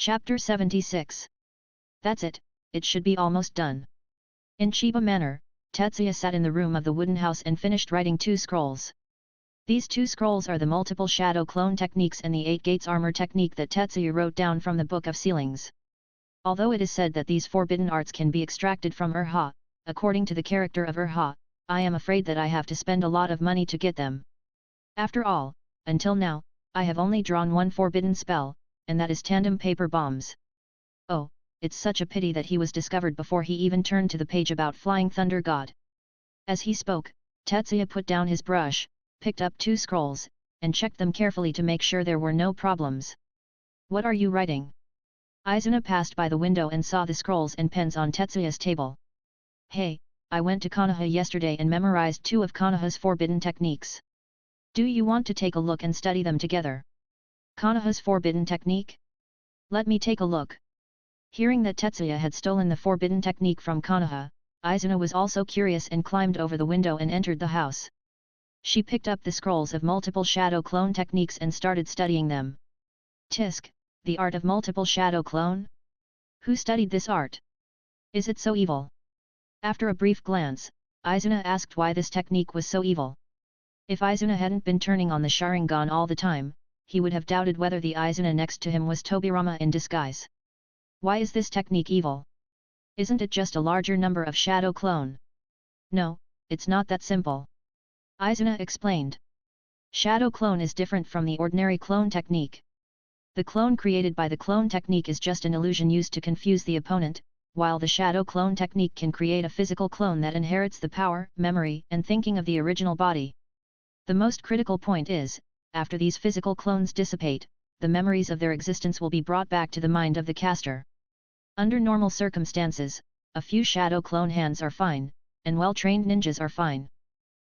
Chapter 76. That's it, it should be almost done. In Chiba Manor, Tetsuya sat in the room of the wooden house and finished writing 2 scrolls. These 2 scrolls are the multiple shadow clone techniques and the 8 gates armor technique that Tetsuya wrote down from the Book of Sealings. Although it is said that these forbidden arts can be extracted from Erha, according to the character of Erha, I am afraid that I have to spend a lot of money to get them. After all, until now, I have only drawn one forbidden spell, and that is tandem paper bombs. Oh, it's such a pity that he was discovered before he even turned to the page about Flying Thunder God. As he spoke, Tetsuya put down his brush, picked up 2 scrolls, and checked them carefully to make sure there were no problems. What are you writing? Izuna passed by the window and saw the scrolls and pens on Tetsuya's table. Hey, I went to Konoha yesterday and memorized 2 of Konoha's forbidden techniques. Do you want to take a look and study them together? Konoha's forbidden technique? Let me take a look. Hearing that Tetsuya had stolen the forbidden technique from Konoha, Izuna was also curious and climbed over the window and entered the house. She picked up the scrolls of multiple shadow clone techniques and started studying them. Tisk, the art of multiple shadow clone? Who studied this art? Is it so evil? After a brief glance, Izuna asked why this technique was so evil. If Izuna hadn't been turning on the Sharingan all the time, he would have doubted whether the Izuna next to him was Tobirama in disguise. Why is this technique evil? Isn't it just a larger number of shadow clone? No, it's not that simple. Izuna explained. Shadow clone is different from the ordinary clone technique. The clone created by the clone technique is just an illusion used to confuse the opponent, while the shadow clone technique can create a physical clone that inherits the power, memory, and thinking of the original body. The most critical point is, after these physical clones dissipate, the memories of their existence will be brought back to the mind of the caster. Under normal circumstances, a few shadow clone hands are fine, and well-trained ninjas are fine.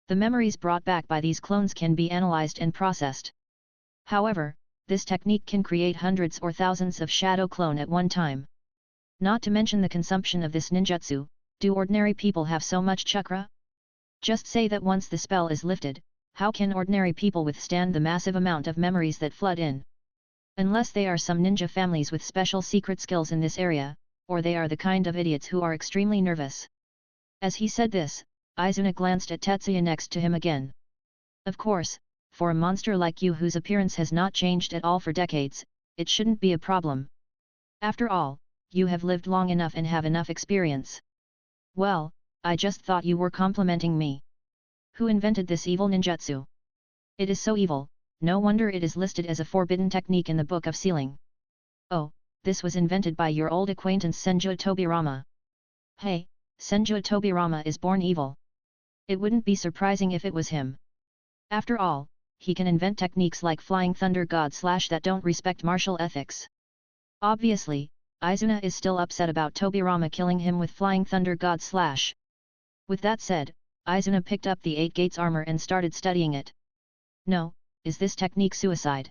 The memories brought back by these clones can be analyzed and processed. However, this technique can create hundreds or thousands of shadow clone at one time. Not to mention the consumption of this ninjutsu. Do ordinary people have so much chakra? Just say that once the spell is lifted, how can ordinary people withstand the massive amount of memories that flood in? Unless they are some ninja families with special secret skills in this area, or they are the kind of idiots who are extremely nervous. As he said this, Izuna glanced at Tetsuya next to him again. Of course, for a monster like you whose appearance has not changed at all for decades, it shouldn't be a problem. After all, you have lived long enough and have enough experience. Well, I just thought you were complimenting me. Who invented this evil ninjutsu? It is so evil, no wonder it is listed as a forbidden technique in the Book of Sealing. Oh, this was invented by your old acquaintance Senju Tobirama. Hey, Senju Tobirama is born evil. It wouldn't be surprising if it was him. After all, he can invent techniques like Flying Thunder God / that don't respect martial ethics. Obviously, Izuna is still upset about Tobirama killing him with Flying Thunder God / With that said, Izuna picked up the 8 gates armor and started studying it. No, is this technique suicide?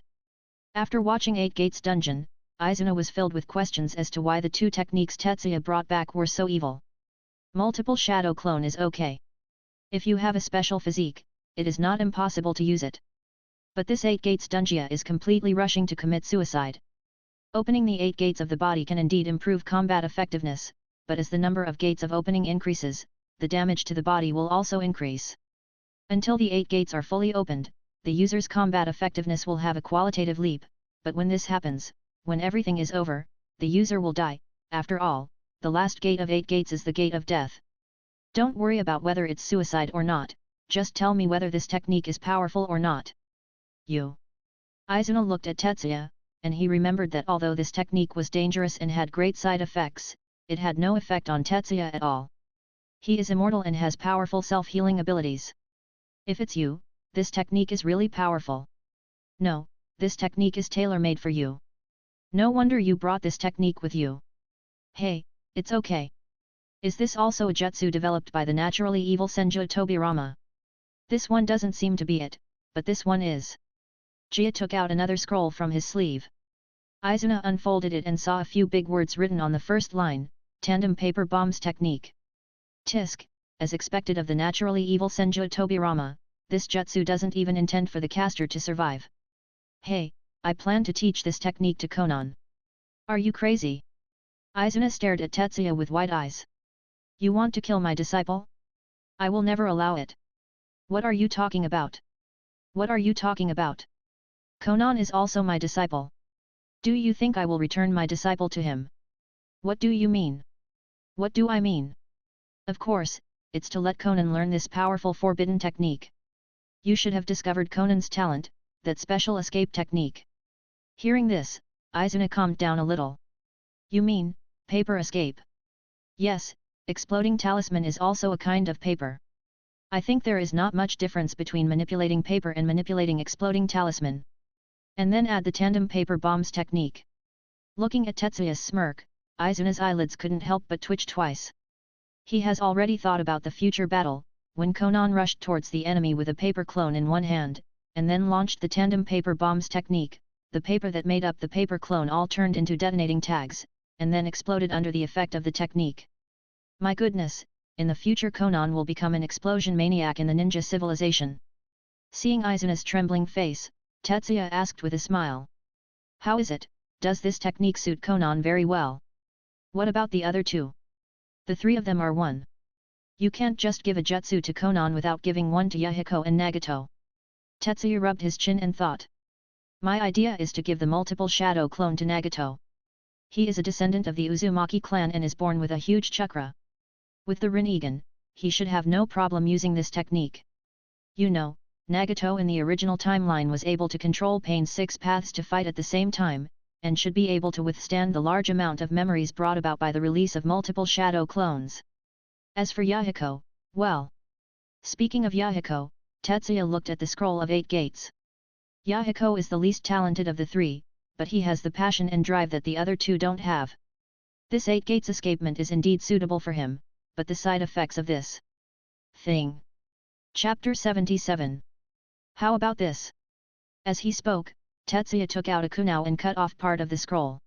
After watching 8 gates dungeon, Izuna was filled with questions as to why the 2 techniques Tetsuya brought back were so evil. Multiple shadow clone is okay. If you have a special physique, it is not impossible to use it. But this 8 gates dungeon is completely rushing to commit suicide. Opening the 8 gates of the body can indeed improve combat effectiveness, but as the number of gates of opening increases, the damage to the body will also increase. Until the 8 gates are fully opened, the user's combat effectiveness will have a qualitative leap, but when this happens, when everything is over, the user will die. After all, the last gate of 8 gates is the gate of death. Don't worry about whether it's suicide or not, just tell me whether this technique is powerful or not. Izuna looked at Tetsuya, and he remembered that although this technique was dangerous and had great side effects, it had no effect on Tetsuya at all. He is immortal and has powerful self-healing abilities. If it's you, this technique is really powerful. No, this technique is tailor-made for you. No wonder you brought this technique with you. Hey, it's okay. Is this also a jutsu developed by the naturally evil Senju Tobirama? This one doesn't seem to be it, but this one is. Jia took out another scroll from his sleeve. Izuna unfolded it and saw a few big words written on the first line, Tandem Paper Bombs Technique. Tisk, as expected of the naturally evil Senju Tobirama, this jutsu doesn't even intend for the caster to survive. Hey, I plan to teach this technique to Konan. Are you crazy? Izuna stared at Tetsuya with wide eyes. You want to kill my disciple? I will never allow it. What are you talking about? What are you talking about? Konan is also my disciple. Do you think I will return my disciple to him? What do you mean? What do I mean? Of course, it's to let Konan learn this powerful forbidden technique. You should have discovered Konan's talent, that special escape technique. Hearing this, Izuna calmed down a little. You mean, paper escape? Yes, exploding talisman is also a kind of paper. I think there is not much difference between manipulating paper and manipulating exploding talisman. And then add the tandem paper bombs technique. Looking at Tetsuya's smirk, Izuna's eyelids couldn't help but twitch twice. He has already thought about the future battle, when Konan rushed towards the enemy with a paper clone in one hand, and then launched the tandem paper bombs technique. The paper that made up the paper clone all turned into detonating tags, and then exploded under the effect of the technique. My goodness, in the future Konan will become an explosion maniac in the ninja civilization. Seeing Izuna's trembling face, Tetsuya asked with a smile. How is it, does this technique suit Konan very well? What about the other two? The three of them are one. You can't just give a jutsu to Konan without giving one to Yahiko and Nagato. Tetsuya rubbed his chin and thought. My idea is to give the multiple shadow clone to Nagato. He is a descendant of the Uzumaki clan and is born with a huge chakra. With the Rinnegan, he should have no problem using this technique. You know, Nagato in the original timeline was able to control Pain's 6 paths to fight at the same time, and should be able to withstand the large amount of memories brought about by the release of multiple shadow clones. As for Yahiko, well. Speaking of Yahiko, Tetsuya looked at the scroll of 8 gates. Yahiko is the least talented of the three, but he has the passion and drive that the other two don't have. This 8 gates escapement is indeed suitable for him, but the side effects of this thing. Chapter 77. How about this? As he spoke, Tetsuya took out a kunao and cut off part of the scroll.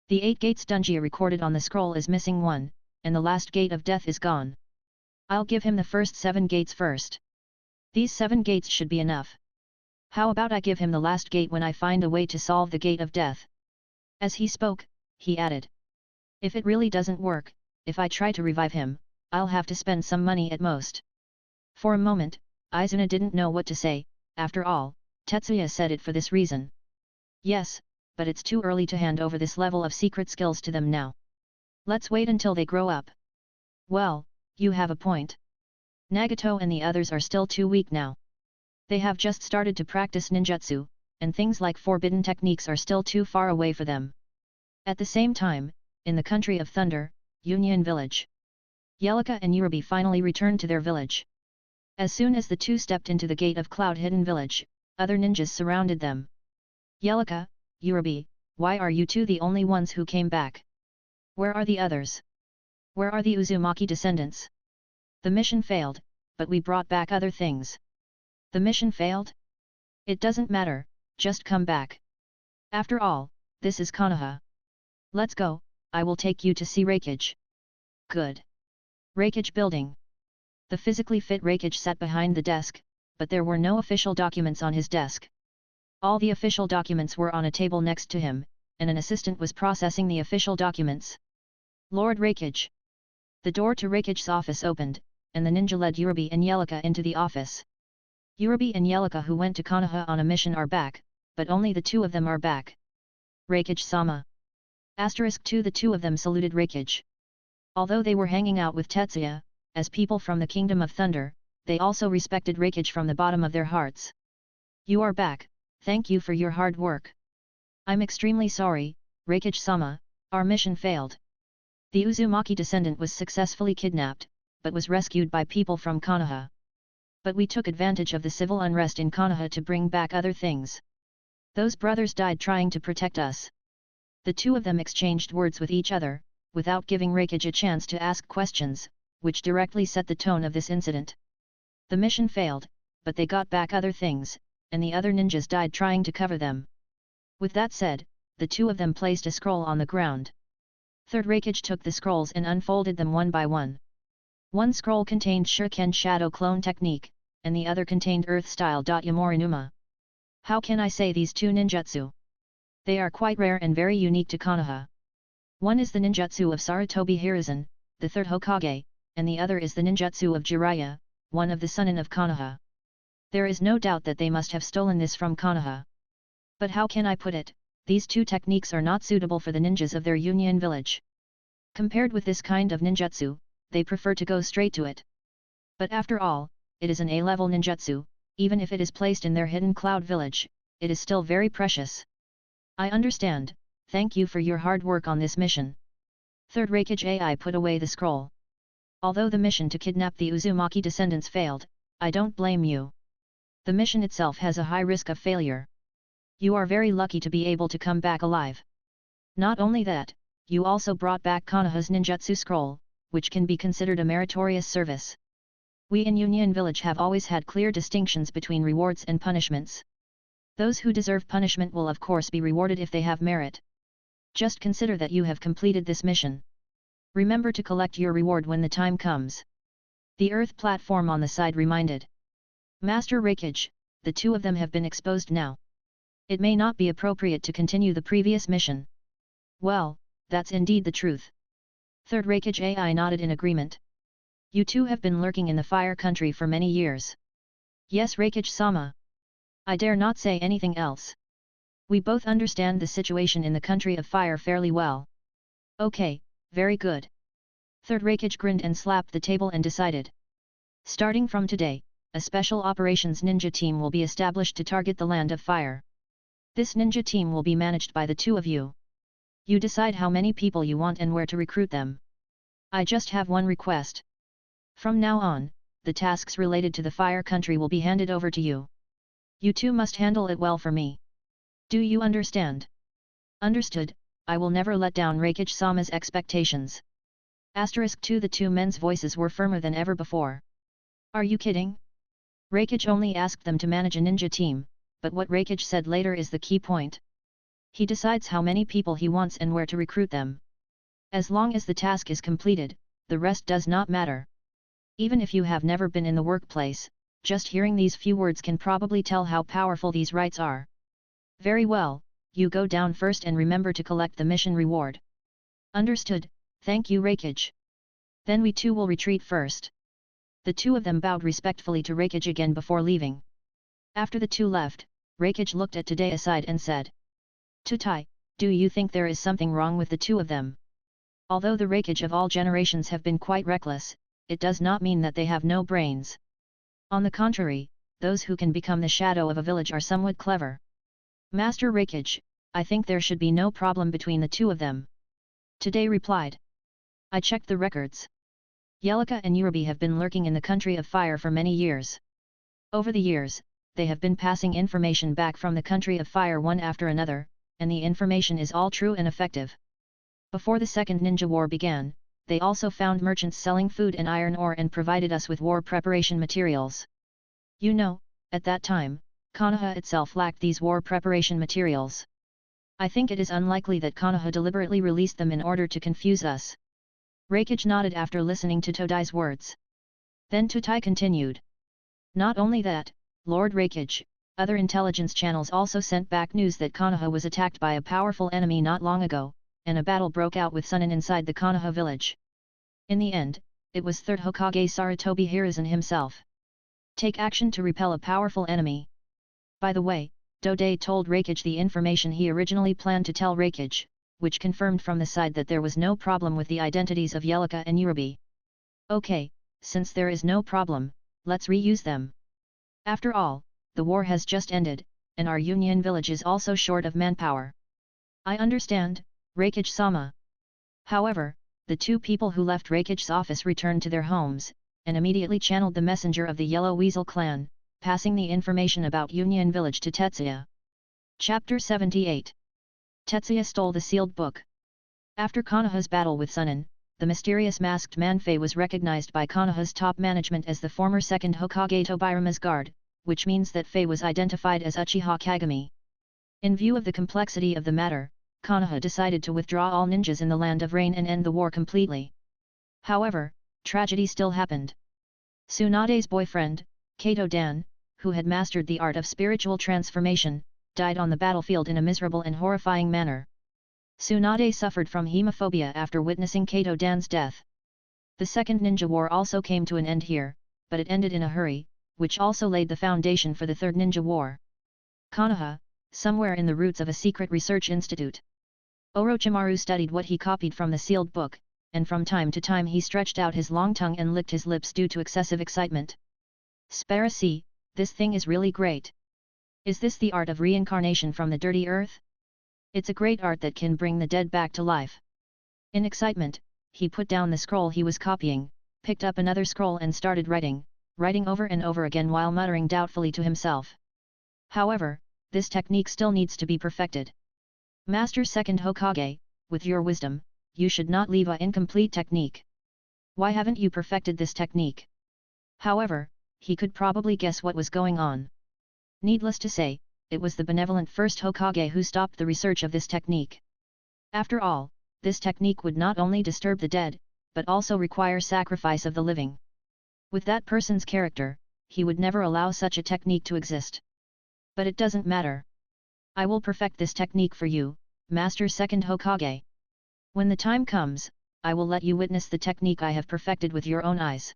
The 8 gates dungeon recorded on the scroll is missing one, and the last gate of death is gone. I'll give him the first 7 gates first. These 7 gates should be enough. How about I give him the last gate when I find a way to solve the gate of death? As he spoke, he added. If it really doesn't work, if I try to revive him, I'll have to spend some money at most. For a moment, Izuna didn't know what to say. After all, Tetsuya said it for this reason. Yes, but it's too early to hand over this level of secret skills to them now. Let's wait until they grow up. Well, you have a point. Nagato and the others are still too weak now. They have just started to practice ninjutsu, and things like forbidden techniques are still too far away for them. At the same time, in the country of Thunder, Union Village, Yelika and Urabi finally returned to their village. As soon as the two stepped into the gate of Cloud Hidden Village, other ninjas surrounded them. Yelika, Urabi, why are you two the only ones who came back? Where are the others? Where are the Uzumaki descendants? The mission failed, but we brought back other things. The mission failed? It doesn't matter, just come back. After all, this is Konoha. Let's go, I will take you to see Raikage. Good. Raikage building. The physically fit Raikage sat behind the desk, but there were no official documents on his desk. All the official documents were on a table next to him, and an assistant was processing the official documents. Lord Raikage. The door to Raikage's office opened, and the ninja led Urabi and Yelika into the office. Urabi and Yelika who went to Konoha on a mission are back, but only the two of them are back. Raikage-sama. *2 The two of them saluted Raikage. Although they were hanging out with Tetsuya, as people from the Kingdom of Thunder, they also respected Raikage from the bottom of their hearts. You are back, thank you for your hard work. I'm extremely sorry, Raikage-sama, our mission failed. The Uzumaki descendant was successfully kidnapped, but was rescued by people from Konoha. But we took advantage of the civil unrest in Konoha to bring back other things. Those brothers died trying to protect us. The two of them exchanged words with each other, without giving Raikage a chance to ask questions, which directly set the tone of this incident. The mission failed, but they got back other things, and the other ninjas died trying to cover them. With that said, the two of them placed a scroll on the ground. Third Raikage took the scrolls and unfolded them one by one. One scroll contained Shuriken Shadow Clone Technique, and the other contained Earth-style Yamorinuma. How can I say these two ninjutsu? They are quite rare and very unique to Konoha. One is the ninjutsu of Sarutobi Hiruzen, the third Hokage, and the other is the ninjutsu of Jiraiya, one of the Sunin of Konoha. There is no doubt that they must have stolen this from Konoha. But how can I put it, these two techniques are not suitable for the ninjas of their Union village. Compared with this kind of ninjutsu, they prefer to go straight to it. But after all, it is an A-level ninjutsu, even if it is placed in their hidden cloud village, it is still very precious. I understand, thank you for your hard work on this mission. Third Raikage AI put away the scroll. Although the mission to kidnap the Uzumaki descendants failed, I don't blame you. The mission itself has a high risk of failure. You are very lucky to be able to come back alive. Not only that, you also brought back Konoha's ninjutsu scroll, which can be considered a meritorious service. We in Union Village have always had clear distinctions between rewards and punishments. Those who deserve punishment will of course be rewarded if they have merit. Just consider that you have completed this mission. Remember to collect your reward when the time comes. The earth platform on the side reminded. Master Raikage, the two of them have been exposed now. It may not be appropriate to continue the previous mission. Well, that's indeed the truth. Third Raikage AI nodded in agreement. You two have been lurking in the fire country for many years. Yes, Raikage-sama. I dare not say anything else. We both understand the situation in the country of fire fairly well. Okay, very good. Third Raikage grinned and slapped the table and decided. Starting from today, a special operations ninja team will be established to target the land of fire. This ninja team will be managed by the two of you. You decide how many people you want and where to recruit them. I just have one request. From now on, the tasks related to the fire country will be handed over to you. You two must handle it well for me. Do you understand? Understood, I will never let down Raikage-sama's expectations. Asterisk 2. The two men's voices were firmer than ever before. Are you kidding? Raikage only asked them to manage a ninja team, but what Raikage said later is the key point. He decides how many people he wants and where to recruit them. As long as the task is completed, the rest does not matter. Even if you have never been in the workplace, just hearing these few words can probably tell how powerful these rights are. Very well, you go down first and remember to collect the mission reward. Understood, thank you Raikage. Then we two will retreat first. The two of them bowed respectfully to Raikage again before leaving. After the two left, Raikage looked at Tadai aside and said. Tutai, do you think there is something wrong with the two of them? Although the Raikage of all generations have been quite reckless, it does not mean that they have no brains. On the contrary, those who can become the shadow of a village are somewhat clever. Master Raikage, I think there should be no problem between the two of them. Tadai replied. I checked the records. Yelika and Yurabi have been lurking in the country of fire for many years. Over the years, they have been passing information back from the country of fire one after another, and the information is all true and effective. Before the Second Ninja War began, they also found merchants selling food and iron ore and provided us with war preparation materials. You know, at that time, Konoha itself lacked these war preparation materials. I think it is unlikely that Konoha deliberately released them in order to confuse us. Raikage nodded after listening to Todai's words. Then Tutai continued. Not only that, Lord Raikage, other intelligence channels also sent back news that Konoha was attacked by a powerful enemy not long ago, and a battle broke out with Sunin inside the Konoha village. In the end, it was third Hokage Sarutobi Hiruzen himself. Take action to repel a powerful enemy. By the way, Dodai told Raikage the information he originally planned to tell Raikage, which confirmed from the side that there was no problem with the identities of Yelika and Yurabi. Okay, since there is no problem, let's reuse them. After all, the war has just ended, and our Union village is also short of manpower. I understand, Raikage-sama. However, the two people who left Raikage's office returned to their homes, and immediately channeled the messenger of the Yellow Weasel clan, passing the information about Union Village to Tetsuya. Chapter 78. Tetsuya stole the sealed book. After Konoha's battle with Sunin, the mysterious masked man Fei was recognized by Konoha's top management as the former second Hokage Tobirama's guard, which means that Fei was identified as Uchiha Kagami. In view of the complexity of the matter, Konoha decided to withdraw all ninjas in the Land of Rain and end the war completely. However, tragedy still happened. Tsunade's boyfriend, Kato Dan, who had mastered the art of spiritual transformation, died on the battlefield in a miserable and horrifying manner. Tsunade suffered from hemophobia after witnessing Kato Dan's death. The Second Ninja War also came to an end here, but it ended in a hurry, which also laid the foundation for the Third Ninja War. Konoha, somewhere in the roots of a secret research institute. Orochimaru studied what he copied from the sealed book, and from time to time he stretched out his long tongue and licked his lips due to excessive excitement. Sparasi, this thing is really great. Is this the art of reincarnation from the dirty earth? It's a great art that can bring the dead back to life. In excitement, he put down the scroll he was copying, picked up another scroll and started writing over and over again while muttering doubtfully to himself. However, this technique still needs to be perfected. Master Second Hokage, with your wisdom, you should not leave an incomplete technique. Why haven't you perfected this technique? However, he could probably guess what was going on. Needless to say, it was the benevolent first Hokage who stopped the research of this technique. After all, this technique would not only disturb the dead, but also require sacrifice of the living. With that person's character, he would never allow such a technique to exist. But it doesn't matter. I will perfect this technique for you, Master Second Hokage. When the time comes, I will let you witness the technique I have perfected with your own eyes.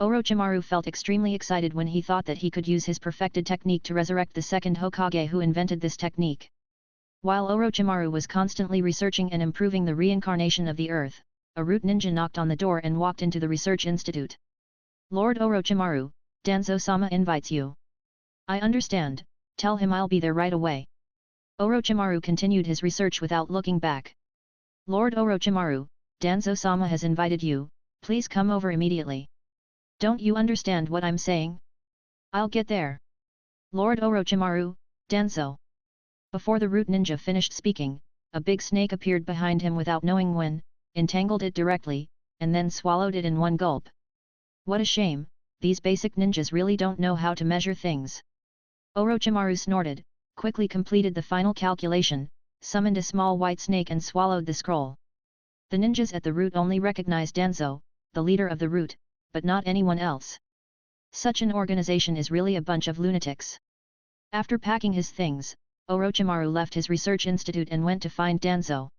Orochimaru felt extremely excited when he thought that he could use his perfected technique to resurrect the second Hokage who invented this technique. While Orochimaru was constantly researching and improving the reincarnation of the earth, a root ninja knocked on the door and walked into the research institute. Lord Orochimaru, Danzo-sama invites you. I understand, tell him I'll be there right away. Orochimaru continued his research without looking back. Lord Orochimaru, Danzo-sama has invited you, please come over immediately. Don't you understand what I'm saying? I'll get there. Lord Orochimaru, Danzo. Before the root ninja finished speaking, a big snake appeared behind him without knowing when, entangled it directly, and then swallowed it in one gulp. What a shame, these basic ninjas really don't know how to measure things. Orochimaru snorted, quickly completed the final calculation, summoned a small white snake and swallowed the scroll. The ninjas at the root only recognized Danzo, the leader of the root, but not anyone else. Such an organization is really a bunch of lunatics. After packing his things, Orochimaru left his research institute and went to find Danzo.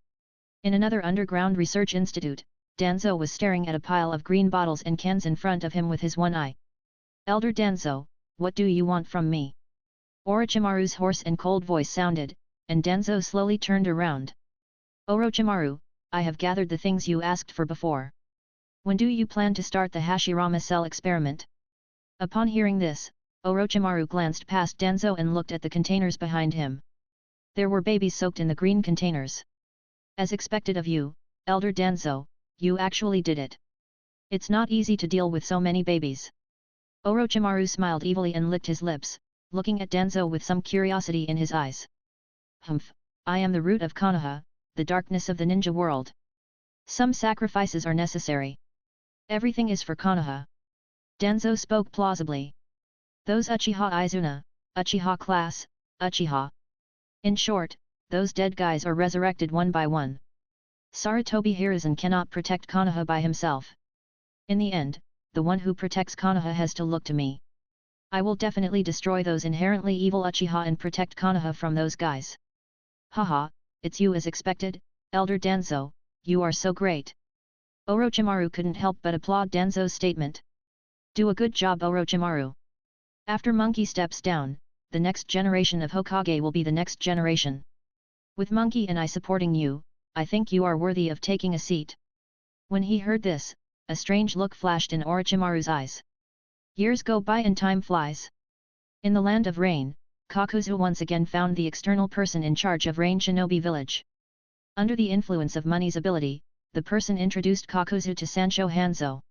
In another underground research institute, Danzo was staring at a pile of green bottles and cans in front of him with his one eye. Elder Danzo, what do you want from me? Orochimaru's hoarse and cold voice sounded, and Danzo slowly turned around. Orochimaru, I have gathered the things you asked for before. When do you plan to start the Hashirama cell experiment? Upon hearing this, Orochimaru glanced past Danzo and looked at the containers behind him. There were babies soaked in the green containers. As expected of you, Elder Danzo, you actually did it. It's not easy to deal with so many babies. Orochimaru smiled evilly and licked his lips, looking at Danzo with some curiosity in his eyes. Humph, I am the root of Konoha, the darkness of the ninja world. Some sacrifices are necessary. Everything is for Konoha. Danzo spoke plausibly. Those Uchiha Izuna, Uchiha class, Uchiha. In short, those dead guys are resurrected one by one. Sarutobi Hiruzen cannot protect Konoha by himself. In the end, the one who protects Konoha has to look to me. I will definitely destroy those inherently evil Uchiha and protect Konoha from those guys. Haha, it's you as expected, Elder Danzo, you are so great. Orochimaru couldn't help but applaud Danzo's statement. Do a good job, Orochimaru. After Monkey steps down, the next generation of Hokage will be the next generation. With Monkey and I supporting you, I think you are worthy of taking a seat. When he heard this, a strange look flashed in Orochimaru's eyes. Years go by and time flies. In the land of rain, Kakuzu once again found the external person in charge of Rain Shinobi Village. Under the influence of money's ability, the person introduced Kakuzu to Sancho Hanzo.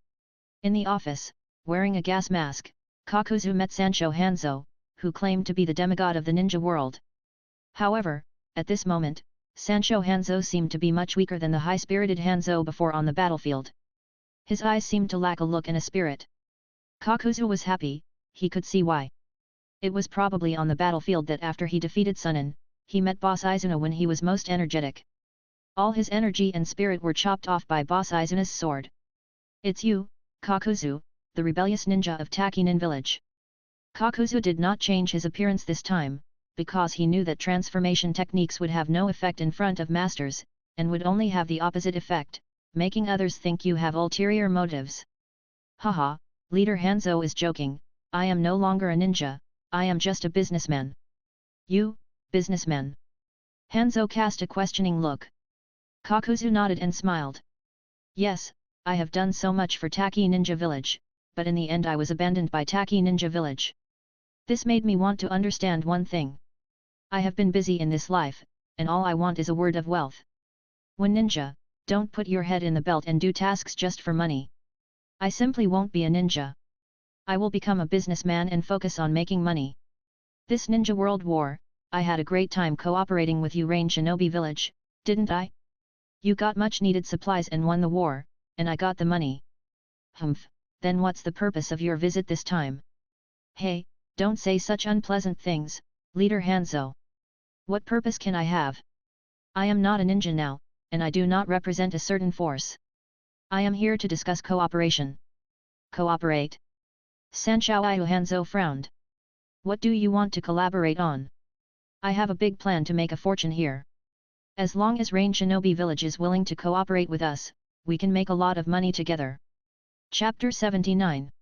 In the office, wearing a gas mask, Kakuzu met Sancho Hanzo, who claimed to be the demigod of the ninja world. However, at this moment, Sancho Hanzo seemed to be much weaker than the high-spirited Hanzo before on the battlefield. His eyes seemed to lack a look and a spirit. Kakuzu was happy, he could see why. It was probably on the battlefield that after he defeated Sunin, he met Boss Izuna when he was most energetic. All his energy and spirit were chopped off by Boss Izuna's sword. It's you, Kakuzu, the rebellious ninja of Takinen village. Kakuzu did not change his appearance this time, because he knew that transformation techniques would have no effect in front of masters, and would only have the opposite effect, making others think you have ulterior motives. Haha, Leader Hanzo is joking, I am no longer a ninja, I am just a businessman. You, businessman? Hanzo cast a questioning look. Kakuzu nodded and smiled. Yes, I have done so much for Taki Ninja Village, but in the end I was abandoned by Taki Ninja Village. This made me want to understand one thing. I have been busy in this life, and all I want is a word of wealth. When ninja, don't put your head in the belt and do tasks just for money. I simply won't be a ninja. I will become a businessman and focus on making money. This Ninja World War, I had a great time cooperating with you Rain Shinobi Village, didn't I? You got much needed supplies and won the war, and I got the money. Humph, then what's the purpose of your visit this time? Hey, don't say such unpleasant things, Leader Hanzo. What purpose can I have? I am not a ninja now, and I do not represent a certain force. I am here to discuss cooperation. Cooperate? Sanshao Hanzo frowned. What do you want to collaborate on? I have a big plan to make a fortune here. As long as Rain Shinobi Village is willing to cooperate with us, we can make a lot of money together. Chapter 79.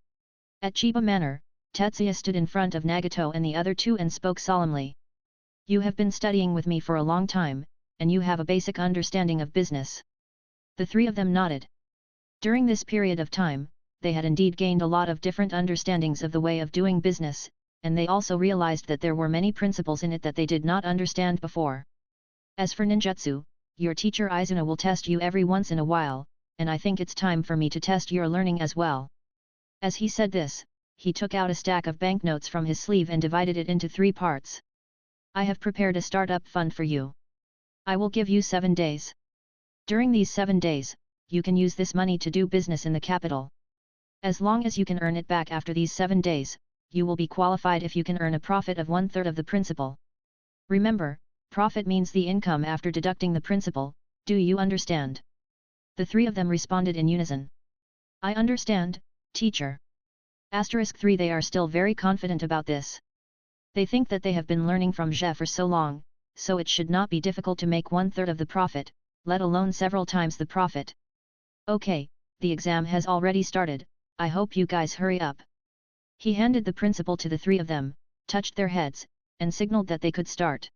At Chiba Manor, Tetsuya stood in front of Nagato and the other two and spoke solemnly. You have been studying with me for a long time, and you have a basic understanding of business. The three of them nodded. During this period of time, they had indeed gained a lot of different understandings of the way of doing business, and they also realized that there were many principles in it that they did not understand before. As for ninjutsu, your teacher Izuna will test you every once in a while, and I think it's time for me to test your learning as well. As he said this, he took out a stack of banknotes from his sleeve and divided it into 3 parts. I have prepared a startup fund for you. I will give you 7 days. During these 7 days, you can use this money to do business in the capital. As long as you can earn it back after these 7 days, you will be qualified if you can earn a profit of 1/3 of the principal. Remember, profit means the income after deducting the principal, do you understand? The 3 of them responded in unison. I understand, teacher. *3 They are still very confident about this. They think that they have been learning from Je for so long, so it should not be difficult to make 1/3 of the profit, let alone several times the profit. Okay, the exam has already started, I hope you guys hurry up. He handed the principal to the 3 of them, touched their heads, and signaled that they could start.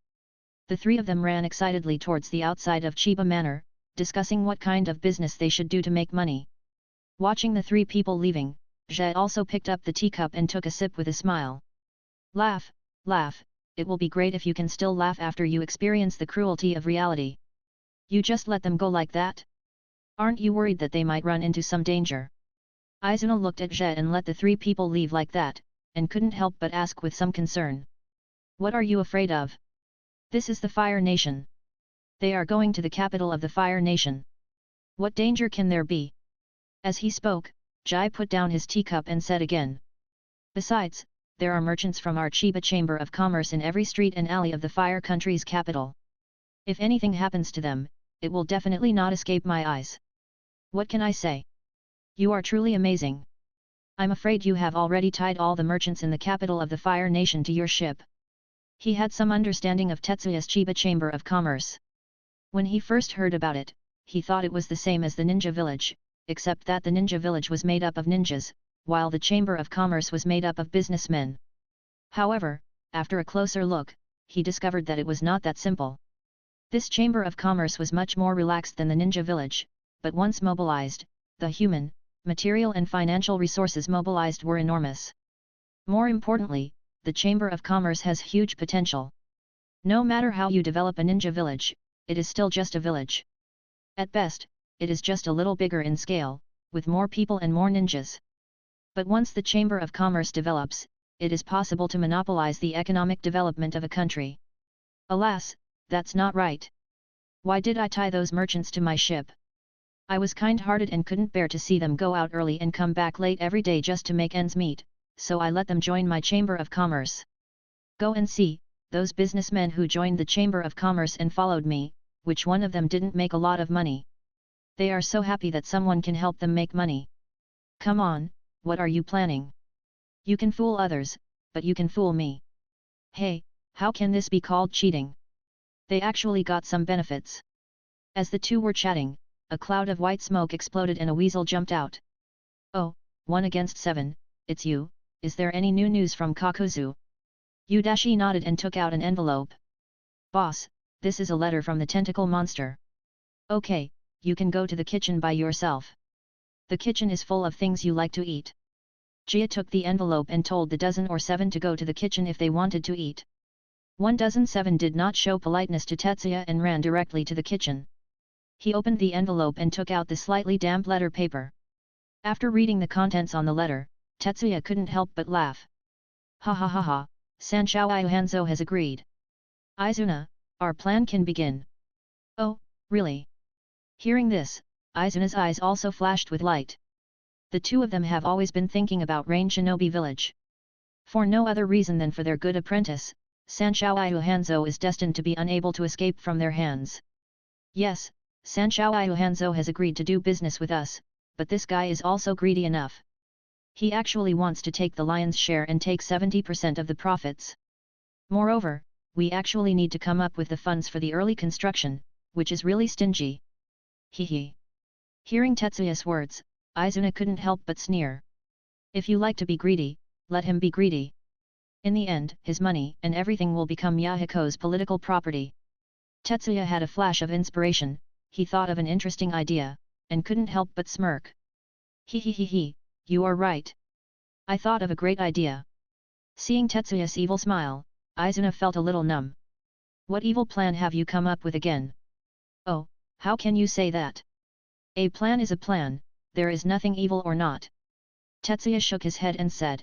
The 3 of them ran excitedly towards the outside of Chiba Manor, discussing what kind of business they should do to make money. Watching the 3 people leaving, Je also picked up the teacup and took a sip with a smile. Laugh, laugh, it will be great if you can still laugh after you experience the cruelty of reality. You just let them go like that? Aren't you worried that they might run into some danger? Izuna looked at Je and let the 3 people leave like that, and couldn't help but ask with some concern. What are you afraid of? This is the Fire Nation. They are going to the capital of the Fire Nation. What danger can there be? As he spoke, Jai put down his teacup and said again. Besides, there are merchants from our Chiba Chamber of Commerce in every street and alley of the Fire Country's capital. If anything happens to them, it will definitely not escape my eyes. What can I say? You are truly amazing. I'm afraid you have already tied all the merchants in the capital of the Fire Nation to your ship. He had some understanding of Tetsuya's Chiba Chamber of Commerce. When he first heard about it, he thought it was the same as the Ninja Village, except that the Ninja Village was made up of ninjas, while the Chamber of Commerce was made up of businessmen. However, after a closer look, he discovered that it was not that simple. This Chamber of Commerce was much more relaxed than the Ninja Village, but once mobilized, the human, material and financial resources mobilized were enormous. More importantly, the Chamber of Commerce has huge potential. No matter how you develop a ninja village, it is still just a village. At best, it is just a little bigger in scale, with more people and more ninjas. But once the Chamber of Commerce develops, it is possible to monopolize the economic development of a country. Alas, that's not right. Why did I tie those merchants to my ship? I was kind-hearted and couldn't bear to see them go out early and come back late every day just to make ends meet, so I let them join my Chamber of Commerce. Go and see, those businessmen who joined the Chamber of Commerce and followed me, which one of them didn't make a lot of money? They are so happy that someone can help them make money. Come on, what are you planning? You can fool others, but you can fool me. Hey, how can this be called cheating? They actually got some benefits. As the two were chatting, a cloud of white smoke exploded and a weasel jumped out. Oh, 1 against 7, it's you, is there any new news from Kakuzu? Udashi nodded and took out an envelope. Boss, this is a letter from the tentacle monster. Okay, you can go to the kitchen by yourself. The kitchen is full of things you like to eat. Jia took the envelope and told the 7 to go to the kitchen if they wanted to eat. 7 did not show politeness to Tetsuya and ran directly to the kitchen. He opened the envelope and took out the slightly damp letter paper. After reading the contents on the letter, Tetsuya couldn't help but laugh. Ha ha ha ha, Sanshou Hanzo has agreed. Izuna, our plan can begin. Oh, really? Hearing this, Izuna's eyes also flashed with light. The two of them have always been thinking about Rain Shinobi Village. For no other reason than for their good apprentice, Sanshou Hanzo is destined to be unable to escape from their hands. Yes, Sanshou Hanzo has agreed to do business with us, but this guy is also greedy enough. He actually wants to take the lion's share and take 70% of the profits. Moreover, we actually need to come up with the funds for the early construction, which is really stingy. Hehe. Hearing Tetsuya's words, Izuna couldn't help but sneer. If you like to be greedy, let him be greedy. In the end, his money and everything will become Yahiko's political property. Tetsuya had a flash of inspiration, he thought of an interesting idea, and couldn't help but smirk. Hehehehe, you are right. I thought of a great idea. Seeing Tetsuya's evil smile, Izuna felt a little numb. What evil plan have you come up with again? Oh, how can you say that? A plan is a plan, there is nothing evil or not. Tetsuya shook his head and said.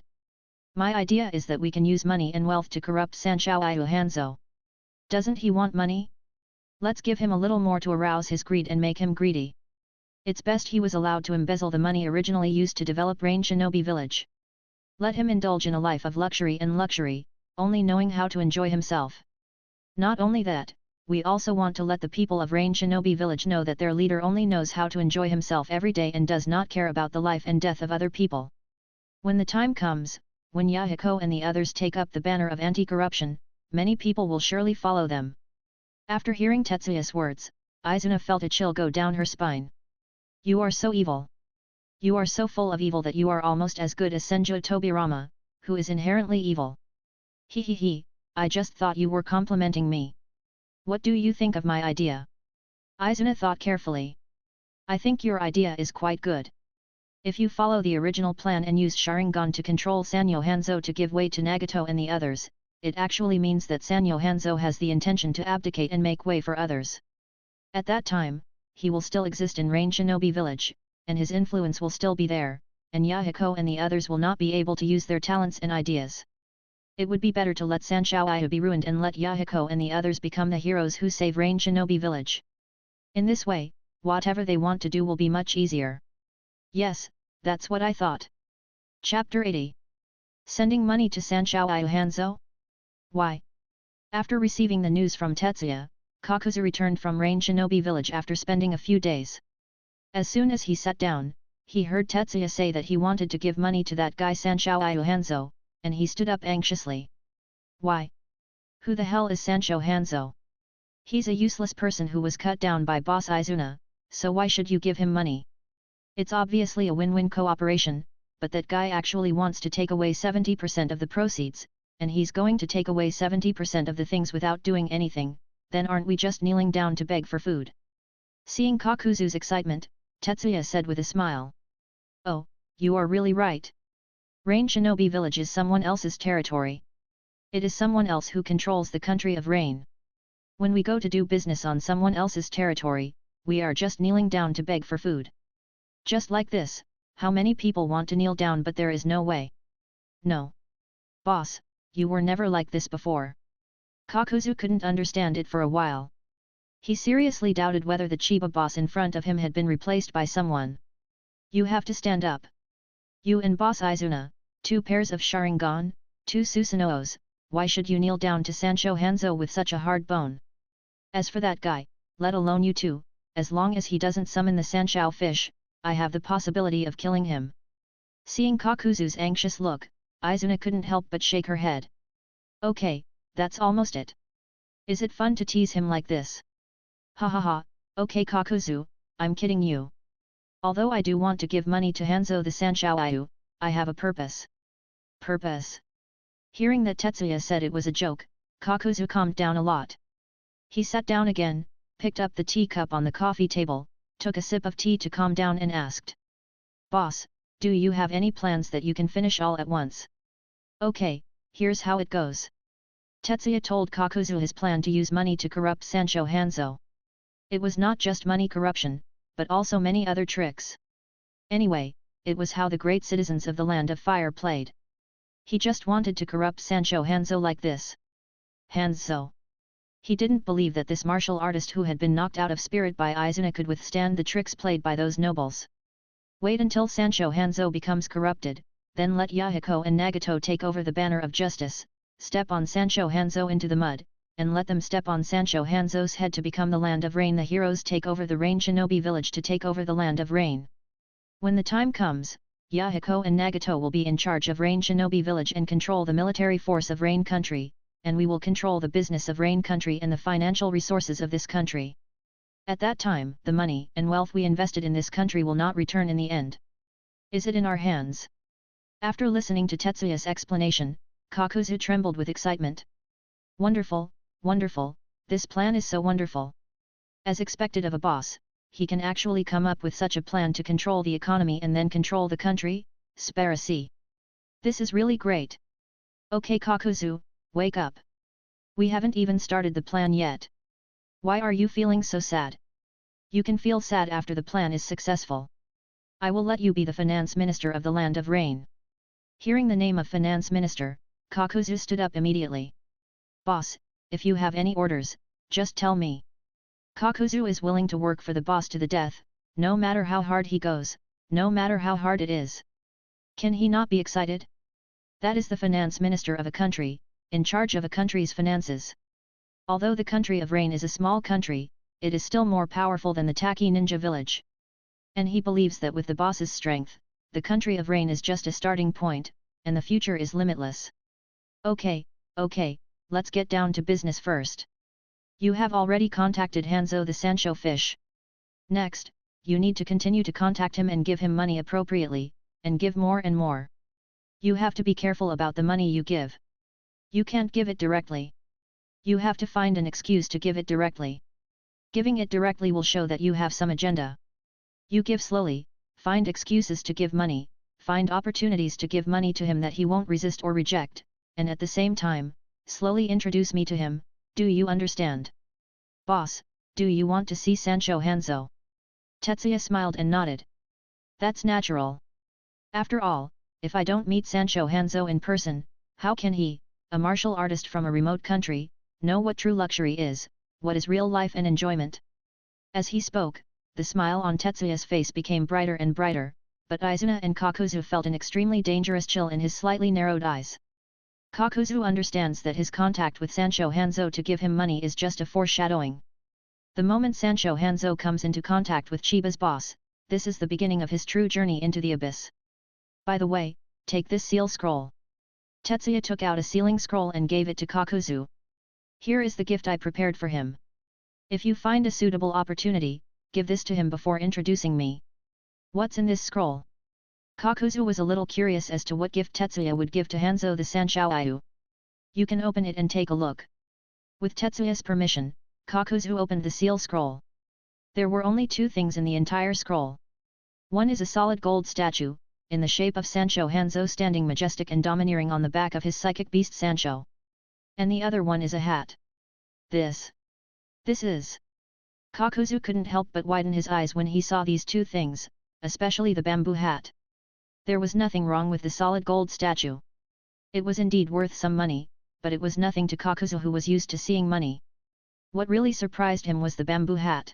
My idea is that we can use money and wealth to corrupt Sanshou Hanzo. Doesn't he want money? Let's give him a little more to arouse his greed and make him greedy. It's best he was allowed to embezzle the money originally used to develop Rain Shinobi Village. Let him indulge in a life of luxury and luxury, only knowing how to enjoy himself. Not only that, we also want to let the people of Rain Shinobi Village know that their leader only knows how to enjoy himself every day and does not care about the life and death of other people. When the time comes, when Yahiko and the others take up the banner of anti-corruption, many people will surely follow them. After hearing Tetsuya's words, Izuna felt a chill go down her spine. You are so evil. You are so full of evil that you are almost as good as Senju Tobirama, who is inherently evil. Hehehe, I just thought you were complimenting me. What do you think of my idea? Izuna thought carefully. I think your idea is quite good. If you follow the original plan and use Sharingan to control Sanyo Hanzo to give way to Nagato and the others, it actually means that Sanyo Hanzo has the intention to abdicate and make way for others. At that time, he will still exist in Rain Shinobi Village, and his influence will still be there, and Yahiko and the others will not be able to use their talents and ideas. It would be better to let Sanshou be ruined and let Yahiko and the others become the heroes who save Rain Shinobi Village. In this way, whatever they want to do will be much easier. Yes, that's what I thought. Chapter 80. Sending money to Sanshou Hanzo? Why? After receiving the news from Tetsuya, Kakuzu returned from Rain Shinobi Village after spending a few days. As soon as he sat down, he heard Tetsuya say that he wanted to give money to that guy Sanshou Hanzo, and he stood up anxiously. Why? Who the hell is Sanshou Hanzo? He's a useless person who was cut down by boss Izuna, so why should you give him money? It's obviously a win-win cooperation, but that guy actually wants to take away 70% of the proceeds, and he's going to take away 70% of the things without doing anything, then aren't we just kneeling down to beg for food? Seeing Kakuzu's excitement, Tetsuya said with a smile. Oh, you are really right. Rain Shinobi Village is someone else's territory. It is someone else who controls the country of Rain. When we go to do business on someone else's territory, we are just kneeling down to beg for food. Just like this, how many people want to kneel down but there is no way? No. Boss, you were never like this before. Kakuzu couldn't understand it for a while. He seriously doubted whether the Chiba boss in front of him had been replaced by someone. You have to stand up. You and boss Izuna, 2 pairs of Sharingan, 2 Susanos, why should you kneel down to Sanshou Hanzo with such a hard bone? As for that guy, let alone you two, as long as he doesn't summon the Sanshou fish, I have the possibility of killing him. Seeing Kakuzu's anxious look, Izuna couldn't help but shake her head. Okay, that's almost it. Is it fun to tease him like this? Ha ha ha, Okay Kakuzu, I'm kidding you. Although I do want to give money to Hanzo the Sanshouiu, I have a purpose. Purpose? Hearing that Tetsuya said it was a joke, Kakuzu calmed down a lot. He sat down again, picked up the teacup on the coffee table, took a sip of tea to calm down and asked. Boss, do you have any plans that you can finish all at once? Okay, here's how it goes. Tetsuya told Kakuzu his plan to use money to corrupt Sancho Hanzo. It was not just money corruption, but also many other tricks. Anyway, it was how the great citizens of the Land of Fire played. He just wanted to corrupt Sancho Hanzo like this. Hanzo. He didn't believe that this martial artist who had been knocked out of spirit by Izuna could withstand the tricks played by those nobles. Wait until Sancho Hanzo becomes corrupted, then let Yahiko and Nagato take over the banner of justice, step on Sancho Hanzo into the mud, and let them step on Sancho Hanzo's head to become the Land of Rain. The heroes take over the Rain Shinobi village to take over the Land of Rain. When the time comes, Yahiko and Nagato will be in charge of Rain Shinobi village and control the military force of Rain country, and we will control the business of Rain country and the financial resources of this country. At that time, the money and wealth we invested in this country will not return in the end. Is it in our hands? After listening to Tetsuya's explanation, Kakuzu trembled with excitement. Wonderful, wonderful, this plan is so wonderful. As expected of a boss, he can actually come up with such a plan to control the economy and then control the country, Sparasi. This is really great. Okay Kakuzu, wake up. We haven't even started the plan yet. Why are you feeling so sad? You can feel sad after the plan is successful. I will let you be the finance minister of the Land of Rain. Hearing the name of finance minister, Kakuzu stood up immediately. Boss, if you have any orders, just tell me. Kakuzu is willing to work for the boss to the death, no matter how hard he goes, no matter how hard it is. Can he not be excited? That is the finance minister of a country, in charge of a country's finances. Although the country of Rain is a small country, it is still more powerful than the Taki Ninja village. And he believes that with the boss's strength, the country of Rain is just a starting point, and the future is limitless. Okay, let's get down to business first. You have already contacted Hanzo the Sancho fish. Next, you need to continue to contact him and give him money appropriately, and give more and more. You have to be careful about the money you give. You can't give it directly. You have to find an excuse to give it directly. Giving it directly will show that you have some agenda. You give slowly, find excuses to give money, find opportunities to give money to him that he won't resist or reject, and at the same time, slowly introduce me to him. Do you understand? Boss, do you want to see Sancho Hanzo? Tetsuya smiled and nodded. That's natural. After all, if I don't meet Sancho Hanzo in person, how can he, a martial artist from a remote country, know what true luxury is, what is real life and enjoyment? As he spoke, the smile on Tetsuya's face became brighter and brighter, but Izuna and Kakuzu felt an extremely dangerous chill in his slightly narrowed eyes. Kakuzu understands that his contact with Sancho Hanzo to give him money is just a foreshadowing. The moment Sancho Hanzo comes into contact with Chiba's boss, this is the beginning of his true journey into the abyss. By the way, take this seal scroll. Tetsuya took out a sealing scroll and gave it to Kakuzu. Here is the gift I prepared for him. If you find a suitable opportunity, give this to him before introducing me. What's in this scroll? Kakuzu was a little curious as to what gift Tetsuya would give to Hanzo the Sanshouiu. You can open it and take a look. With Tetsuya's permission, Kakuzu opened the seal scroll. There were only two things in the entire scroll. One is a solid gold statue, in the shape of Sancho Hanzo standing majestic and domineering on the back of his psychic beast Sancho. And the other one is a hat. This is... Kakuzu couldn't help but widen his eyes when he saw these two things, especially the bamboo hat. There was nothing wrong with the solid gold statue. It was indeed worth some money, but it was nothing to Kakuzu who was used to seeing money. What really surprised him was the bamboo hat.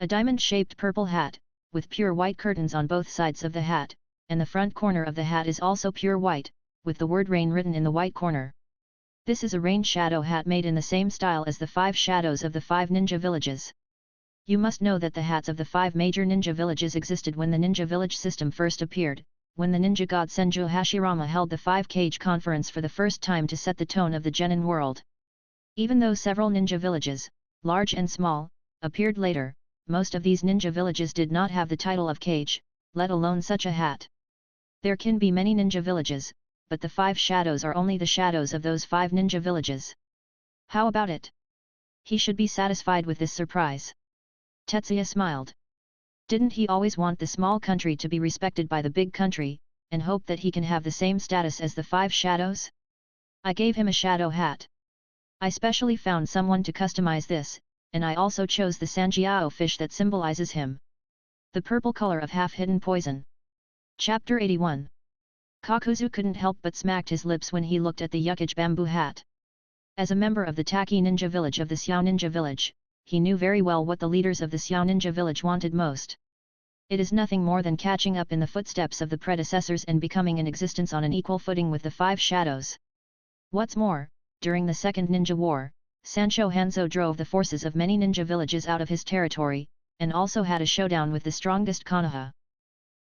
A diamond-shaped purple hat, with pure white curtains on both sides of the hat, and the front corner of the hat is also pure white, with the word rain written in the white corner. This is a rain shadow hat made in the same style as the 5 shadows of the 5 ninja villages. You must know that the hats of the 5 major ninja villages existed when the ninja village system first appeared, when the ninja god Senju Hashirama held the 5 Kage conference for the first time to set the tone of the genin world. Even though several ninja villages, large and small, appeared later, most of these ninja villages did not have the title of Kage, let alone such a hat. There can be many ninja villages, but the 5 shadows are only the shadows of those 5 ninja villages. How about it? He should be satisfied with this surprise. Tetsuya smiled. Didn't he always want the small country to be respected by the big country, and hope that he can have the same status as the 5 shadows? I gave him a shadow hat. I specially found someone to customize this, and I also chose the Sanjiao fish that symbolizes him. The purple color of half-hidden poison. Chapter 81. Kakuzu couldn't help but smacked his lips when he looked at the Hokage bamboo hat. As a member of the Taki Ninja Village of the Xiao Ninja Village, he knew very well what the leaders of the Xiao Ninja Village wanted most. It is nothing more than catching up in the footsteps of the predecessors and becoming in existence on an equal footing with the 5 shadows. What's more, during the Second Ninja War, Sancho Hanzo drove the forces of many ninja villages out of his territory, and also had a showdown with the strongest Konoha.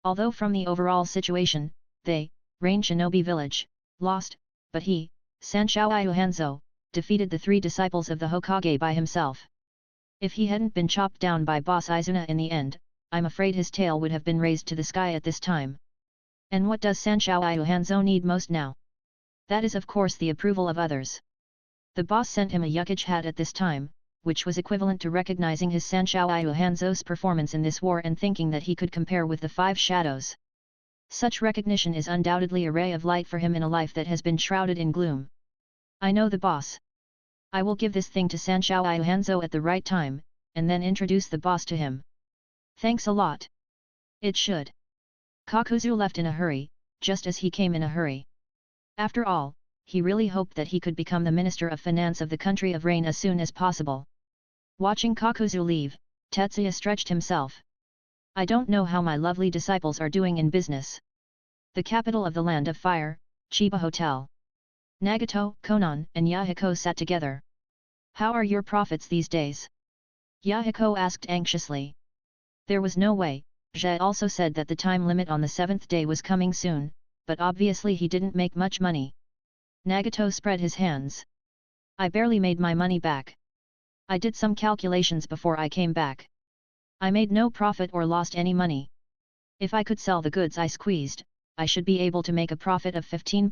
Although from the overall situation, they, Rain Shinobi Village, lost, but he, Sancho Hanzo, defeated the 3 disciples of the Hokage by himself. If he hadn't been chopped down by Boss Izuna in the end, I'm afraid his tail would have been raised to the sky at this time. And what does Sancho Hanzo need most now? That is of course the approval of others. The boss sent him a Hokage hat at this time, which was equivalent to recognizing his Sancho Hanzo's performance in this war and thinking that he could compare with the 5 shadows. Such recognition is undoubtedly a ray of light for him in a life that has been shrouded in gloom. I know the boss. I will give this thing to Sancho Hanzo at the right time, and then introduce the boss to him. Thanks a lot. It should. Kakuzu left in a hurry, just as he came in a hurry. After all, he really hoped that he could become the Minister of Finance of the country of Rain as soon as possible. Watching Kakuzu leave, Tetsuya stretched himself. I don't know how my lovely disciples are doing in business. The capital of the Land of Fire, Chiba Hotel. Nagato, Konan, and Yahiko sat together. How are your profits these days? Yahiko asked anxiously. There was no way. Zhe also said that the time limit on the 7th day was coming soon, but obviously he didn't make much money. Nagato spread his hands. I barely made my money back. I did some calculations before I came back. I made no profit or lost any money. If I could sell the goods I squeezed, I should be able to make a profit of 15%.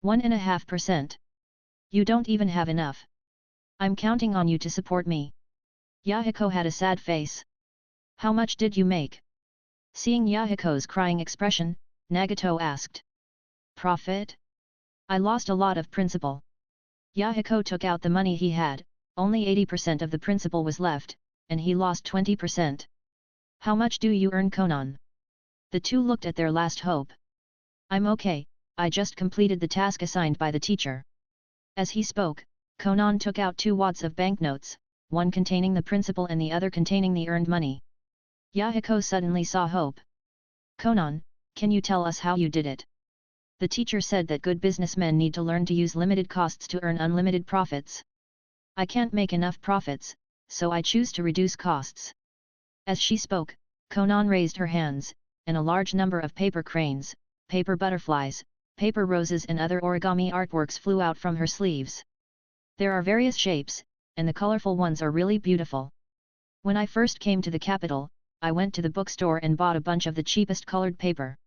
1.5%. You don't even have enough. I'm counting on you to support me. Yahiko had a sad face. How much did you make? Seeing Yahiko's crying expression, Nagato asked. Profit? I lost a lot of principal. Yahiko took out the money he had, only 80% of the principal was left, and he lost 20%. How much do you earn, Konan? The two looked at their last hope. I'm okay, I just completed the task assigned by the teacher. As he spoke, Konan took out 2 wads of banknotes, one containing the principal and the other containing the earned money. Yahiko suddenly saw hope. Konan, can you tell us how you did it? The teacher said that good businessmen need to learn to use limited costs to earn unlimited profits. I can't make enough profits, so I choose to reduce costs. As she spoke, Konan raised her hands, and a large number of paper cranes, paper butterflies, paper roses and other origami artworks flew out from her sleeves. There are various shapes, and the colorful ones are really beautiful. When I first came to the capital, I went to the bookstore and bought a bunch of the cheapest colored paper.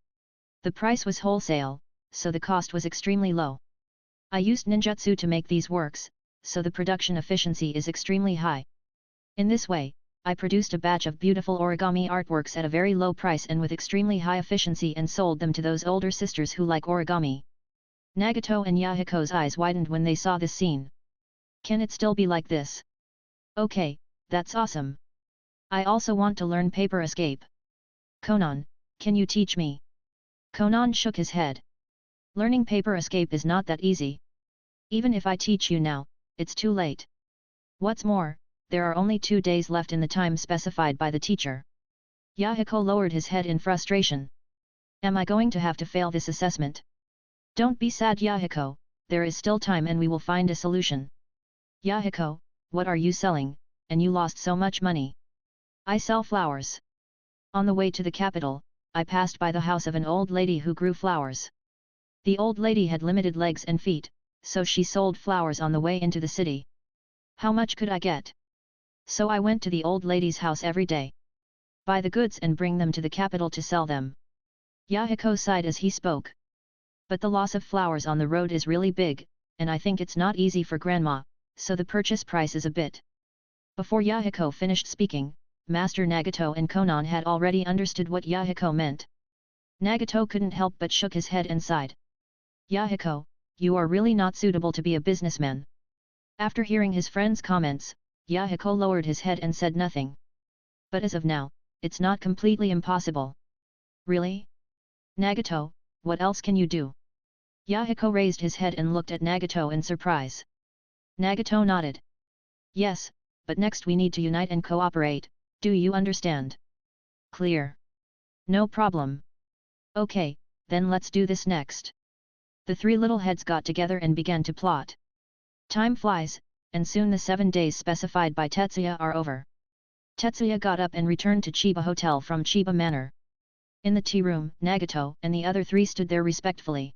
The price was wholesale, so the cost was extremely low. I used ninjutsu to make these works, so the production efficiency is extremely high. In this way, I produced a batch of beautiful origami artworks at a very low price and with extremely high efficiency and sold them to those older sisters who like origami. Nagato and Yahiko's eyes widened when they saw this scene. Can it still be like this? Okay, that's awesome. I also want to learn paper escape. Konan, can you teach me? Konan shook his head. Learning paper escape is not that easy. Even if I teach you now, it's too late. What's more, there are only 2 days left in the time specified by the teacher. Yahiko lowered his head in frustration. Am I going to have to fail this assessment? Don't be sad, Yahiko, there is still time and we will find a solution. Yahiko, what are you selling, and you lost so much money? I sell flowers. On the way to the capital, I passed by the house of an old lady who grew flowers. The old lady had limited legs and feet, so she sold flowers on the way into the city. How much could I get? So I went to the old lady's house every day. Buy the goods and bring them to the capital to sell them. Yahiko sighed as he spoke. But the loss of flowers on the road is really big, and I think it's not easy for grandma, so the purchase price is a bit. Before Yahiko finished speaking, Master Nagato and Konan had already understood what Yahiko meant. Nagato couldn't help but shook his head and sighed. Yahiko, you are really not suitable to be a businessman. After hearing his friend's comments, Yahiko lowered his head and said nothing. But as of now, it's not completely impossible. Really? Nagato, what else can you do? Yahiko raised his head and looked at Nagato in surprise. Nagato nodded. Yes, but next we need to unite and cooperate, do you understand? Clear. No problem. Okay, then let's do this next. The three little heads got together and began to plot. Time flies, and soon the 7 days specified by Tetsuya are over. Tetsuya got up and returned to Chiba Hotel from Chiba Manor. In the tea room, Nagato and the other three stood there respectfully.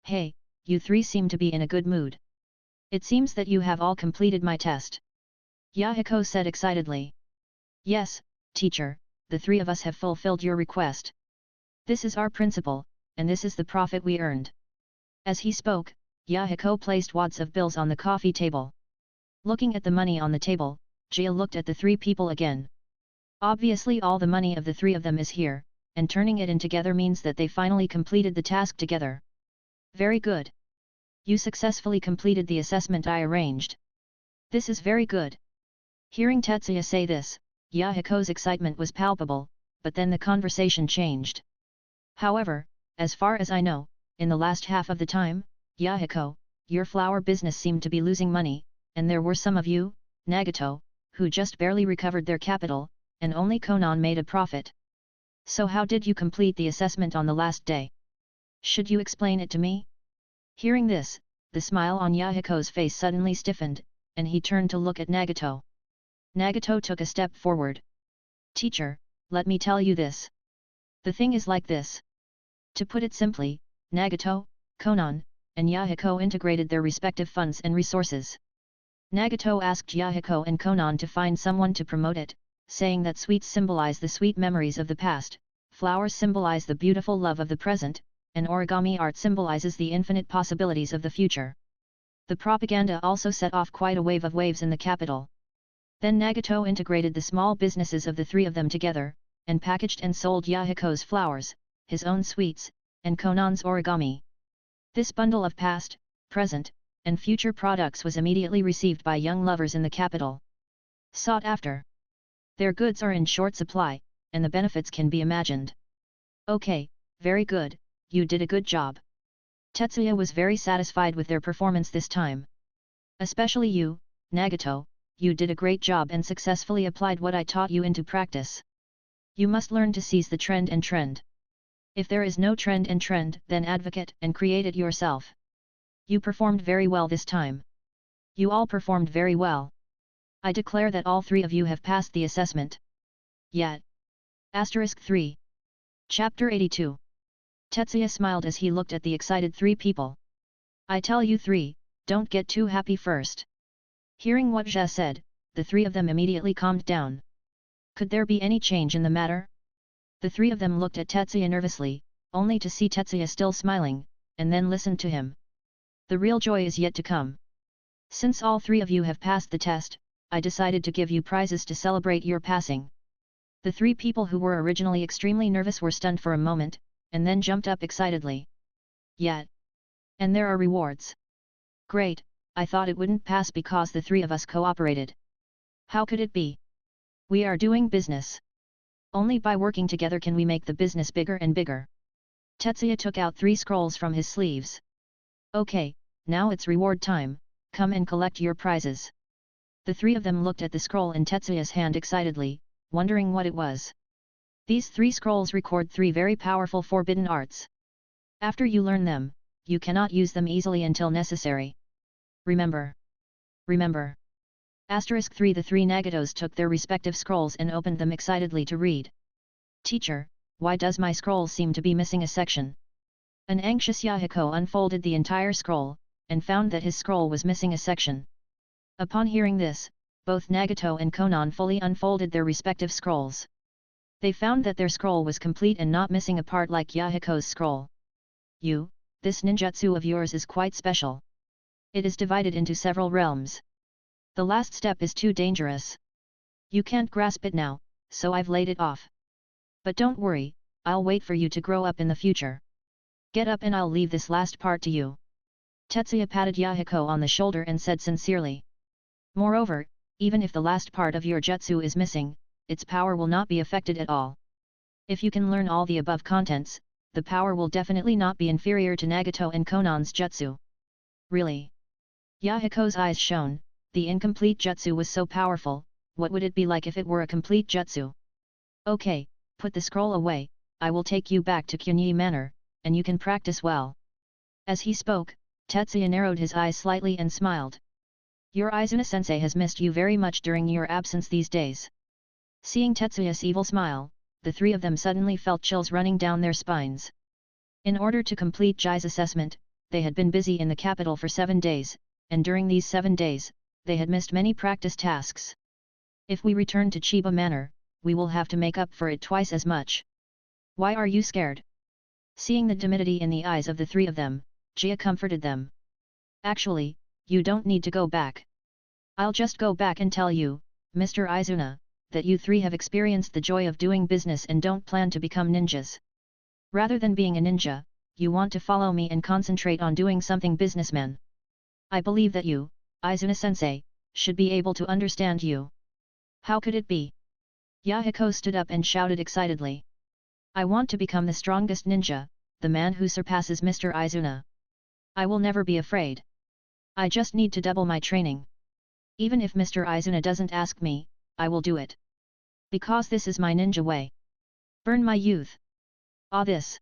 Hey, you three seem to be in a good mood. It seems that you have all completed my test. Yahiko said excitedly. Yes, teacher, the three of us have fulfilled your request. This is our principal, and this is the profit we earned. As he spoke, Yahiko placed wads of bills on the coffee table. Looking at the money on the table, Jia looked at the three people again. Obviously all the money of the three of them is here, and turning it in together means that they finally completed the task together. Very good. You successfully completed the assessment I arranged. This is very good. Hearing Tetsuya say this, Yahiko's excitement was palpable, but then the conversation changed. However, as far as I know, in the last half of the time, Yahiko, your flower business seemed to be losing money, and there were some of you, Nagato, who just barely recovered their capital, and only Konan made a profit. So how did you complete the assessment on the last day? Should you explain it to me? Hearing this, the smile on Yahiko's face suddenly stiffened, and he turned to look at Nagato. Nagato took a step forward. Teacher, let me tell you this. The thing is like this. To put it simply, Nagato, Konan, and Yahiko integrated their respective funds and resources. Nagato asked Yahiko and Konan to find someone to promote it, saying that sweets symbolize the sweet memories of the past, flowers symbolize the beautiful love of the present, and origami art symbolizes the infinite possibilities of the future. The propaganda also set off quite a wave of waves in the capital. Then Nagato integrated the small businesses of the three of them together, and packaged and sold Yahiko's flowers, his own sweets, and Konan's origami. This bundle of past, present, and future products was immediately received by young lovers in the capital. Sought after. Their goods are in short supply, and the benefits can be imagined. Okay, very good, you did a good job. Tetsuya was very satisfied with their performance this time. Especially you, Nagato, you did a great job and successfully applied what I taught you into practice. You must learn to seize the trend and trend. If there is no trend and trend, then advocate and create it yourself. You performed very well this time. You all performed very well. I declare that all three of you have passed the assessment. Yet. * 3. Chapter 82. Tetsuya smiled as he looked at the excited three people. I tell you three, don't get too happy first. Hearing what Jia said, the three of them immediately calmed down. Could there be any change in the matter? The three of them looked at Tetsuya nervously, only to see Tetsuya still smiling, and then listened to him. The real joy is yet to come. Since all three of you have passed the test, I decided to give you prizes to celebrate your passing. The three people who were originally extremely nervous were stunned for a moment, and then jumped up excitedly. Yet. And there are rewards. Great, I thought it wouldn't pass because the three of us cooperated. How could it be? We are doing business. Only by working together can we make the business bigger and bigger. Tetsuya took out 3 scrolls from his sleeves. Okay, now it's reward time, come and collect your prizes. The three of them looked at the scroll in Tetsuya's hand excitedly, wondering what it was. These 3 scrolls record 3 very powerful forbidden arts. After you learn them, you cannot use them easily until necessary. Remember. Remember. * 3 The 3 Nagatos took their respective scrolls and opened them excitedly to read. Teacher, why does my scroll seem to be missing a section? An anxious Yahiko unfolded the entire scroll, and found that his scroll was missing a section. Upon hearing this, both Nagato and Konan fully unfolded their respective scrolls. They found that their scroll was complete and not missing a part like Yahiko's scroll. This ninjutsu of yours is quite special. It is divided into several realms. The last step is too dangerous. You can't grasp it now, so I've laid it off. But don't worry, I'll wait for you to grow up in the future. Get up and I'll leave this last part to you. Tetsuya patted Yahiko on the shoulder and said sincerely. Moreover, even if the last part of your jutsu is missing, its power will not be affected at all. If you can learn all the above contents, the power will definitely not be inferior to Nagato and Konan's jutsu. Really? Yahiko's eyes shone. The incomplete jutsu was so powerful, what would it be like if it were a complete jutsu? Okay, put the scroll away, I will take you back to Kyunyi Manor, and you can practice well. As he spoke, Tetsuya narrowed his eyes slightly and smiled. Your Izuna-sensei has missed you very much during your absence these days. Seeing Tetsuya's evil smile, the three of them suddenly felt chills running down their spines. In order to complete Jai's assessment, they had been busy in the capital for 7 days, and during these 7 days, they had missed many practice tasks. If we return to Chiba Manor, we will have to make up for it twice as much. Why are you scared? Seeing the timidity in the eyes of the three of them, Jia comforted them. Actually, you don't need to go back. I'll just go back and tell you, Mr. Izuna, that you three have experienced the joy of doing business and don't plan to become ninjas. Rather than being a ninja, you want to follow me and concentrate on doing something businessman. I believe that you, Izuna-sensei, should be able to understand you. How could it be? Yahiko stood up and shouted excitedly. I want to become the strongest ninja, the man who surpasses Mr. Izuna. I will never be afraid. I just need to double my training. Even if Mr. Izuna doesn't ask me, I will do it. Because this is my ninja way. Burn my youth. Ah, this.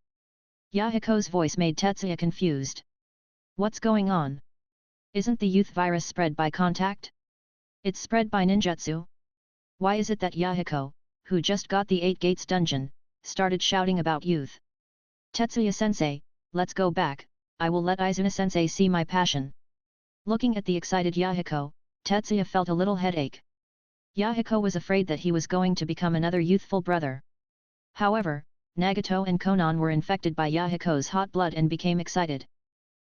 Yahiko's voice made Tetsuya confused. What's going on? Isn't the youth virus spread by contact? It's spread by ninjutsu? Why is it that Yahiko, who just got the 8 Gates dungeon, started shouting about youth? Tetsuya-sensei, let's go back, I will let Izuna-sensei see my passion. Looking at the excited Yahiko, Tetsuya felt a little headache. Yahiko was afraid that he was going to become another youthful brother. However, Nagato and Konan were infected by Yahiko's hot blood and became excited.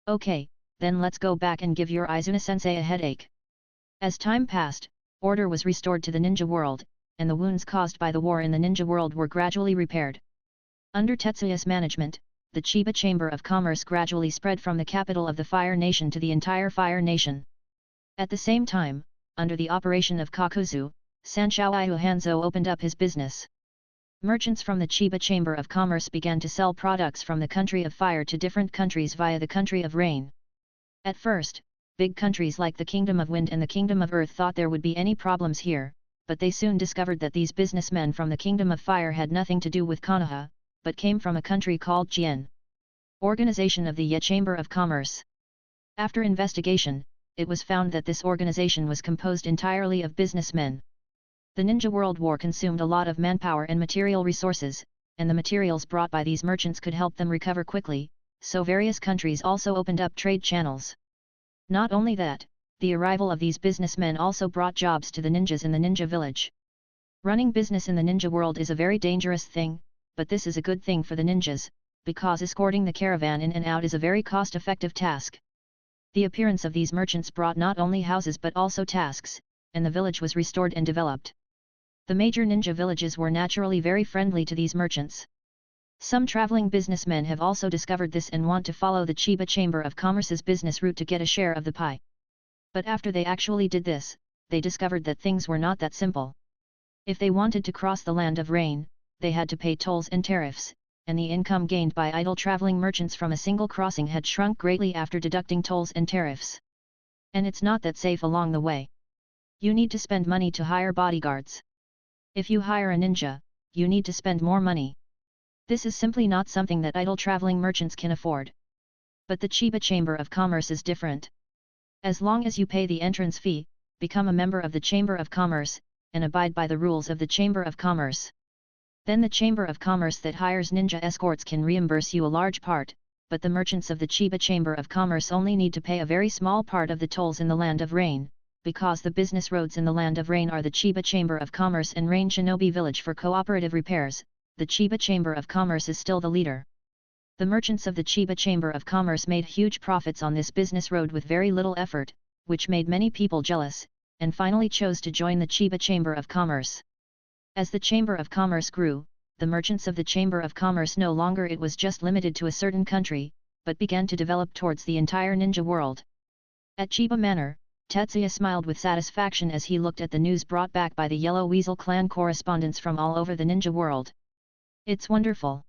Okay, then let's go back and give your Izuna-sensei a headache. As time passed, order was restored to the ninja world, and the wounds caused by the war in the ninja world were gradually repaired. Under Tetsuya's management, the Chiba Chamber of Commerce gradually spread from the capital of the Fire Nation to the entire Fire Nation. At the same time, under the operation of Kakuzu, Sanshouiu Hanzo opened up his business. Merchants from the Chiba Chamber of Commerce began to sell products from the country of fire to different countries via the country of rain. At first, big countries like the Kingdom of Wind and the Kingdom of Earth thought there would be any problems here, but they soon discovered that these businessmen from the Kingdom of Fire had nothing to do with Konoha, but came from a country called Jian. Organization of the Ye Chamber of Commerce. After investigation, it was found that this organization was composed entirely of businessmen. The Ninja World War consumed a lot of manpower and material resources, and the materials brought by these merchants could help them recover quickly, so various countries also opened up trade channels. Not only that, the arrival of these businessmen also brought jobs to the ninjas in the ninja village. Running business in the ninja world is a very dangerous thing, but this is a good thing for the ninjas, because escorting the caravan in and out is a very cost-effective task. The appearance of these merchants brought not only houses but also tasks, and the village was restored and developed. The major ninja villages were naturally very friendly to these merchants. Some traveling businessmen have also discovered this and want to follow the Chiba Chamber of Commerce's business route to get a share of the pie. But after they actually did this, they discovered that things were not that simple. If they wanted to cross the land of rain, they had to pay tolls and tariffs, and the income gained by idle traveling merchants from a single crossing had shrunk greatly after deducting tolls and tariffs. And it's not that safe along the way. You need to spend money to hire bodyguards. If you hire a ninja, you need to spend more money. This is simply not something that idle traveling merchants can afford. But the Chiba Chamber of Commerce is different. As long as you pay the entrance fee, become a member of the Chamber of Commerce, and abide by the rules of the Chamber of Commerce, then the Chamber of Commerce that hires ninja escorts can reimburse you a large part, but the merchants of the Chiba Chamber of Commerce only need to pay a very small part of the tolls in the Land of Rain, because the business roads in the Land of Rain are the Chiba Chamber of Commerce and Rain Shinobi Village for cooperative repairs, the Chiba Chamber of Commerce is still the leader. The merchants of the Chiba Chamber of Commerce made huge profits on this business road with very little effort, which made many people jealous, and finally chose to join the Chiba Chamber of Commerce. As the Chamber of Commerce grew, the merchants of the Chamber of Commerce no longer it was just limited to a certain country, but began to develop towards the entire ninja world. At Chiba Manor, Tetsuya smiled with satisfaction as he looked at the news brought back by the Yellow Weasel clan correspondents from all over the ninja world. It's wonderful.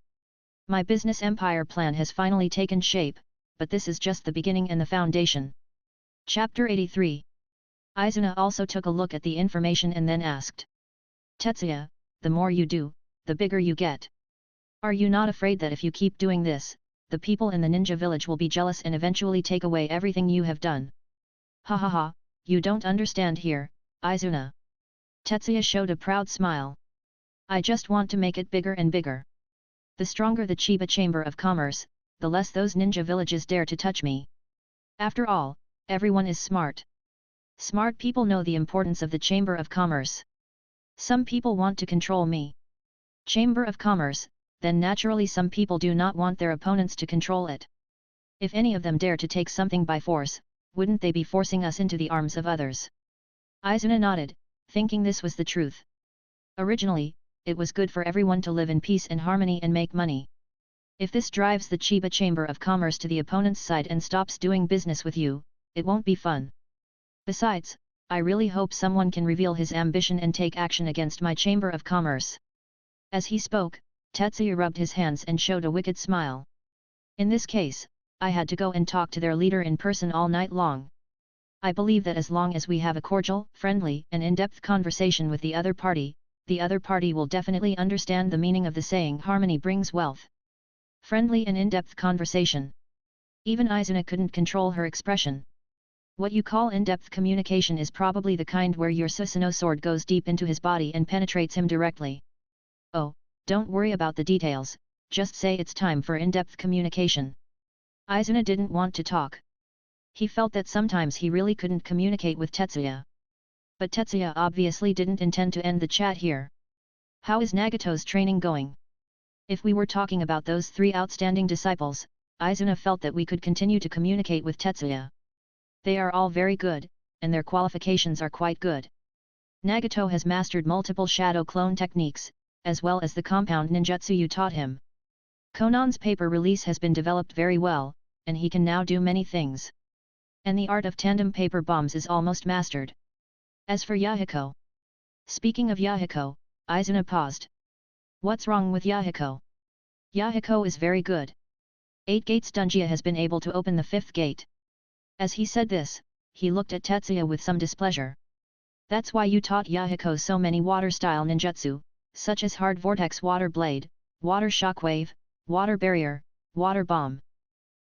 My business empire plan has finally taken shape, but this is just the beginning and the foundation. Chapter 83. Izuna also took a look at the information and then asked. Tetsuya, the more you do, the bigger you get. Are you not afraid that if you keep doing this, the people in the ninja village will be jealous and eventually take away everything you have done? Ha ha ha, you don't understand here, Izuna. Tetsuya showed a proud smile. I just want to make it bigger and bigger. The stronger the Chiba Chamber of Commerce, the less those ninja villages dare to touch me. After all, everyone is smart. Smart people know the importance of the Chamber of Commerce. Some people want to control me. Chamber of Commerce, then naturally some people do not want their opponents to control it. If any of them dare to take something by force, wouldn't they be forcing us into the arms of others? Izuna nodded, thinking this was the truth. Originally, it was good for everyone to live in peace and harmony and make money. If this drives the Chiba Chamber of Commerce to the opponent's side and stops doing business with you, it won't be fun. Besides, I really hope someone can reveal his ambition and take action against my Chamber of Commerce. As he spoke, Tetsuya rubbed his hands and showed a wicked smile. In this case, I had to go and talk to their leader in person all night long. I believe that as long as we have a cordial, friendly and in-depth conversation with the other party will definitely understand the meaning of the saying harmony brings wealth. Friendly and in-depth conversation. Even Izuna couldn't control her expression. What you call in-depth communication is probably the kind where your Susanoo sword goes deep into his body and penetrates him directly. Oh, don't worry about the details, just say it's time for in-depth communication. Izuna didn't want to talk. He felt that sometimes he really couldn't communicate with Tetsuya. But Tetsuya obviously didn't intend to end the chat here. How is Nagato's training going? If we were talking about those three outstanding disciples, Izuna felt that we could continue to communicate with Tetsuya. They are all very good, and their qualifications are quite good. Nagato has mastered multiple shadow clone techniques, as well as the compound ninjutsu you taught him. Conan's paper release has been developed very well, and he can now do many things. And the art of tandem paper bombs is almost mastered. As for Yahiko. Speaking of Yahiko, Izuna paused. What's wrong with Yahiko? Yahiko is very good. 8 gates Dungia has been able to open the 5th gate. As he said this, he looked at Tetsuya with some displeasure. That's why you taught Yahiko so many water-style ninjutsu, such as hard vortex water blade, water shockwave, water barrier, water bomb.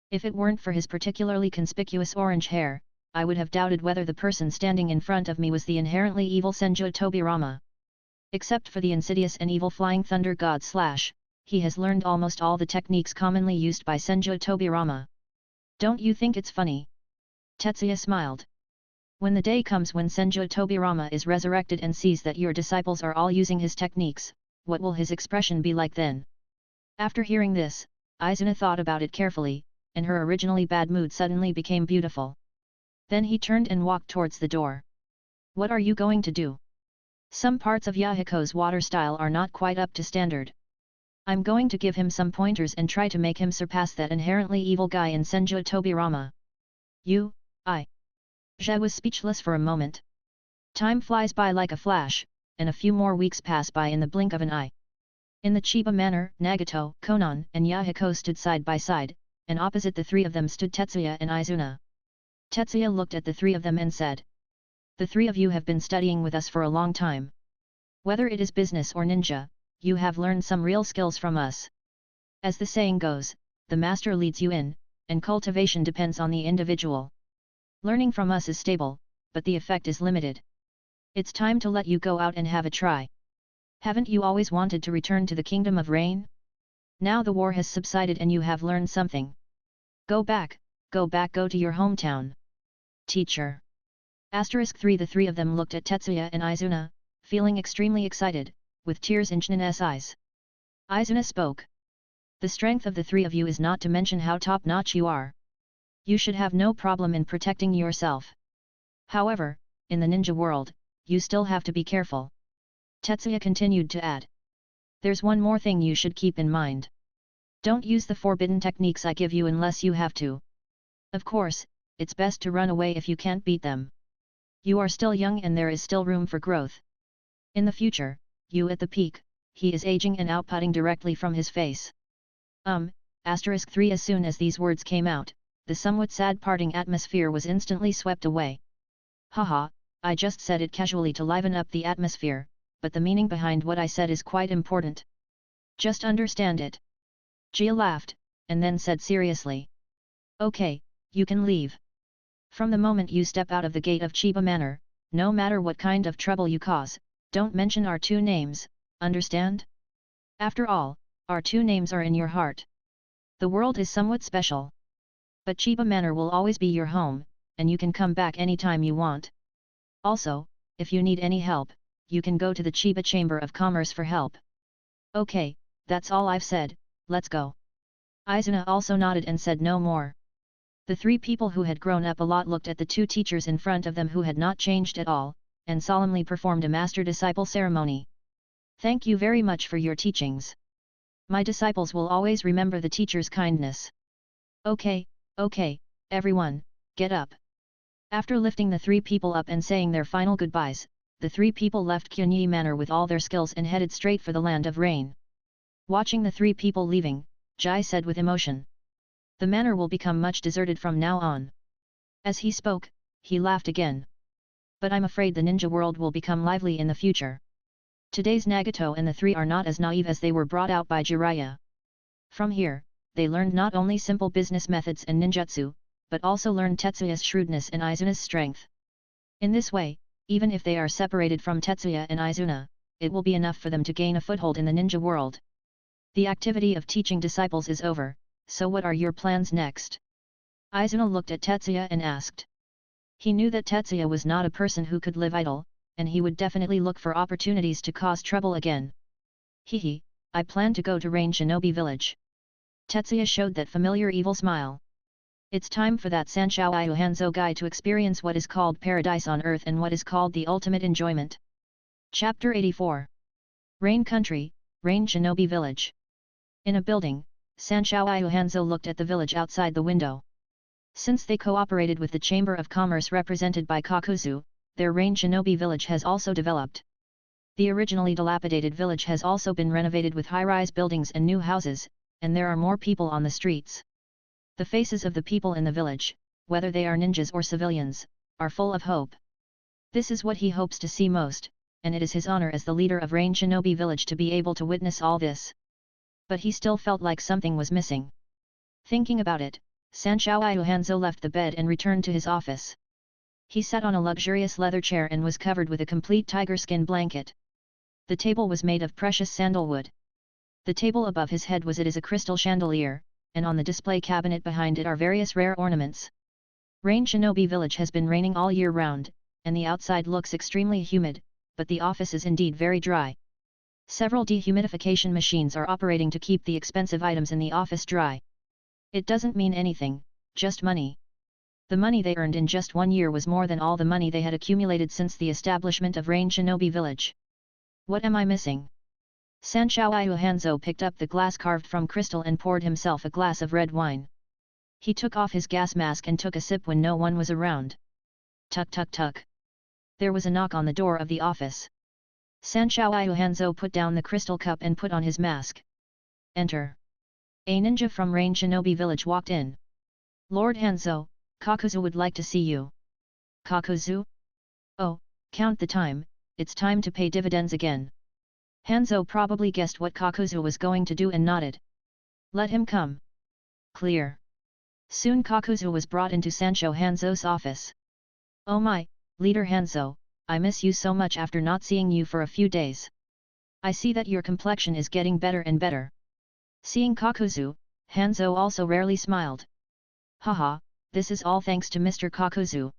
If it weren't for his particularly conspicuous orange hair, I would have doubted whether the person standing in front of me was the inherently evil Senju Tobirama. Except for the insidious and evil flying thunder god Slash, he has learned almost all the techniques commonly used by Senju Tobirama. Don't you think it's funny? Tetsuya smiled. When the day comes when Senju Tobirama is resurrected and sees that your disciples are all using his techniques, what will his expression be like then? After hearing this, Izuna thought about it carefully, and her originally bad mood suddenly became beautiful. Then he turned and walked towards the door. What are you going to do? Some parts of Yahiko's water style are not quite up to standard. I'm going to give him some pointers and try to make him surpass that inherently evil guy in Senju Tobirama. Zhe was speechless for a moment. Time flies by like a flash, and a few more weeks pass by in the blink of an eye. In the Chiba Manor, Nagato, Konan and Yahiko stood side by side, and opposite the three of them stood Tetsuya and Izuna. Tetsuya looked at the three of them and said. The three of you have been studying with us for a long time. Whether it is business or ninja, you have learned some real skills from us. As the saying goes, the master leads you in, and cultivation depends on the individual. Learning from us is stable, but the effect is limited. It's time to let you go out and have a try. Haven't you always wanted to return to the Kingdom of Rain? Now the war has subsided and you have learned something. Go to your hometown. Teacher. *3 The three of them looked at Tetsuya and Izuna, feeling extremely excited, with tears in China's eyes. Izuna spoke. The strength of the three of you is not to mention how top-notch you are. You should have no problem in protecting yourself. However, in the ninja world, you still have to be careful. Tetsuya continued to add. There's one more thing you should keep in mind. Don't use the forbidden techniques I give you unless you have to. Of course, it's best to run away if you can't beat them. You are still young and there is still room for growth. In the future, you at the peak, he is aging and outputting directly from his face. *3 As soon as these words came out, the somewhat sad parting atmosphere was instantly swept away. Haha, I just said it casually to liven up the atmosphere, but the meaning behind what I said is quite important. Just understand it. Gia laughed, and then said seriously. Okay, you can leave. From the moment you step out of the gate of Chiba Manor, no matter what kind of trouble you cause, don't mention our two names, understand? After all, our two names are in your heart. The world is somewhat special. But Chiba Manor will always be your home, and you can come back anytime you want. Also, if you need any help, you can go to the Chiba Chamber of Commerce for help. Okay, that's all I've said, let's go. Izuna also nodded and said no more. The three people who had grown up a lot looked at the two teachers in front of them who had not changed at all, and solemnly performed a master-disciple ceremony. Thank you very much for your teachings. My disciples will always remember the teacher's kindness. Okay, everyone, get up. After lifting the three people up and saying their final goodbyes, the three people left Kyunyi Manor with all their skills and headed straight for the land of rain. Watching the three people leaving, Jai said with emotion. The manor will become much deserted from now on. As he spoke, he laughed again. But I'm afraid the ninja world will become lively in the future. Today's Nagato and the three are not as naive as they were brought out by Jiraiya. From here, they learned not only simple business methods and ninjutsu, but also learned Tetsuya's shrewdness and Izuna's strength. In this way, even if they are separated from Tetsuya and Izuna, it will be enough for them to gain a foothold in the ninja world. The activity of teaching disciples is over, so what are your plans next? Izuna looked at Tetsuya and asked. He knew that Tetsuya was not a person who could live idle, and he would definitely look for opportunities to cause trouble again. Hehe, I plan to go to Rain Shinobi Village. Tetsuya showed that familiar evil smile. It's time for that Sanshou Hanzo guy to experience what is called paradise on earth and what is called the ultimate enjoyment. Chapter 84. Rain Country, Rain Shinobi Village. In a building, Sanshou Hanzo looked at the village outside the window. Since they cooperated with the Chamber of Commerce represented by Kakuzu, their Rain Shinobi village has also developed. The originally dilapidated village has also been renovated with high-rise buildings and new houses, and there are more people on the streets. The faces of the people in the village, whether they are ninjas or civilians, are full of hope. This is what he hopes to see most, and it is his honor as the leader of Rain Shinobi village to be able to witness all this. But he still felt like something was missing. Thinking about it, Sanshou Hanzo left the bed and returned to his office. He sat on a luxurious leather chair and was covered with a complete tiger skin blanket. The table was made of precious sandalwood. The table above his head was a crystal chandelier, and on the display cabinet behind it are various rare ornaments. Rain Shinobi village has been raining all year round, and the outside looks extremely humid, but the office is indeed very dry. Several dehumidification machines are operating to keep the expensive items in the office dry. It doesn't mean anything, just money. The money they earned in just 1 year was more than all the money they had accumulated since the establishment of Rain Shinobi village. What am I missing? Sanshou Hanzo picked up the glass carved from crystal and poured himself a glass of red wine. He took off his gas mask and took a sip when no one was around. Tuk tuk tuk. There was a knock on the door of the office. Sanshou Hanzo put down the crystal cup and put on his mask. Enter. A ninja from Rain Shinobi village walked in. Lord Hanzo, Kakuzu would like to see you. Kakuzu? Oh, count the time, it's time to pay dividends again. Hanzo probably guessed what Kakuzu was going to do and nodded. Let him come. Clear. Soon Kakuzu was brought into Sanshou Hanzo's office. Oh my, Leader Hanzo, I miss you so much after not seeing you for a few days. I see that your complexion is getting better and better. Seeing Kakuzu, Hanzo also rarely smiled. Haha, this is all thanks to Mr. Kakuzu.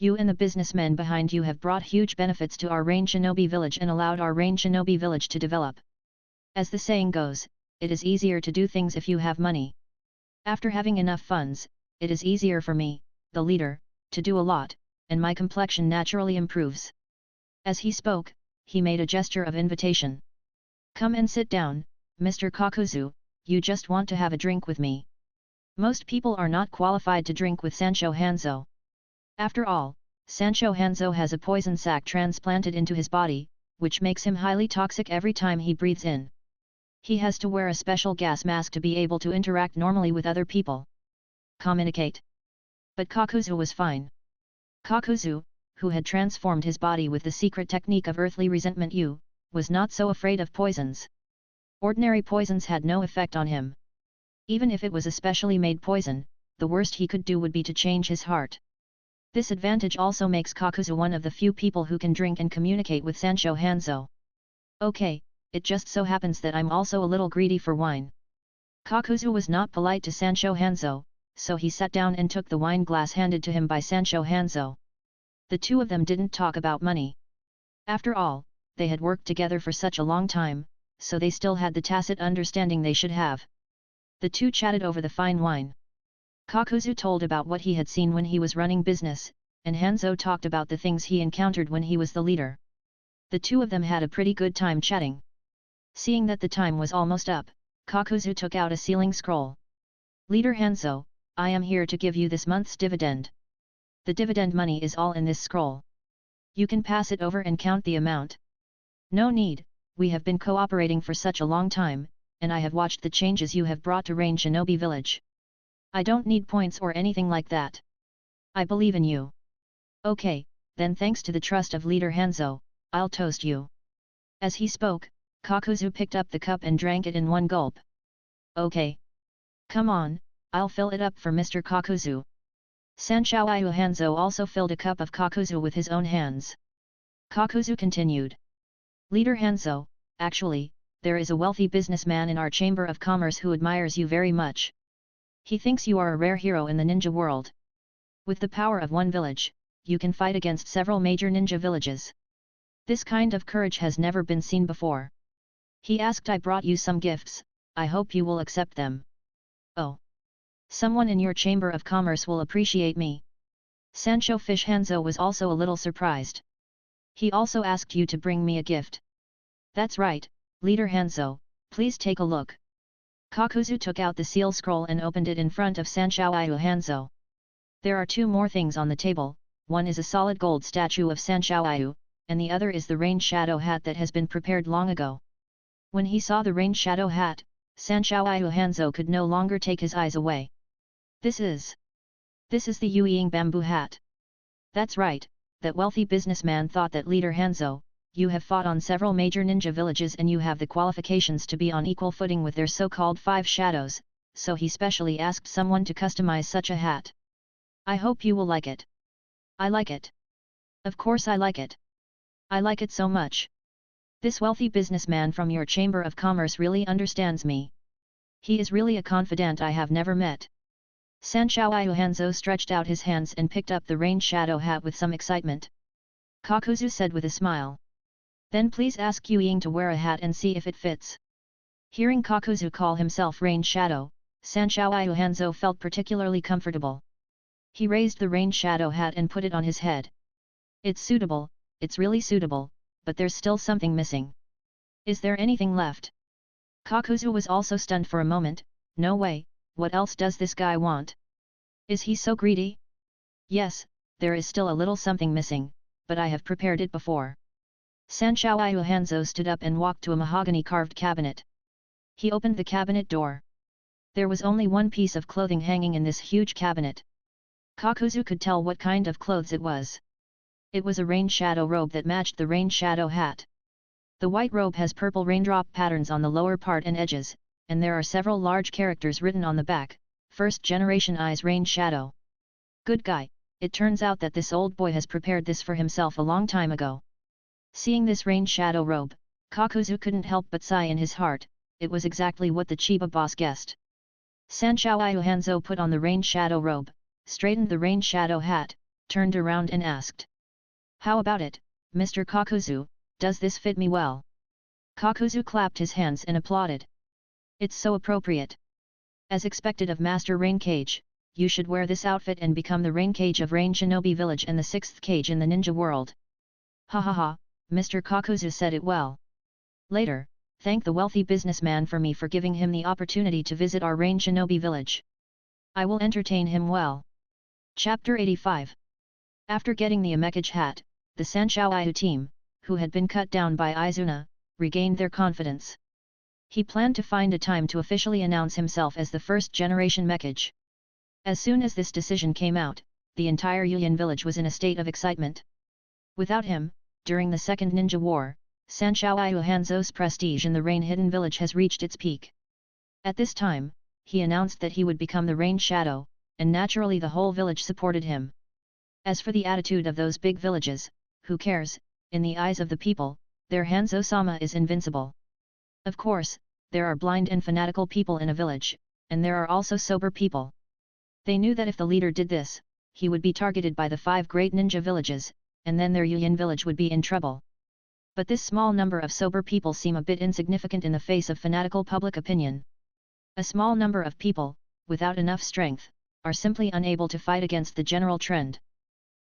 You and the businessmen behind you have brought huge benefits to our Rain Shinobi village and allowed our Rain Shinobi village to develop. As the saying goes, it is easier to do things if you have money. After having enough funds, it is easier for me, the leader, to do a lot, and my complexion naturally improves. As he spoke, he made a gesture of invitation. Come and sit down, Mr. Kakuzu, you just want to have a drink with me. Most people are not qualified to drink with Sancho Hanzo. After all, Sancho Hanzo has a poison sac transplanted into his body, which makes him highly toxic every time he breathes in. He has to wear a special gas mask to be able to interact normally with other people. Communicate. But Kakuzu was fine. Kakuzu, who had transformed his body with the secret technique of earthly resentment was not so afraid of poisons. Ordinary poisons had no effect on him. Even if it was a specially made poison, the worst he could do would be to change his heart. This advantage also makes Kakuzu one of the few people who can drink and communicate with Sancho Hanzo. Okay, it just so happens that I'm also a little greedy for wine. Kakuzu was not polite to Sancho Hanzo, so he sat down and took the wine glass handed to him by Sancho Hanzo. The two of them didn't talk about money. After all, they had worked together for such a long time, so they still had the tacit understanding they should have. The two chatted over the fine wine. Kakuzu told about what he had seen when he was running business, and Hanzo talked about the things he encountered when he was the leader. The two of them had a pretty good time chatting. Seeing that the time was almost up, Kakuzu took out a sealing scroll. Leader Hanzo, I am here to give you this month's dividend. The dividend money is all in this scroll. You can pass it over and count the amount. No need, we have been cooperating for such a long time, and I have watched the changes you have brought to Rain Shinobi village. I don't need points or anything like that. I believe in you. Okay, then thanks to the trust of Leader Hanzo, I'll toast you. As he spoke, Kakuzu picked up the cup and drank it in one gulp. Okay. Come on, I'll fill it up for Mr. Kakuzu. Sancho Hanzo also filled a cup of Kakuzu with his own hands. Kakuzu continued. Leader Hanzo, actually, there is a wealthy businessman in our Chamber of Commerce who admires you very much. He thinks you are a rare hero in the ninja world. With the power of one village, you can fight against several major ninja villages. This kind of courage has never been seen before. He asked I brought you some gifts, I hope you will accept them. Oh. Someone in your Chamber of Commerce will appreciate me. Sancho Fish Hanzo was also a little surprised. He also asked you to bring me a gift. That's right, Leader Hanzo, please take a look. Kakuzu took out the seal scroll and opened it in front of Sancho Hanzo. There are two more things on the table, one is a solid gold statue of Sancho, and the other is the rain shadow hat that has been prepared long ago. When he saw the rain shadow hat, Sancho Hanzo could no longer take his eyes away. This is the Yueying bamboo hat. That's right, that wealthy businessman thought that Leader Hanzo, you have fought on several major ninja villages and you have the qualifications to be on equal footing with their so-called 5 shadows, so he specially asked someone to customize such a hat. I hope you will like it. I like it. Of course I like it. I like it so much. This wealthy businessman from your Chamber of Commerce really understands me. He is really a confidant I have never met. Sancho Hanzo stretched out his hands and picked up the rain shadow hat with some excitement. Kakuzu said with a smile. Then please ask Yueying to wear a hat and see if it fits. Hearing Kakuzu call himself Rain Shadow, Sancho Hanzo felt particularly comfortable. He raised the rain shadow hat and put it on his head. It's suitable, it's really suitable, but there's still something missing. Is there anything left? Kakuzu was also stunned for a moment. No way, what else does this guy want? Is he so greedy? Yes, there is still a little something missing, but I have prepared it before. Sancho Hanzo stood up and walked to a mahogany-carved cabinet. He opened the cabinet door. There was only one piece of clothing hanging in this huge cabinet. Kakuzu could tell what kind of clothes it was. It was a rain shadow robe that matched the rain shadow hat. The white robe has purple raindrop patterns on the lower part and edges, and there are several large characters written on the back, First Generation Eyes Rain Shadow. Good guy, it turns out that this old boy has prepared this for himself a long time ago. Seeing this rain shadow robe, Kakuzu couldn't help but sigh in his heart, it was exactly what the Chiba boss guessed. Sancho Hanzo put on the rain shadow robe, straightened the rain shadow hat, turned around and asked. How about it, Mr. Kakuzu, does this fit me well? Kakuzu clapped his hands and applauded. It's so appropriate. As expected of Master Rain Cage, you should wear this outfit and become the Rain Cage of Rain Shinobi Village and the 6th cage in the ninja world. Ha ha ha, Mr. Kakuzu said it well. Later, thank the wealthy businessman for me for giving him the opportunity to visit our Rain Shinobi Village. I will entertain him well. Chapter 85. After getting the Amekage hat, the Sanshou Ayu team, who had been cut down by Izuna, regained their confidence. He planned to find a time to officially announce himself as the first-generation Mekage. As soon as this decision came out, the entire Yuyan village was in a state of excitement. Without him, during the Second Ninja War, Sanshou Ayu Hanzo's prestige in the Rain Hidden Village has reached its peak. At this time, he announced that he would become the Rain Shadow, and naturally the whole village supported him. As for the attitude of those big villages, who cares, in the eyes of the people, their Hanzo-sama is invincible. Of course, there are blind and fanatical people in a village, and there are also sober people. They knew that if the leader did this, he would be targeted by the 5 great ninja villages, and then their Yuyan village would be in trouble. But this small number of sober people seem a bit insignificant in the face of fanatical public opinion. A small number of people, without enough strength, are simply unable to fight against the general trend.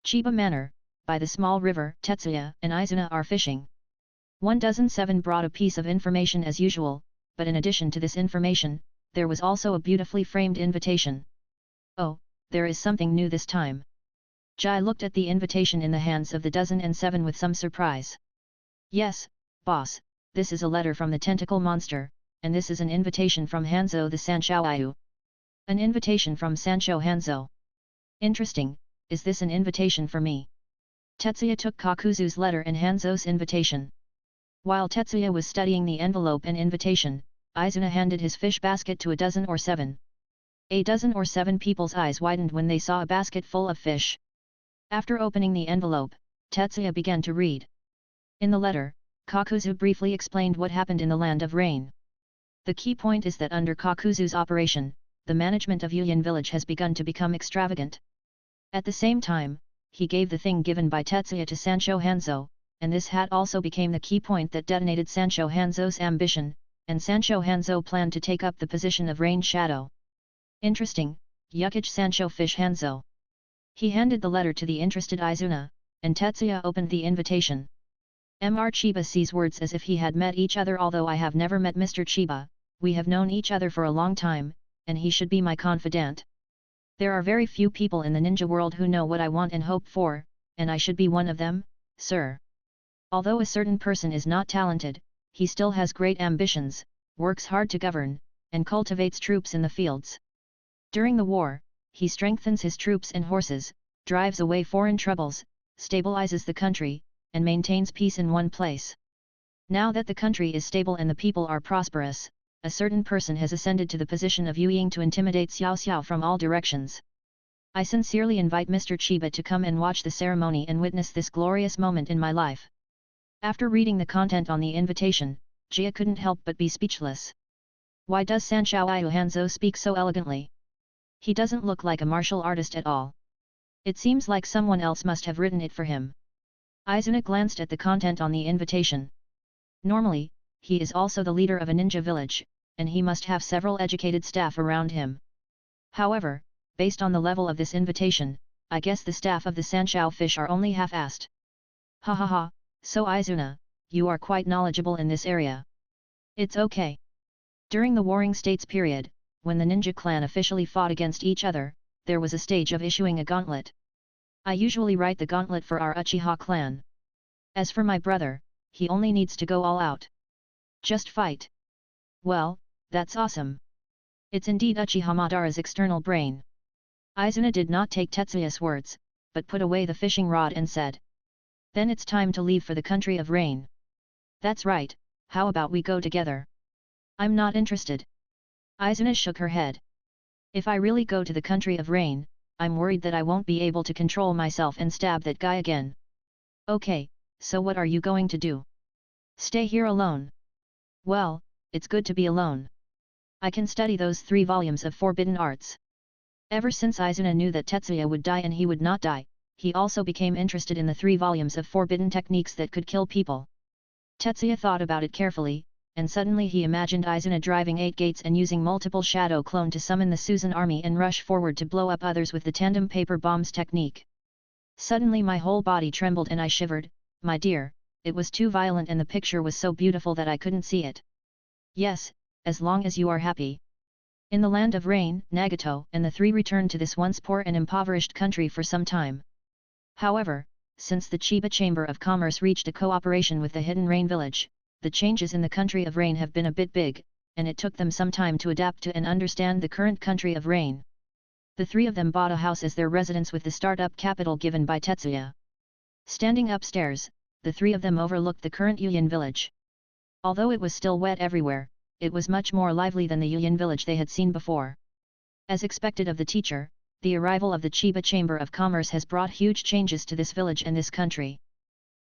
Chiba Manor, by the small river, Tetsuya and Izuna are fishing. 1,007 brought a piece of information as usual, but in addition to this information, there was also a beautifully framed invitation. Oh, there is something new this time. Jai looked at the invitation in the hands of the 1,007 with some surprise. Yes, boss, this is a letter from the tentacle monster, and this is an invitation from Hanzo the Sanshou Ayu. An invitation from Sanshou Hanzo. Interesting, is this an invitation for me? Tetsuya took Kakuzu's letter and Hanzo's invitation. While Tetsuya was studying the envelope and invitation, Izuna handed his fish basket to a 1,007. A 1,007 people's eyes widened when they saw a basket full of fish. After opening the envelope, Tetsuya began to read. In the letter, Kakuzu briefly explained what happened in the Land of Rain. The key point is that under Kakuzu's operation, the management of Yuyan village has begun to become extravagant. At the same time, he gave the thing given by Tetsuya to Sanshou Hanzo, and this hat also became the key point that detonated Sanshou Hanzo's ambition, and Sanshou Hanzo planned to take up the position of Rain Shadow. Interesting, Yukage Sanshou Fish Hanzo. He handed the letter to the interested Izuna, and Tetsuya opened the invitation. Mr. Chiba sees words as if he had met each other. Although I have never met Mr. Chiba, we have known each other for a long time, and he should be my confidant. There are very few people in the ninja world who know what I want and hope for, and I should be one of them, sir. Although a certain person is not talented, he still has great ambitions, works hard to govern, and cultivates troops in the fields. During the war, he strengthens his troops and horses, drives away foreign troubles, stabilizes the country, and maintains peace in one place. Now that the country is stable and the people are prosperous, a certain person has ascended to the position of Yuying to intimidate Xiao Xiao from all directions. I sincerely invite Mr. Chiba to come and watch the ceremony and witness this glorious moment in my life. After reading the content on the invitation, Jia couldn't help but be speechless. Why does Sanshou Ayu Hanzo speak so elegantly? He doesn't look like a martial artist at all. It seems like someone else must have written it for him. Izuna glanced at the content on the invitation. Normally, he is also the leader of a ninja village, and he must have several educated staff around him. However, based on the level of this invitation, I guess the staff of the Sanshou fish are only half-assed. Ha ha ha, so Izuna, you are quite knowledgeable in this area. It's okay. During the Warring States period, when the ninja clan officially fought against each other, there was a stage of issuing a gauntlet. I usually write the gauntlet for our Uchiha clan. As for my brother, he only needs to go all out. Just fight. Well, that's awesome. It's indeed Uchiha Madara's external brain. Izuna did not take Tetsuya's words, but put away the fishing rod and said. Then it's time to leave for the country of rain. That's right, how about we go together? I'm not interested. Izuna shook her head. If I really go to the country of rain, I'm worried that I won't be able to control myself and stab that guy again. Okay, so what are you going to do? Stay here alone? Well, it's good to be alone. I can study those 3 volumes of forbidden arts. Ever since Izuna knew that Tetsuya would die and he would not die, he also became interested in the 3 volumes of forbidden techniques that could kill people. Tetsuya thought about it carefully, and suddenly he imagined Izuna driving 8 gates and using multiple shadow clone to summon the Susan army and rush forward to blow up others with the tandem paper bombs technique. Suddenly my whole body trembled and I shivered. My dear, it was too violent and the picture was so beautiful that I couldn't see it. Yes, as long as you are happy. In the land of rain, Nagato and the 3 returned to this once poor and impoverished country for some time. However, since the Chiba Chamber of Commerce reached a cooperation with the Hidden Rain Village, the changes in the country of rain have been a bit big, and it took them some time to adapt to and understand the current country of rain. The 3 of them bought a house as their residence with the startup capital given by Tetsuya. Standing upstairs, the 3 of them overlooked the current Yuyin village. Although it was still wet everywhere, it was much more lively than the Yuyin village they had seen before. As expected of the teacher, the arrival of the Chiba Chamber of Commerce has brought huge changes to this village and this country.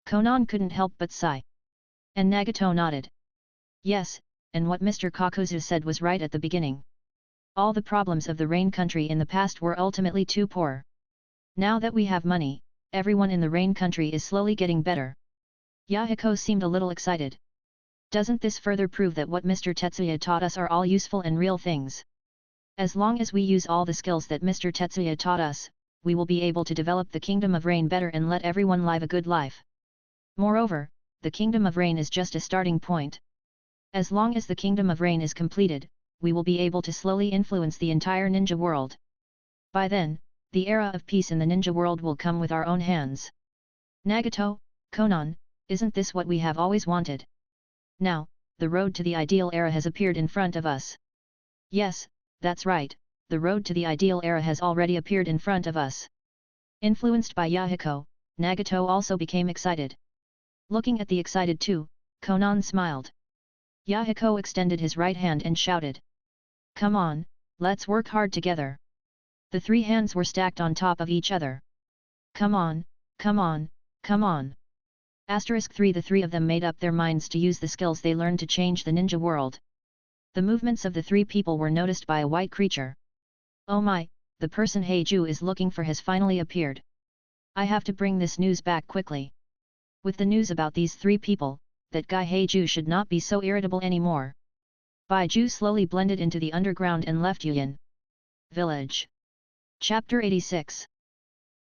Konan couldn't help but sigh. And Nagato nodded. Yes, and what Mr. Kakuzu said was right at the beginning. All the problems of the rain country in the past were ultimately too poor. Now that we have money, everyone in the rain country is slowly getting better. Yahiko seemed a little excited. Doesn't this further prove that what Mr. Tetsuya taught us are all useful and real things? As long as we use all the skills that Mr. Tetsuya taught us, we will be able to develop the Kingdom of Rain better and let everyone live a good life. Moreover, the Kingdom of Rain is just a starting point. As long as the Kingdom of Rain is completed, we will be able to slowly influence the entire ninja world. By then, the era of peace in the ninja world will come with our own hands. Nagato, Konan, isn't this what we have always wanted? Now, the road to the ideal era has appeared in front of us. Yes, that's right, the road to the ideal era has already appeared in front of us. Influenced by Yahiko, Nagato also became excited. Looking at the excited two, Konan smiled. Yahiko extended his right hand and shouted. Come on, let's work hard together. The 3 hands were stacked on top of each other. Come on, come on, come on. *3 The 3 of them made up their minds to use the skills they learned to change the ninja world. The movements of the 3 people were noticed by a white creature. Oh my, the person Heiju is looking for has finally appeared. I have to bring this news back quickly. With the news about these 3 people, that guy Heiju should not be so irritable anymore. Baiju slowly blended into the underground and left Yuyin village. Chapter 86.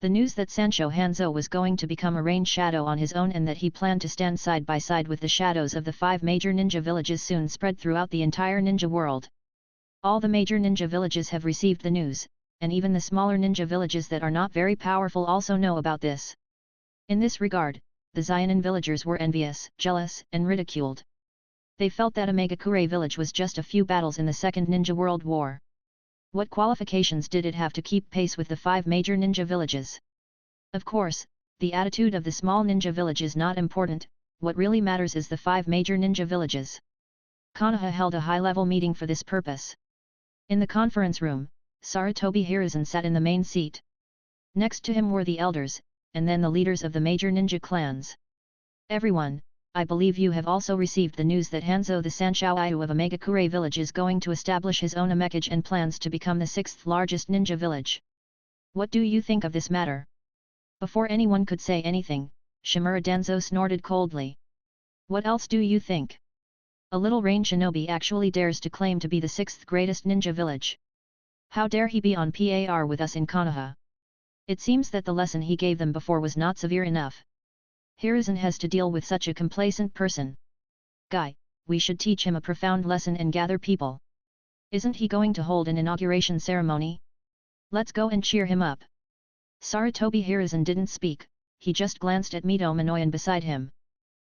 The news that Sancho Hanzo was going to become a rain shadow on his own and that he planned to stand side by side with the shadows of the 5 major ninja villages soon spread throughout the entire ninja world. All the major ninja villages have received the news, and even the smaller ninja villages that are not very powerful also know about this. In this regard, the Xionin villagers were envious, jealous, and ridiculed. They felt that Omegakure village was just a few battles in the Second Ninja World War. What qualifications did it have to keep pace with the 5 major ninja villages? Of course, the attitude of the small ninja village is not important, what really matters is the 5 major ninja villages. Konoha held a high-level meeting for this purpose. In the conference room, Sarutobi Hiruzen sat in the main seat. Next to him were the elders, and then the leaders of the major ninja clans. Everyone, I believe you have also received the news that Hanzo the Sanshou Ayu of Omegakure village is going to establish his own Omekage and plans to become the 6th largest ninja village. What do you think of this matter? Before anyone could say anything, Shimura Danzo snorted coldly. What else do you think? A little rain shinobi actually dares to claim to be the 6th greatest ninja village. How dare he be on par with us in Konoha? It seems that the lesson he gave them before was not severe enough. Hiruzen has to deal with such a complacent person. Guy, we should teach him a profound lesson and gather people. Isn't he going to hold an inauguration ceremony? Let's go and cheer him up. Sarutobi Hiruzen didn't speak, he just glanced at Mito Minoyan beside him.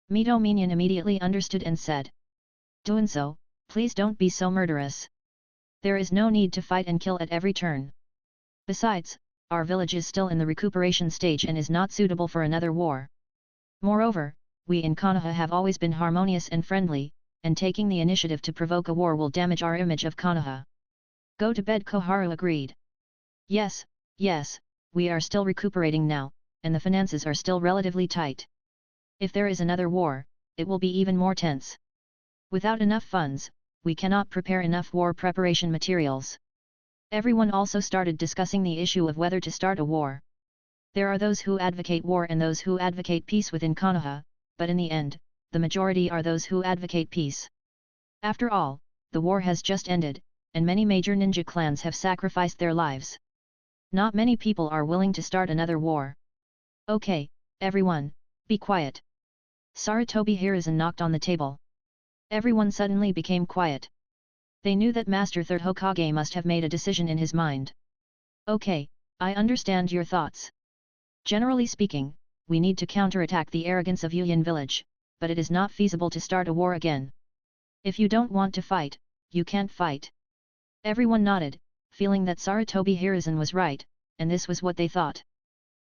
Mito Minion immediately understood and said. Duinzo, please don't be so murderous. There is no need to fight and kill at every turn. Besides, our village is still in the recuperation stage and is not suitable for another war. Moreover, we in Konoha have always been harmonious and friendly, and taking the initiative to provoke a war will damage our image of Konoha. Go to bed. Koharu agreed. Yes, we are still recuperating now, and the finances are still relatively tight. If there is another war, it will be even more tense. Without enough funds, we cannot prepare enough war preparation materials. Everyone also started discussing the issue of whether to start a war. There are those who advocate war and those who advocate peace within Konoha, but in the end, the majority are those who advocate peace. After all, the war has just ended, and many major ninja clans have sacrificed their lives. Not many people are willing to start another war. Okay, everyone, be quiet. Sarutobi Hiruzen knocked on the table. Everyone suddenly became quiet. They knew that Master Third Hokage must have made a decision in his mind. Okay, I understand your thoughts. Generally speaking, we need to counterattack the arrogance of Yuyan village, but it is not feasible to start a war again. If you don't want to fight, you can't fight. Everyone nodded, feeling that Sarutobi Hiruzen was right, and this was what they thought.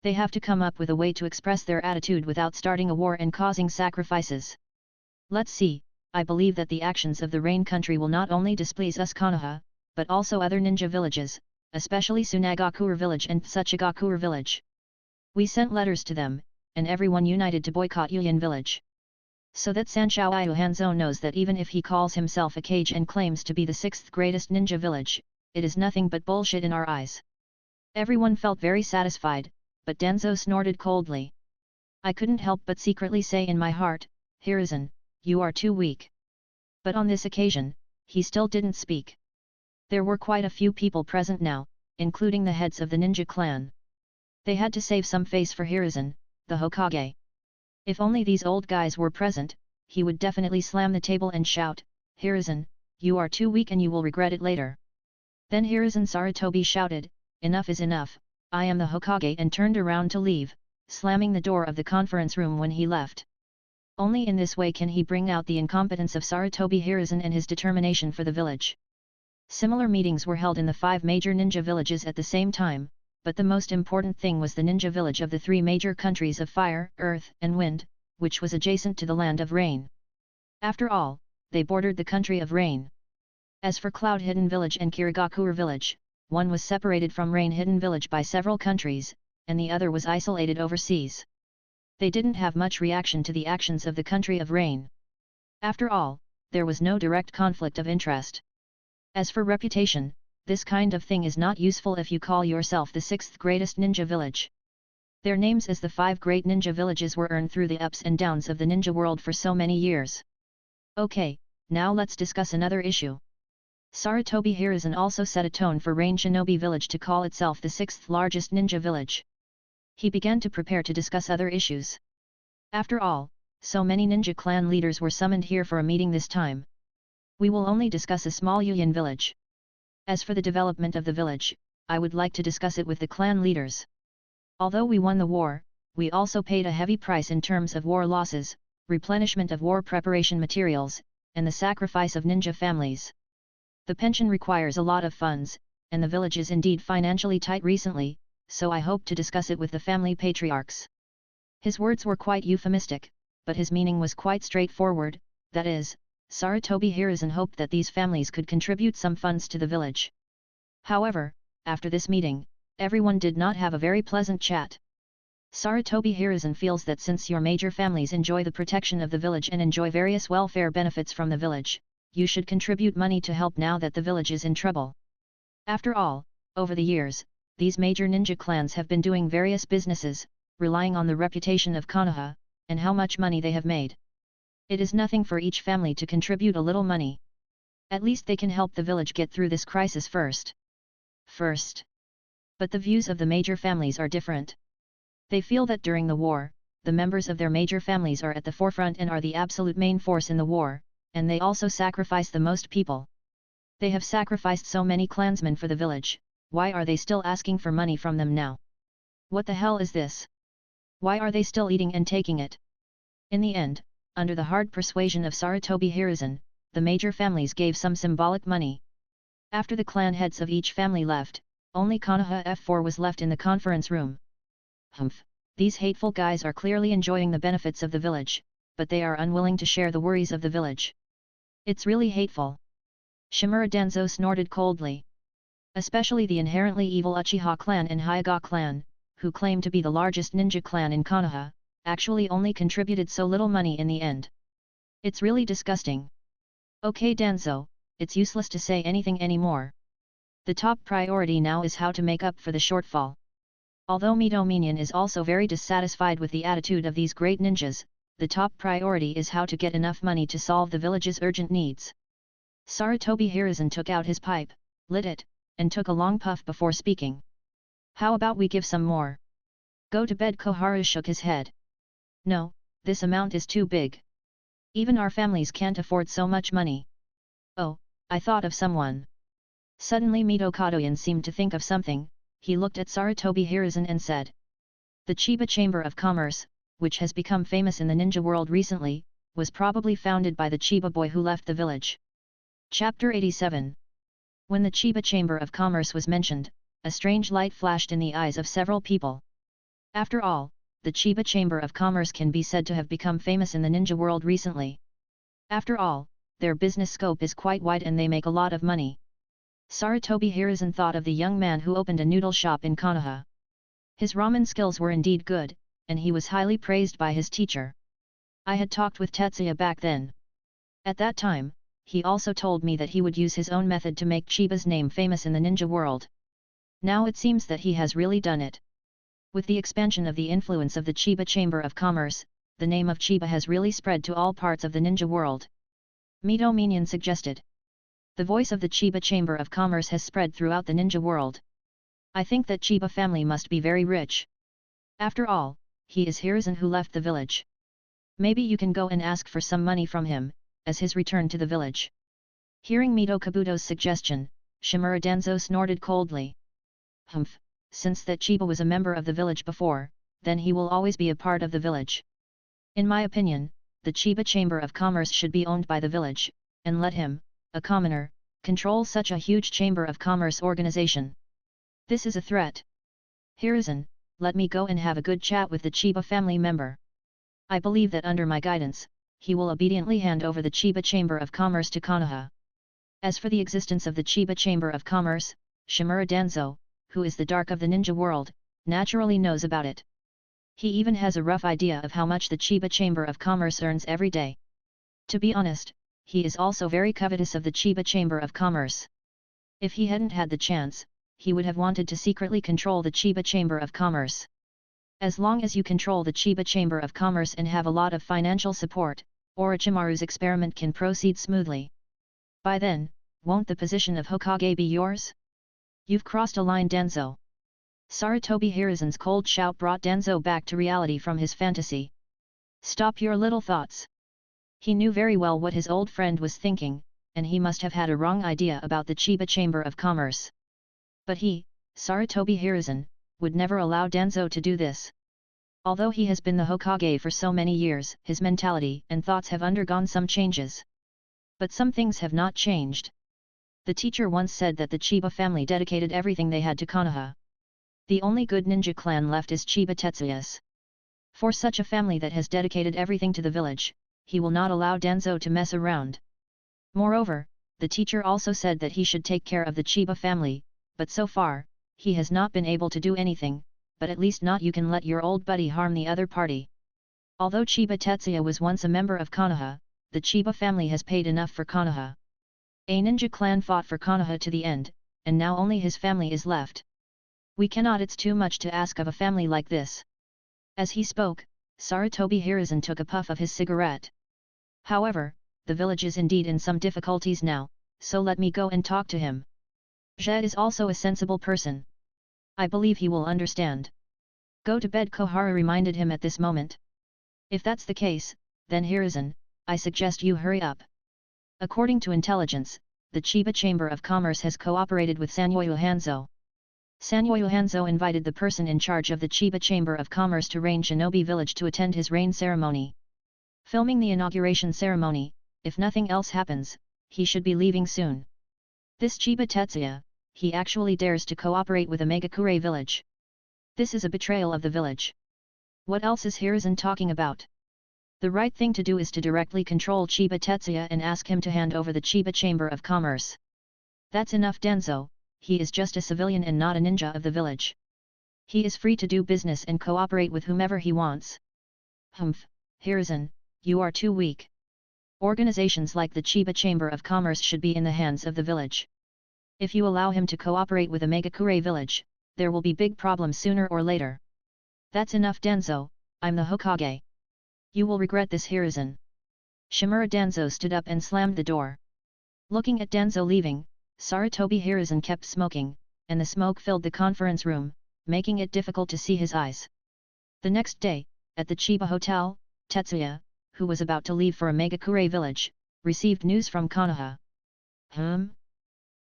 They have to come up with a way to express their attitude without starting a war and causing sacrifices. Let's see, I believe that the actions of the Rain country will not only displease us Konoha, but also other ninja villages, especially Tsunagakure village and Tsuchigakure village. We sent letters to them, and everyone united to boycott Yuyan village. So that Sanshou Iu Hanzo knows that even if he calls himself a Kage and claims to be the 6th greatest ninja village, it is nothing but bullshit in our eyes. Everyone felt very satisfied, but Danzo snorted coldly. I couldn't help but secretly say in my heart, Hiruzen, you are too weak. But on this occasion, he still didn't speak. There were quite a few people present now, including the heads of the ninja clan. They had to save some face for Hiruzen, the Hokage. If only these old guys were present, he would definitely slam the table and shout, Hiruzen, you are too weak and you will regret it later. Then Hiruzen Sarutobi shouted, enough is enough, I am the Hokage, and turned around to leave, slamming the door of the conference room when he left. Only in this way can he bring out the incompetence of Sarutobi Hiruzen and his determination for the village. Similar meetings were held in the 5 major ninja villages at the same time, but the most important thing was the ninja village of the 3 major countries of Fire, Earth, and Wind, which was adjacent to the land of Rain. After all, they bordered the country of Rain. As for Cloud Hidden Village and Kirigakure Village, one was separated from Rain Hidden Village by several countries, and the other was isolated overseas. They didn't have much reaction to the actions of the country of Rain. After all, there was no direct conflict of interest. As for reputation, this kind of thing is not useful if you call yourself the 6th greatest ninja village. Their names as the 5 great ninja villages were earned through the ups and downs of the ninja world for so many years. Okay, now let's discuss another issue. Sarutobi Hiruzen also set a tone for Rain Shinobi village to call itself the 6th largest ninja village. He began to prepare to discuss other issues. After all, so many ninja clan leaders were summoned here for a meeting this time. We will only discuss a small Yuyan village. As for the development of the village, I would like to discuss it with the clan leaders. Although we won the war, we also paid a heavy price in terms of war losses, replenishment of war preparation materials, and the sacrifice of ninja families. The pension requires a lot of funds, and the village is indeed financially tight recently, so I hope to discuss it with the family patriarchs. His words were quite euphemistic, but his meaning was quite straightforward, that is, Sarutobi Hiruzen hoped that these families could contribute some funds to the village. However, after this meeting, everyone did not have a very pleasant chat. Sarutobi Hiruzen feels that since your major families enjoy the protection of the village and enjoy various welfare benefits from the village, you should contribute money to help now that the village is in trouble. After all, over the years, these major ninja clans have been doing various businesses, relying on the reputation of Konoha, and how much money they have made. It is nothing for each family to contribute a little money. At least they can help the village get through this crisis first. But the views of the major families are different. They feel that during the war, the members of their major families are at the forefront and are the absolute main force in the war, and they also sacrifice the most people. They have sacrificed so many clansmen for the village, why are they still asking for money from them now? What the hell is this? Why are they still eating and taking it? In the end, under the hard persuasion of Sarutobi Hiruzen, the major families gave some symbolic money. After the clan heads of each family left, only Konoha F4 was left in the conference room. Humph, these hateful guys are clearly enjoying the benefits of the village, but they are unwilling to share the worries of the village. It's really hateful. Shimura Danzo snorted coldly. Especially the inherently evil Uchiha clan and Hyuga clan, who claim to be the largest ninja clan in Konoha, actually only contributed so little money in the end. It's really disgusting. Okay Danzo, it's useless to say anything anymore. The top priority now is how to make up for the shortfall. Although Mito Minion is also very dissatisfied with the attitude of these great ninjas, the top priority is how to get enough money to solve the village's urgent needs. Sarutobi Hiruzen took out his pipe, lit it, and took a long puff before speaking. How about we give some more? Go to bed. Koharu shook his head. No, this amount is too big. Even our families can't afford so much money. Oh, I thought of someone. Suddenly Mito Kadoyan seemed to think of something. He looked at Sarutobi Hiruzen and said. The Chiba Chamber of Commerce, which has become famous in the ninja world recently, was probably founded by the Chiba boy who left the village. Chapter 87. When the Chiba Chamber of Commerce was mentioned, a strange light flashed in the eyes of several people. After all, the Chiba Chamber of Commerce can be said to have become famous in the ninja world recently. After all, their business scope is quite wide and they make a lot of money. Sarutobi Hiruzen thought of the young man who opened a noodle shop in Konoha. His ramen skills were indeed good, and he was highly praised by his teacher. I had talked with Tetsuya back then. At that time, he also told me that he would use his own method to make Chiba's name famous in the ninja world. Now it seems that he has really done it. With the expansion of the influence of the Chiba Chamber of Commerce, the name of Chiba has really spread to all parts of the ninja world. Mito Minion suggested. The voice of the Chiba Chamber of Commerce has spread throughout the ninja world. I think that Chiba family must be very rich. After all, he is Hiruzen who left the village. Maybe you can go and ask for some money from him, as his return to the village. Hearing Mito Kabuto's suggestion, Shimura Danzo snorted coldly. Humph, since that Chiba was a member of the village before, then he will always be a part of the village. In my opinion, the Chiba Chamber of Commerce should be owned by the village, and let him, a commoner, control such a huge Chamber of Commerce organization. This is a threat. Hiruzen, let me go and have a good chat with the Chiba family member. I believe that under my guidance, he will obediently hand over the Chiba Chamber of Commerce to Konoha. As for the existence of the Chiba Chamber of Commerce, Shimura Danzo, who is the dark of the ninja world, naturally knows about it. He even has a rough idea of how much the Chiba Chamber of Commerce earns every day. To be honest, he is also very covetous of the Chiba Chamber of Commerce. If he hadn't had the chance, he would have wanted to secretly control the Chiba Chamber of Commerce. As long as you control the Chiba Chamber of Commerce and have a lot of financial support, Orochimaru's experiment can proceed smoothly. By then, won't the position of Hokage be yours? You've crossed a line, Danzo. Sarutobi Hiruzen's cold shout brought Danzo back to reality from his fantasy. Stop your little thoughts. He knew very well what his old friend was thinking, and he must have had a wrong idea about the Chiba Chamber of Commerce. But he, Sarutobi Hiruzen, would never allow Danzo to do this. Although he has been the Hokage for so many years, his mentality and thoughts have undergone some changes. But some things have not changed. The teacher once said that the Chiba family dedicated everything they had to Konoha. The only good ninja clan left is Chiba Tetsuyas. For such a family that has dedicated everything to the village, he will not allow Danzo to mess around. Moreover, the teacher also said that he should take care of the Chiba family, but so far, he has not been able to do anything, but at least not you can let your old buddy harm the other party. Although Chiba Tetsuya was once a member of Konoha, the Chiba family has paid enough for Konoha. A ninja clan fought for Konoha to the end, and now only his family is left. We cannot, it's too much to ask of a family like this. As he spoke, Sarutobi Hiruzen took a puff of his cigarette. However, the village is indeed in some difficulties now, so let me go and talk to him. Zhe is also a sensible person. I believe he will understand. Go to bed, Koharu reminded him at this moment. If that's the case, then Hiruzen, I suggest you hurry up. According to intelligence, the Chiba Chamber of Commerce has cooperated with Sanyoyu Hanzo. Sanyoyu Hanzo invited the person in charge of the Chiba Chamber of Commerce to Rain Shinobi Village to attend his reign ceremony. Filming the inauguration ceremony, if nothing else happens, he should be leaving soon. This Chiba Tetsuya, he actually dares to cooperate with a Megakure village. This is a betrayal of the village. What else is Hiruzen talking about? The right thing to do is to directly control Chiba Tetsuya and ask him to hand over the Chiba Chamber of Commerce. That's enough, Danzo, he is just a civilian and not a ninja of the village. He is free to do business and cooperate with whomever he wants. Humph, Hiruzen, you are too weak. Organizations like the Chiba Chamber of Commerce should be in the hands of the village. If you allow him to cooperate with a Megakure village, there will be big problems sooner or later. That's enough Danzo, I'm the Hokage. You will regret this Hiruzen. Shimura Danzo stood up and slammed the door. Looking at Danzo leaving, Sarutobi Hiruzen kept smoking, and the smoke filled the conference room, making it difficult to see his eyes. The next day, at the Chiba Hotel, Tetsuya, who was about to leave for Megakure village, received news from Konoha.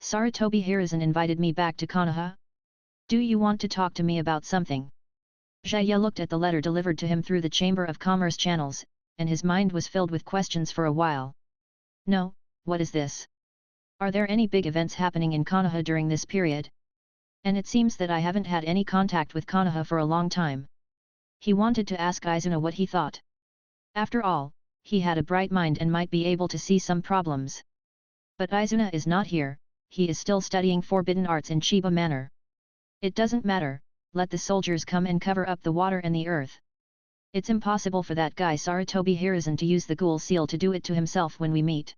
Sarutobi Hiruzen invited me back to Konoha? Do you want to talk to me about something? Jaya looked at the letter delivered to him through the Chamber of Commerce channels, and his mind was filled with questions for a while. No, what is this? Are there any big events happening in Konoha during this period? And it seems that I haven't had any contact with Konoha for a long time. He wanted to ask Izuna what he thought. After all, he had a bright mind and might be able to see some problems. But Izuna is not here, he is still studying forbidden arts in Chiba Manor. It doesn't matter, let the soldiers come and cover up the water and the earth. It's impossible for that guy Sarutobi Hiruzen to use the ghoul seal to do it to himself when we meet.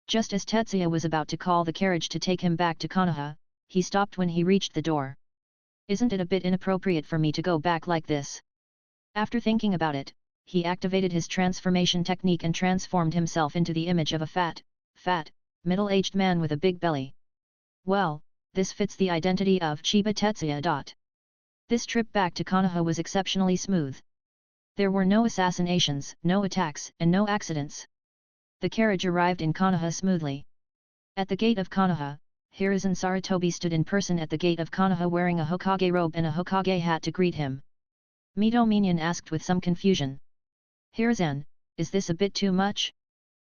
Just as Tetsuya was about to call the carriage to take him back to Konoha, he stopped when he reached the door. Isn't it a bit inappropriate for me to go back like this? After thinking about it, he activated his transformation technique and transformed himself into the image of a fat, middle-aged man with a big belly. Well, this fits the identity of Chiba Tetsuya. This trip back to Konoha was exceptionally smooth. There were no assassinations, no attacks, and no accidents. The carriage arrived in Konoha smoothly. At the gate of Konoha, Hiruzen Sarutobi stood in person at the gate of Konoha wearing a Hokage robe and a Hokage hat to greet him. Mito Minion asked with some confusion. Hiruzen, is this a bit too much?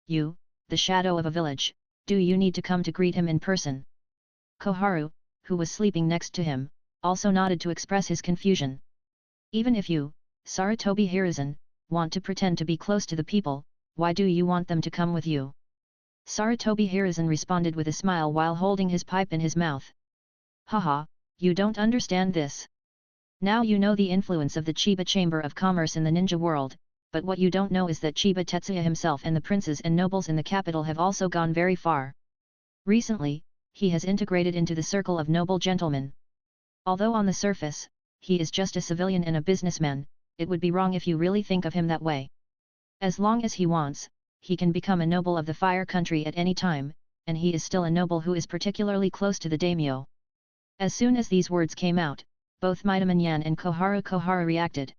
You, the shadow of a village, do you need to come to greet him in person? Koharu, who was sleeping next to him, also nodded to express his confusion. Even if you, Sarutobi Hiruzen, want to pretend to be close to the people, why do you want them to come with you? Sarutobi Hiruzen responded with a smile while holding his pipe in his mouth. Haha, you don't understand this. Now you know the influence of the Chiba Chamber of Commerce in the ninja world, but what you don't know is that Chiba Tetsuya himself and the princes and nobles in the capital have also gone very far. Recently, he has integrated into the circle of noble gentlemen. Although on the surface, he is just a civilian and a businessman, it would be wrong if you really think of him that way. As long as he wants, he can become a noble of the Fire Country at any time, and he is still a noble who is particularly close to the daimyo. As soon as these words came out, both Mitamanyan and Koharu reacted.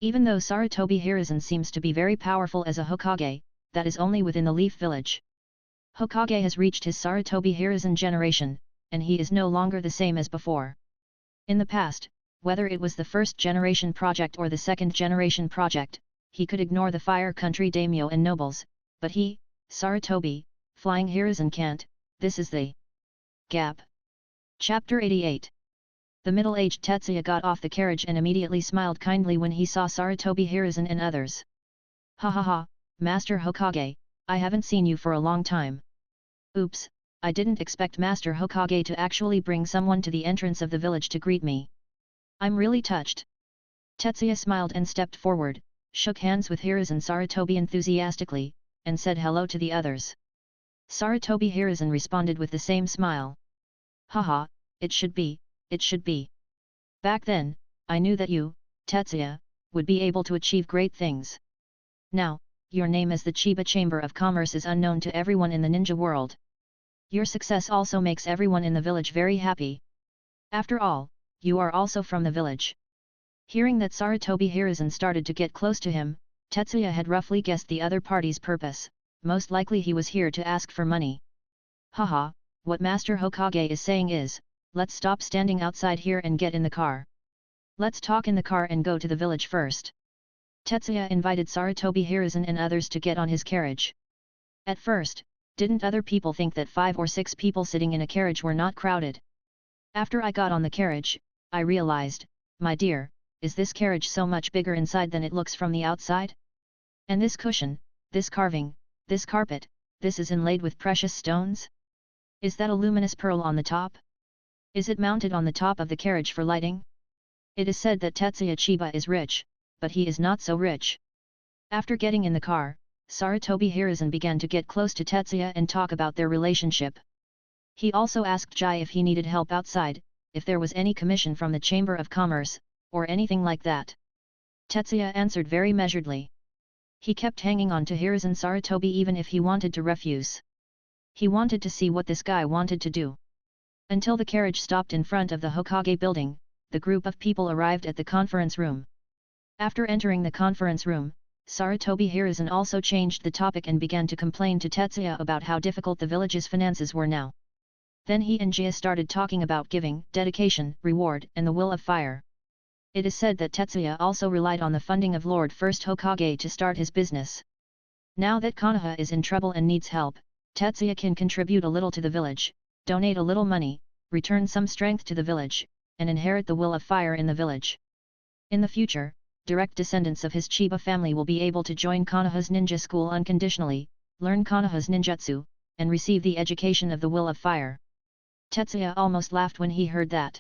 Even though Sarutobi Hiruzen seems to be very powerful as a Hokage, that is only within the Leaf Village. Hokage has reached his Sarutobi Hiruzen generation, and he is no longer the same as before. In the past, whether it was the first generation project or the second generation project, he could ignore the Fire Country daimyo and nobles, but he, Sarutobi, Flying Hiruzen can't. This is the gap. Chapter 88. The middle-aged Tetsuya got off the carriage and immediately smiled kindly when he saw Sarutobi Hiruzen and others. Ha ha ha, Master Hokage, I haven't seen you for a long time. Oops, I didn't expect Master Hokage to actually bring someone to the entrance of the village to greet me. I'm really touched. Tetsuya smiled and stepped forward, shook hands with Hiruzen Sarutobi enthusiastically, and said hello to the others. Sarutobi Hiruzen responded with the same smile. Haha, it should be. It should be. Back then, I knew that you, Tetsuya, would be able to achieve great things. Now, your name as the Chiba Chamber of Commerce is unknown to everyone in the ninja world. Your success also makes everyone in the village very happy. After all, you are also from the village. Hearing that Sarutobi Hiruzen started to get close to him, Tetsuya had roughly guessed the other party's purpose, most likely he was here to ask for money. Haha, what Master Hokage is saying is, let's stop standing outside here and get in the car. Let's talk in the car and go to the village first. Tetsuya invited Sarutobi Hiruzen and others to get on his carriage. At first, didn't other people think that 5 or 6 people sitting in a carriage were not crowded? After I got on the carriage, I realized, my dear, is this carriage so much bigger inside than it looks from the outside? And this cushion, this carving, this carpet, this is inlaid with precious stones? Is that a luminous pearl on the top? Is it mounted on the top of the carriage for lighting? It is said that Tetsuya Chiba is rich, but he is not so rich. After getting in the car, Sarutobi Hiruzen began to get close to Tetsuya and talk about their relationship. He also asked Jai if he needed help outside, if there was any commission from the Chamber of Commerce, or anything like that. Tetsuya answered very measuredly. He kept hanging on to Hiruzen Sarutobi even if he wanted to refuse. He wanted to see what this guy wanted to do. Until the carriage stopped in front of the Hokage building, the group of people arrived at the conference room. After entering the conference room, Sarutobi Hiruzen also changed the topic and began to complain to Tetsuya about how difficult the village's finances were now. Then he and Jia started talking about giving, dedication, reward, and the will of fire. It is said that Tetsuya also relied on the funding of Lord First Hokage to start his business. Now that Konoha is in trouble and needs help, Tetsuya can contribute a little to the village, donate a little money, return some strength to the village, and inherit the will of fire in the village. In the future, direct descendants of his Chiba family will be able to join Konoha's ninja school unconditionally, learn Konoha's ninjutsu, and receive the education of the will of fire. Tetsuya almost laughed when he heard that.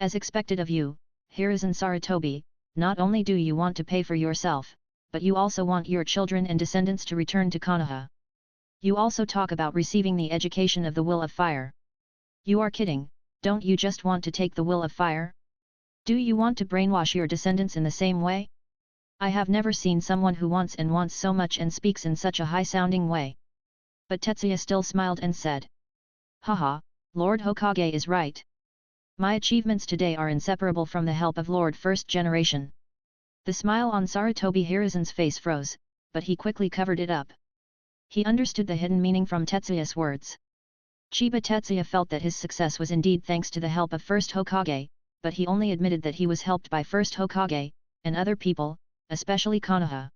As expected of you, Hiruzen Sarutobi, not only do you want to pay for yourself, but you also want your children and descendants to return to Konoha. You also talk about receiving the education of the will of fire. You are kidding, don't you just want to take the will of fire? Do you want to brainwash your descendants in the same way? I have never seen someone who wants so much and speaks in such a high-sounding way. But Tetsuya still smiled and said, Haha, Lord Hokage is right. My achievements today are inseparable from the help of Lord First Generation. The smile on Sarutobi Hiruzen's face froze, but he quickly covered it up. He understood the hidden meaning from Tetsuya's words. Chiba Tetsuya felt that his success was indeed thanks to the help of First Hokage, but he only admitted that he was helped by First Hokage, and other people, especially Konoha.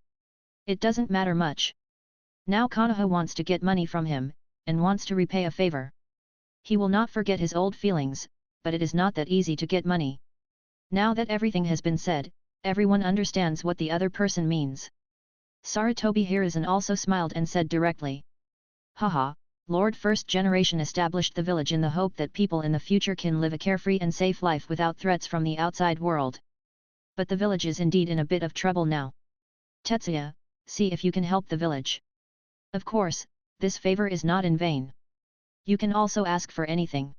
It doesn't matter much. Now Konoha wants to get money from him, and wants to repay a favor. He will not forget his old feelings, but it is not that easy to get money. Now that everything has been said, everyone understands what the other person means. Sarutobi Hiruzen also smiled and said directly. Haha, Lord First Generation established the village in the hope that people in the future can live a carefree and safe life without threats from the outside world. But the village is indeed in a bit of trouble now. Tetsuya, see if you can help the village. Of course, this favor is not in vain. You can also ask for anything.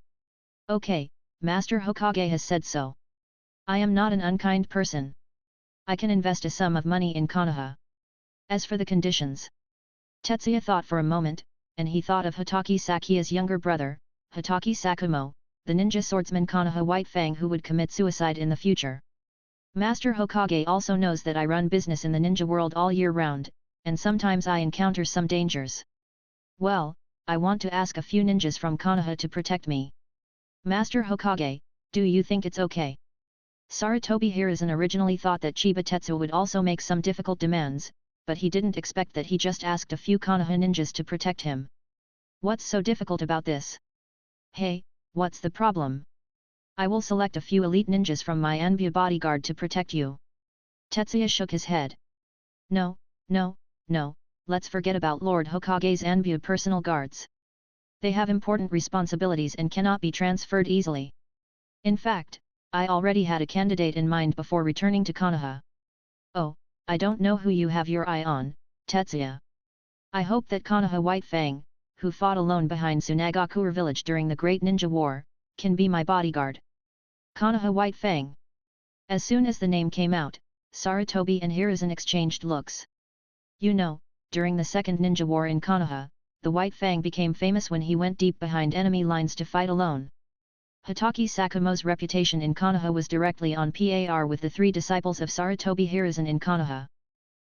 Okay, Master Hokage has said so. I am not an unkind person. I can invest a sum of money in Konoha. As for the conditions. Tetsuya thought for a moment, and he thought of Hatake Sakuya's younger brother, Hatake Sakumo, the ninja swordsman Konoha White Fang who would commit suicide in the future. Master Hokage also knows that I run business in the ninja world all year round, and sometimes I encounter some dangers. Well, I want to ask a few ninjas from Konoha to protect me. Master Hokage, do you think it's okay? Sarutobi Hiruzen originally thought that Chiba Tetsuya would also make some difficult demands, but he didn't expect that he just asked a few Konoha ninjas to protect him. What's so difficult about this? Hey, what's the problem? I will select a few elite ninjas from my Anbu bodyguard to protect you. Tetsuya shook his head. No, let's forget about Lord Hokage's Anbu personal guards. They have important responsibilities and cannot be transferred easily. In fact, I already had a candidate in mind before returning to Konoha. Oh, I don't know who you have your eye on, Tetsuya. I hope that Konoha White Fang, who fought alone behind Tsunagakure village during the Great Ninja War, can be my bodyguard. Konoha White Fang. As soon as the name came out, Sarutobi and Hiruzen exchanged looks. You know, during the Second Ninja War in Konoha, the White Fang became famous when he went deep behind enemy lines to fight alone. Hatake Sakumo's reputation in Konoha was directly on par with the three disciples of Sarutobi Hiruzen in Konoha.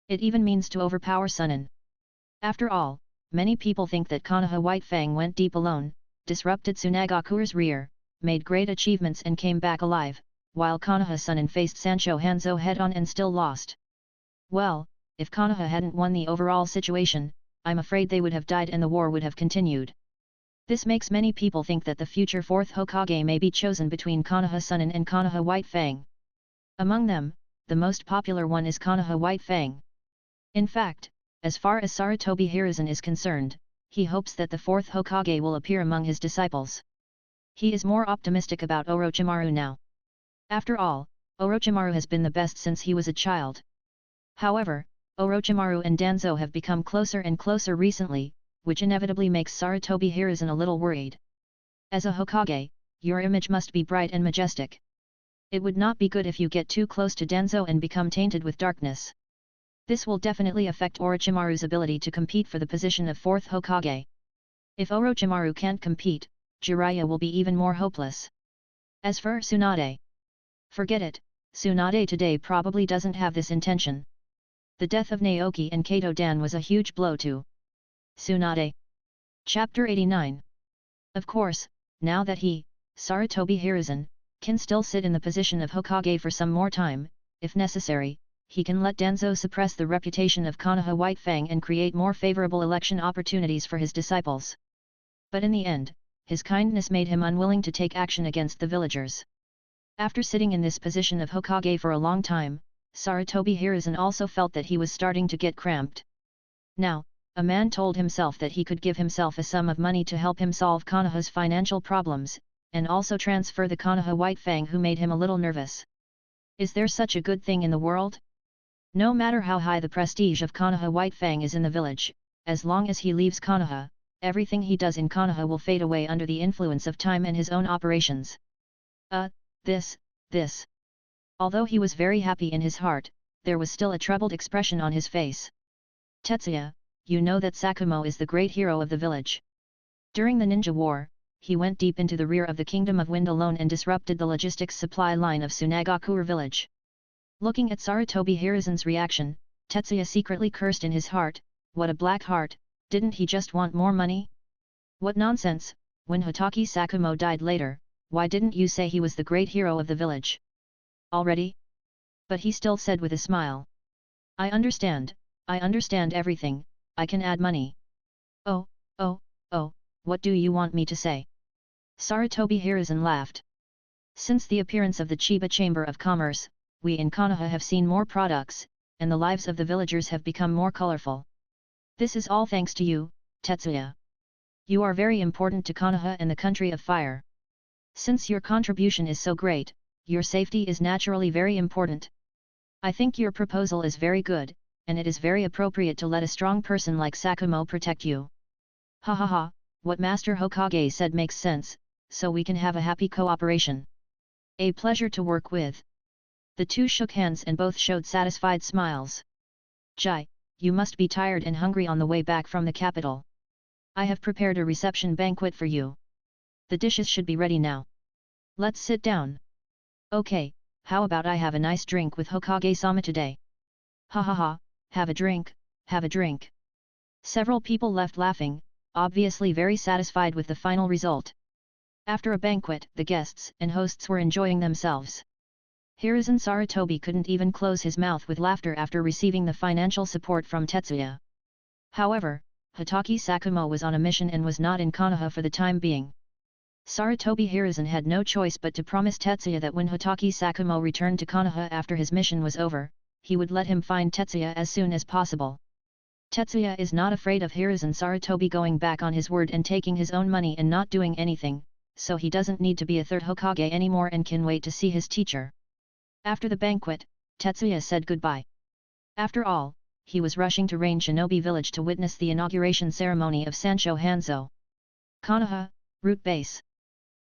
It even means to overpower Sunin. After all, many people think that Konoha White Fang went deep alone, disrupted Tsunagakure's rear, made great achievements and came back alive, while Konoha Sunin faced Sancho Hanzo head-on and still lost. Well, if Konoha hadn't won the overall situation, I'm afraid they would have died and the war would have continued. This makes many people think that the future fourth Hokage may be chosen between Konoha Sunin and Konoha White Fang. Among them, the most popular one is Konoha White Fang. In fact, as far as Sarutobi Hiruzen is concerned, he hopes that the fourth Hokage will appear among his disciples. He is more optimistic about Orochimaru now. After all, Orochimaru has been the best since he was a child. However, Orochimaru and Danzo have become closer and closer recently, which inevitably makes Sarutobi Hiruzen a little worried. As a Hokage, your image must be bright and majestic. It would not be good if you get too close to Danzo and become tainted with darkness. This will definitely affect Orochimaru's ability to compete for the position of 4th Hokage. If Orochimaru can't compete, Jiraiya will be even more hopeless. As for Tsunade, forget it, Tsunade today probably doesn't have this intention. The death of Naoki and Kato Dan was a huge blow to Tsunade. Chapter 89. Of course, now that he, Sarutobi Hiruzen, can still sit in the position of Hokage for some more time, if necessary, he can let Danzo suppress the reputation of Konoha White Fang and create more favorable election opportunities for his disciples. But in the end, his kindness made him unwilling to take action against the villagers. After sitting in this position of Hokage for a long time, Sarutobi Hiruzen also felt that he was starting to get cramped. Now, a man told himself that he could give himself a sum of money to help him solve Konoha's financial problems, and also transfer the Konoha White Fang who made him a little nervous. Is there such a good thing in the world? No matter how high the prestige of Konoha White Fang is in the village, as long as he leaves Konoha, everything he does in Konoha will fade away under the influence of time and his own operations. This. Although he was very happy in his heart, there was still a troubled expression on his face. Tetsuya, you know that Sakumo is the great hero of the village. During the ninja war, he went deep into the rear of the Kingdom of Wind alone and disrupted the logistics supply line of Tsunagakure village. Looking at Sarutobi Hiruzen's reaction, Tetsuya secretly cursed in his heart, what a black heart, didn't he just want more money? What nonsense, when Hotaki Sakumo died later, why didn't you say he was the great hero of the village? Already? But he still said with a smile. I understand everything, I can add money. Oh, what do you want me to say? Sarutobi Hiruzen laughed. Since the appearance of the Chiba Chamber of Commerce, we in Konoha have seen more products, and the lives of the villagers have become more colorful. This is all thanks to you, Tetsuya. You are very important to Konoha and the country of fire. Since your contribution is so great, your safety is naturally very important. I think your proposal is very good, and it is very appropriate to let a strong person like Sakumo protect you. Ha ha ha, what Master Hokage said makes sense, so we can have a happy cooperation. A pleasure to work with. The two shook hands and both showed satisfied smiles. Jai, you must be tired and hungry on the way back from the capital. I have prepared a reception banquet for you. The dishes should be ready now. Let's sit down. Okay, how about I have a nice drink with Hokage-sama today? Ha ha ha, have a drink, have a drink. Several people left laughing, obviously very satisfied with the final result. After a banquet, the guests and hosts were enjoying themselves. Hiruzen Sarutobi couldn't even close his mouth with laughter after receiving the financial support from Tetsuya. However, Hotaki Sakumo was on a mission and was not in Konoha for the time being. Sarutobi Hiruzen had no choice but to promise Tetsuya that when Hotaki Sakumo returned to Konoha after his mission was over, he would let him find Tetsuya as soon as possible. Tetsuya is not afraid of Hiruzen Sarutobi going back on his word and taking his own money and not doing anything, so he doesn't need to be a third Hokage anymore and can wait to see his teacher. After the banquet, Tetsuya said goodbye. After all, he was rushing to Rain Shinobi village to witness the inauguration ceremony of Sancho Hanzo. Konoha, Root Base.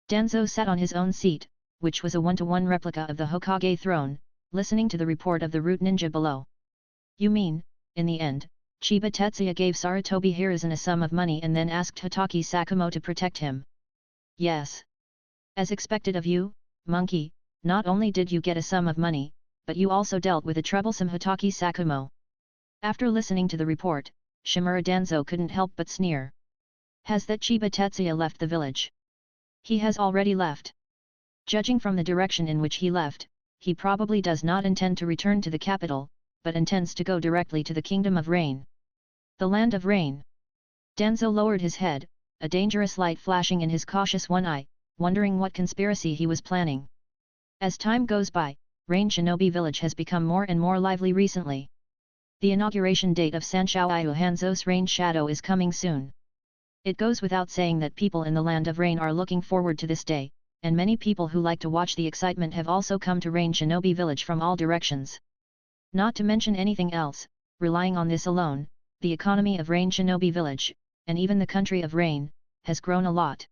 Danzo sat on his own seat, which was a one-to-one replica of the Hokage throne, listening to the report of the Root Ninja below. You mean, in the end, Chiba Tetsuya gave Sarutobi Hiruzen a sum of money and then asked Hotaki Sakumo to protect him? Yes. As expected of you, monkey, not only did you get a sum of money, but you also dealt with a troublesome Hotaki Sakumo. After listening to the report, Shimura Danzo couldn't help but sneer. Has that Chiba Tetsuya left the village? He has already left. Judging from the direction in which he left, he probably does not intend to return to the capital, but intends to go directly to the Kingdom of Rain. The Land of Rain. Danzo lowered his head, a dangerous light flashing in his cautious one eye, wondering what conspiracy he was planning. As time goes by, Rain Shinobi village has become more and more lively recently. The inauguration date of Sancho Hanzo's Rain Shadow is coming soon. It goes without saying that people in the Land of Rain are looking forward to this day, and many people who like to watch the excitement have also come to Rain Shinobi village from all directions. Not to mention anything else, relying on this alone, the economy of Rain Shinobi village, and even the country of Rain, has grown a lot.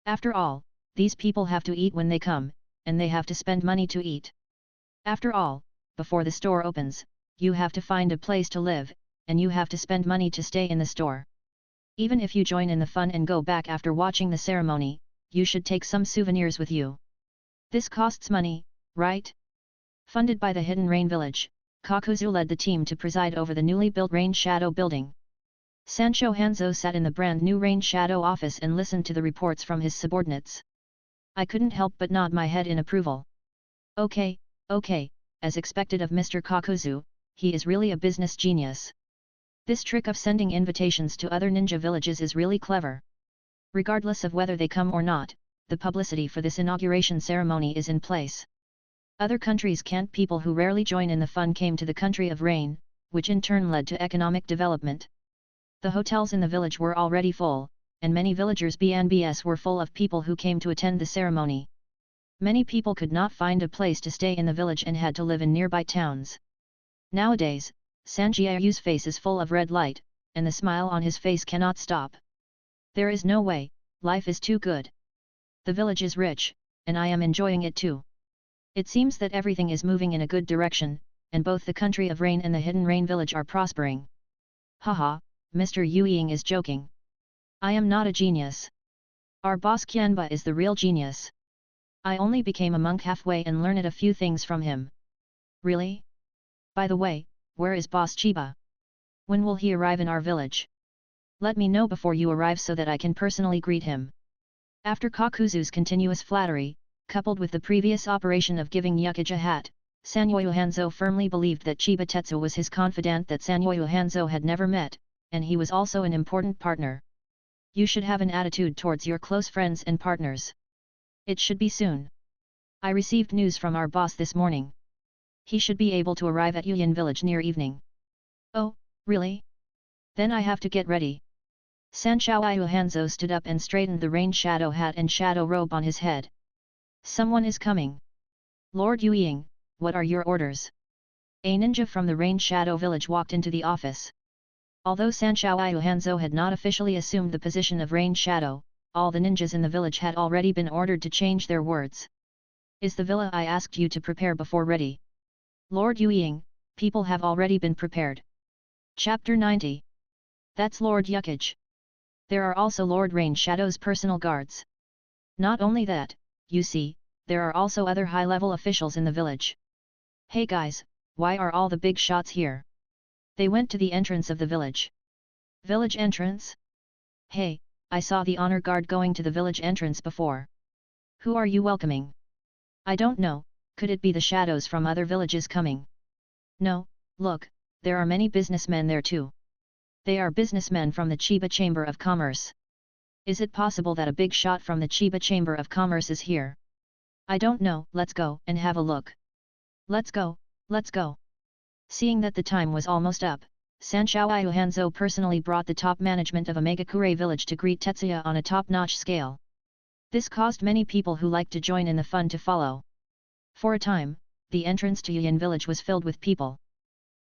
After all, these people have to eat when they come, and they have to spend money to eat. After all, before the store opens, you have to find a place to live, and you have to spend money to stay in the store. Even if you join in the fun and go back after watching the ceremony, you should take some souvenirs with you. This costs money, right? Funded by the Hidden Rain Village, Kakuzu led the team to preside over the newly built Rain Shadow building. Sancho Hanzo sat in the brand new Rain Shadow office and listened to the reports from his subordinates. I couldn't help but nod my head in approval. Okay, as expected of Mr. Kakuzu, he is really a business genius. This trick of sending invitations to other ninja villages is really clever. Regardless of whether they come or not, the publicity for this inauguration ceremony is in place. Other countries' people who rarely join in the fun came to the country of Rain, which in turn led to economic development. The hotels in the village were already full, and many villagers' B&Bs were full of people who came to attend the ceremony. Many people could not find a place to stay in the village and had to live in nearby towns. Nowadays, Sanjiayu's face is full of red light, and the smile on his face cannot stop. There is no way, life is too good. The village is rich, and I am enjoying it too. It seems that everything is moving in a good direction, and both the country of Rain and the Hidden Rain village are prospering. Haha, Mr. Yu Ying is joking. I am not a genius. Our boss Qianba is the real genius. I only became a monk halfway and learned a few things from him. Really? By the way, where is boss Chiba? When will he arrive in our village? Let me know before you arrive so that I can personally greet him. After Kakuzu's continuous flattery, coupled with the previous operation of giving Hokage a hat, Sanyoyu Hanzo firmly believed that Chiba Tetsuya was his confidant that Sanyoyu Hanzo had never met, and he was also an important partner. You should have an attitude towards your close friends and partners. It should be soon. I received news from our boss this morning. He should be able to arrive at Yuyan village near evening. Oh, really? Then I have to get ready. Sanchoyu Hanzo stood up and straightened the rain shadow hat and shadow robe on his head. Someone is coming. Lord Yu Ying, what are your orders? A ninja from the Rain Shadow village walked into the office. Although Sanchoyu Hanzo had not officially assumed the position of Rain Shadow, all the ninjas in the village had already been ordered to change their words. Is the villa I asked you to prepare before ready? Lord Yu Ying, people have already been prepared. Chapter 90. That's Lord Hokage. There are also Lord Rain Shadow's personal guards. Not only that, you see, there are also other high-level officials in the village. Hey guys, why are all the big shots here? They went to the entrance of the village. Village entrance? Hey, I saw the honor guard going to the village entrance before. Who are you welcoming? I don't know, could it be the shadows from other villages coming? No, look, there are many businessmen there too. They are businessmen from the Chiba Chamber of Commerce. Is it possible that a big shot from the Chiba Chamber of Commerce is here? I don't know, let's go and have a look. Let's go, let's go. Seeing that the time was almost up, Sanchoyu Hanzo personally brought the top management of a Megakure village to greet Tetsuya on a top-notch scale. This caused many people who liked to join in the fun to follow. For a time, the entrance to Yuyan village was filled with people.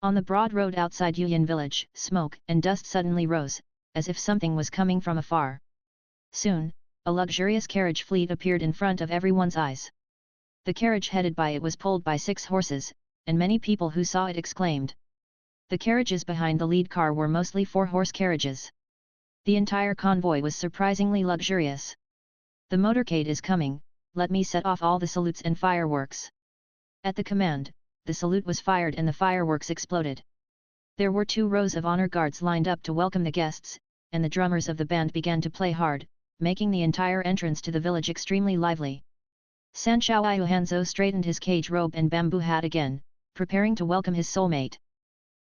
On the broad road outside Yuyan village, smoke and dust suddenly rose, as if something was coming from afar. Soon, a luxurious carriage fleet appeared in front of everyone's eyes. The carriage headed by it was pulled by 6 horses, and many people who saw it exclaimed. The carriages behind the lead car were mostly 4-horse carriages. The entire convoy was surprisingly luxurious. The motorcade is coming, let me set off all the salutes and fireworks. At the command, the salute was fired and the fireworks exploded. There were 2 rows of honor guards lined up to welcome the guests, and the drummers of the band began to play hard, making the entire entrance to the village extremely lively. Sanchoyu Hanzo straightened his cage robe and bamboo hat again, preparing to welcome his soulmate.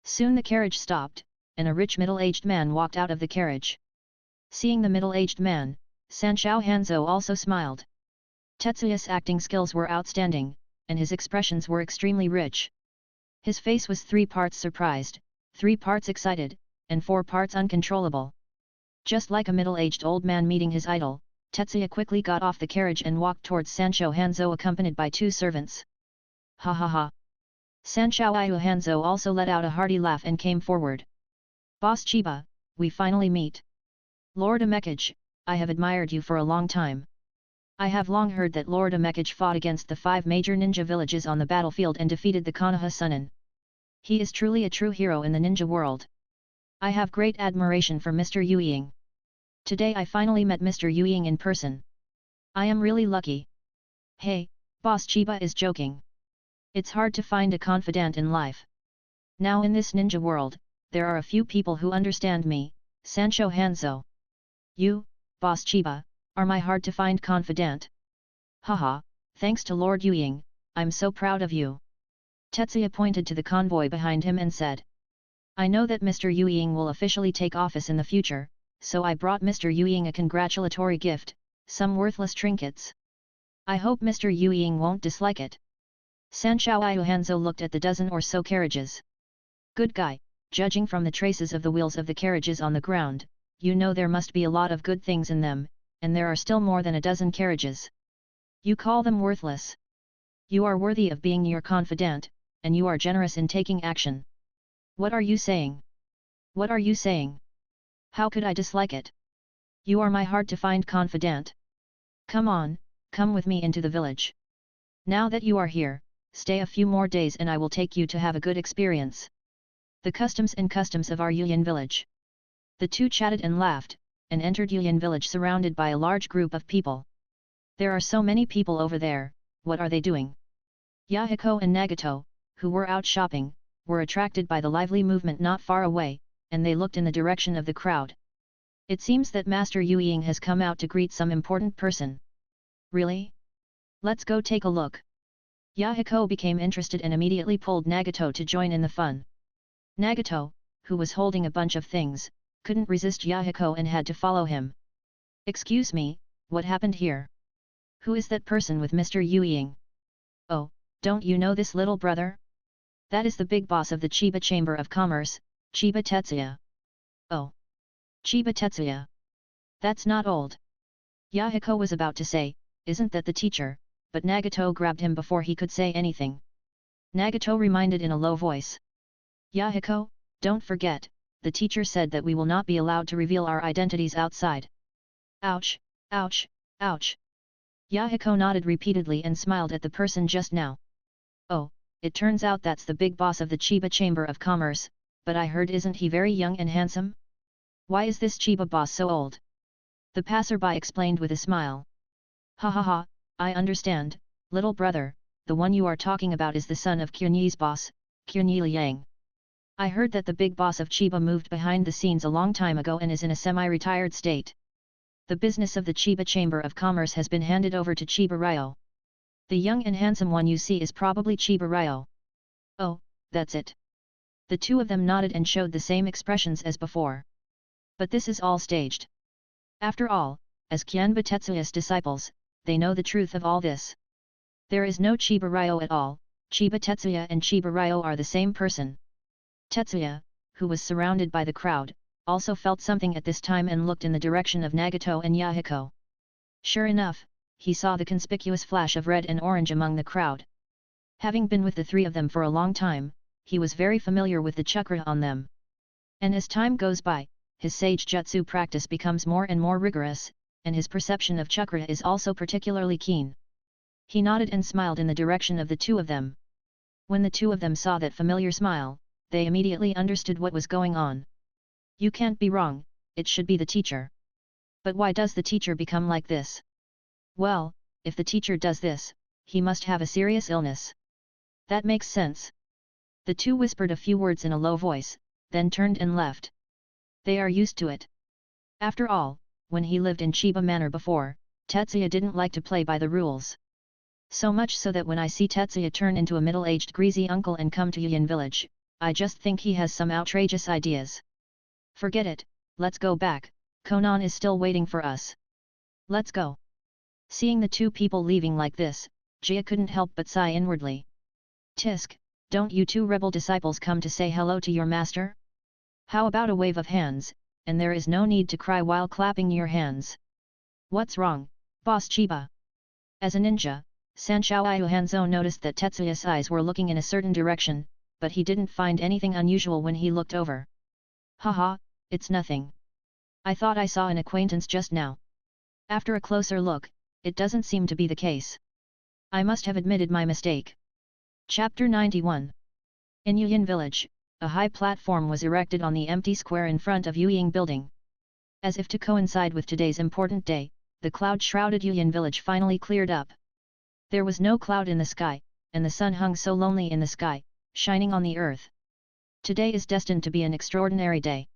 Soon the carriage stopped, and a rich middle-aged man walked out of the carriage. Seeing the middle-aged man, Sanchoyu Hanzo also smiled. Tetsuya's acting skills were outstanding, and his expressions were extremely rich. His face was 3 parts surprised, 3 parts excited, and 4 parts uncontrollable. Just like a middle-aged old man meeting his idol, Tetsuya quickly got off the carriage and walked towards Sancho Hanzo accompanied by 2 servants. Ha ha ha! Sanchoyu Hanzo also let out a hearty laugh and came forward. Boss Chiba, we finally meet. Lord Hokage, I have admired you for a long time. I have long heard that Lord Hokage fought against the 5 major ninja villages on the battlefield and defeated the Konoha Sunin. He is truly a true hero in the ninja world. I have great admiration for Mr. Yu Ying. Today I finally met Mr. Yu Ying in person. I am really lucky. Hey, boss, Chiba is joking. It's hard to find a confidant in life. Now in this ninja world, there are a few people who understand me, Sancho Hanzo. You, boss Chiba, are my hard to find confidant. Haha, thanks to Lord Yu Ying, I'm so proud of you. Tetsuya pointed to the convoy behind him and said. I know that Mr. Yu Ying will officially take office in the future, so I brought Mr. Yu Ying a congratulatory gift, some worthless trinkets. I hope Mr. Yu Ying won't dislike it. Sancho Hanzo looked at the dozen or so carriages. Good guy, judging from the traces of the wheels of the carriages on the ground, you know there must be a lot of good things in them, and there are still more than a dozen carriages. You call them worthless. You are worthy of being your confidant, and you are generous in taking action. What are you saying? What are you saying? How could I dislike it? You are my hard to find confidant. Come on, come with me into the village. Now that you are here, stay a few more days and I will take you to have a good experience. The customs of our Yuyan village. The two chatted and laughed, and entered Yuyan village surrounded by a large group of people. There are so many people over there, what are they doing? Yahiko and Nagato, who were out shopping, were attracted by the lively movement not far away, and they looked in the direction of the crowd. It seems that Master Yu Ying has come out to greet some important person. Really? Let's go take a look. Yahiko became interested and immediately pulled Nagato to join in the fun. Nagato, who was holding a bunch of things, couldn't resist Yahiko and had to follow him. Excuse me, what happened here? Who is that person with Mr. Yu Ying? Oh, don't you know this little brother? That is the big boss of the Chiba Chamber of Commerce, Chiba Tetsuya. Oh. Chiba Tetsuya. That's not old. Yahiko was about to say, isn't that the teacher, but Nagato grabbed him before he could say anything. Nagato reminded in a low voice. Yahiko, don't forget, the teacher said that we will not be allowed to reveal our identities outside. Ouch, ouch, ouch. Yahiko nodded repeatedly and smiled at the person just now. Oh, it turns out that's the big boss of the Chiba Chamber of Commerce, but I heard isn't he very young and handsome? Why is this Chiba boss so old? The passerby explained with a smile. Ha ha ha, I understand, little brother, the one you are talking about is the son of Qunyi's boss, Qunyi Liang. I heard that the big boss of Chiba moved behind the scenes a long time ago and is in a semi-retired state. The business of the Chiba Chamber of Commerce has been handed over to Chiba Ryo. The young and handsome one you see is probably Chiba Ryo. Oh, that's it. The two of them nodded and showed the same expressions as before. But this is all staged. After all, as Chiba Tetsuya's disciples, they know the truth of all this. There is no Chiba Ryo at all, Chiba Tetsuya and Chiba Ryo are the same person. Tetsuya, who was surrounded by the crowd, also felt something at this time and looked in the direction of Nagato and Yahiko. Sure enough, he saw the conspicuous flash of red and orange among the crowd. Having been with the three of them for a long time, he was very familiar with the chakra on them. And as time goes by, his sage jutsu practice becomes more and more rigorous, and his perception of chakra is also particularly keen. He nodded and smiled in the direction of the two of them. When the two of them saw that familiar smile, they immediately understood what was going on. You can't be wrong, it should be the teacher. But why does the teacher become like this? Well, if the teacher does this, he must have a serious illness. That makes sense. The two whispered a few words in a low voice, then turned and left. They are used to it. After all, when he lived in Chiba Manor before, Tetsuya didn't like to play by the rules. So much so that when I see Tetsuya turn into a middle-aged greasy uncle and come to Yuyan village, I just think he has some outrageous ideas. Forget it, let's go back, Konan is still waiting for us. Let's go. Seeing the two people leaving like this, Jia couldn't help but sigh inwardly. Tisk, don't you two rebel disciples come to say hello to your master? How about a wave of hands, and there is no need to cry while clapping your hands. What's wrong, Boss Chiba? As a ninja, Sanshao Hanzo noticed that Tetsuya's eyes were looking in a certain direction, but he didn't find anything unusual when he looked over. Haha, it's nothing. I thought I saw an acquaintance just now. After a closer look, it doesn't seem to be the case. I must have admitted my mistake. Chapter 91. In Yuyin Village, a high platform was erected on the empty square in front of Yuying Building. As if to coincide with today's important day, the cloud-shrouded Yuyin Village finally cleared up. There was no cloud in the sky, and the sun hung so lonely in the sky, shining on the earth. Today is destined to be an extraordinary day.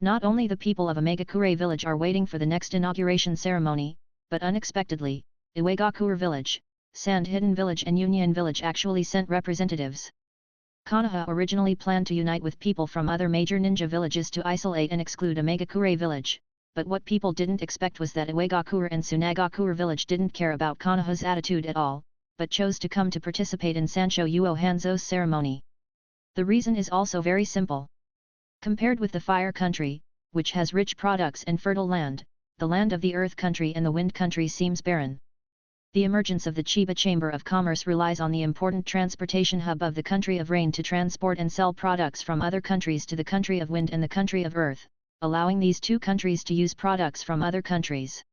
Not only the people of Omegakure Village are waiting for the next inauguration ceremony, but unexpectedly, Iwagakure Village, Sand Hidden Village and Union Village actually sent representatives. Konoha originally planned to unite with people from other major ninja villages to isolate and exclude Omegakure Village, but what people didn't expect was that Iwagakure and Sunagakure Village didn't care about Konoha's attitude at all, but chose to come to participate in Sancho Uo Hanzo's ceremony. The reason is also very simple. Compared with the Fire Country, which has rich products and fertile land, the land of the Earth Country and the Wind Country seems barren. The emergence of the Chiba Chamber of Commerce relies on the important transportation hub of the Country of Rain to transport and sell products from other countries to the Country of Wind and the Country of Earth, allowing these two countries to use products from other countries.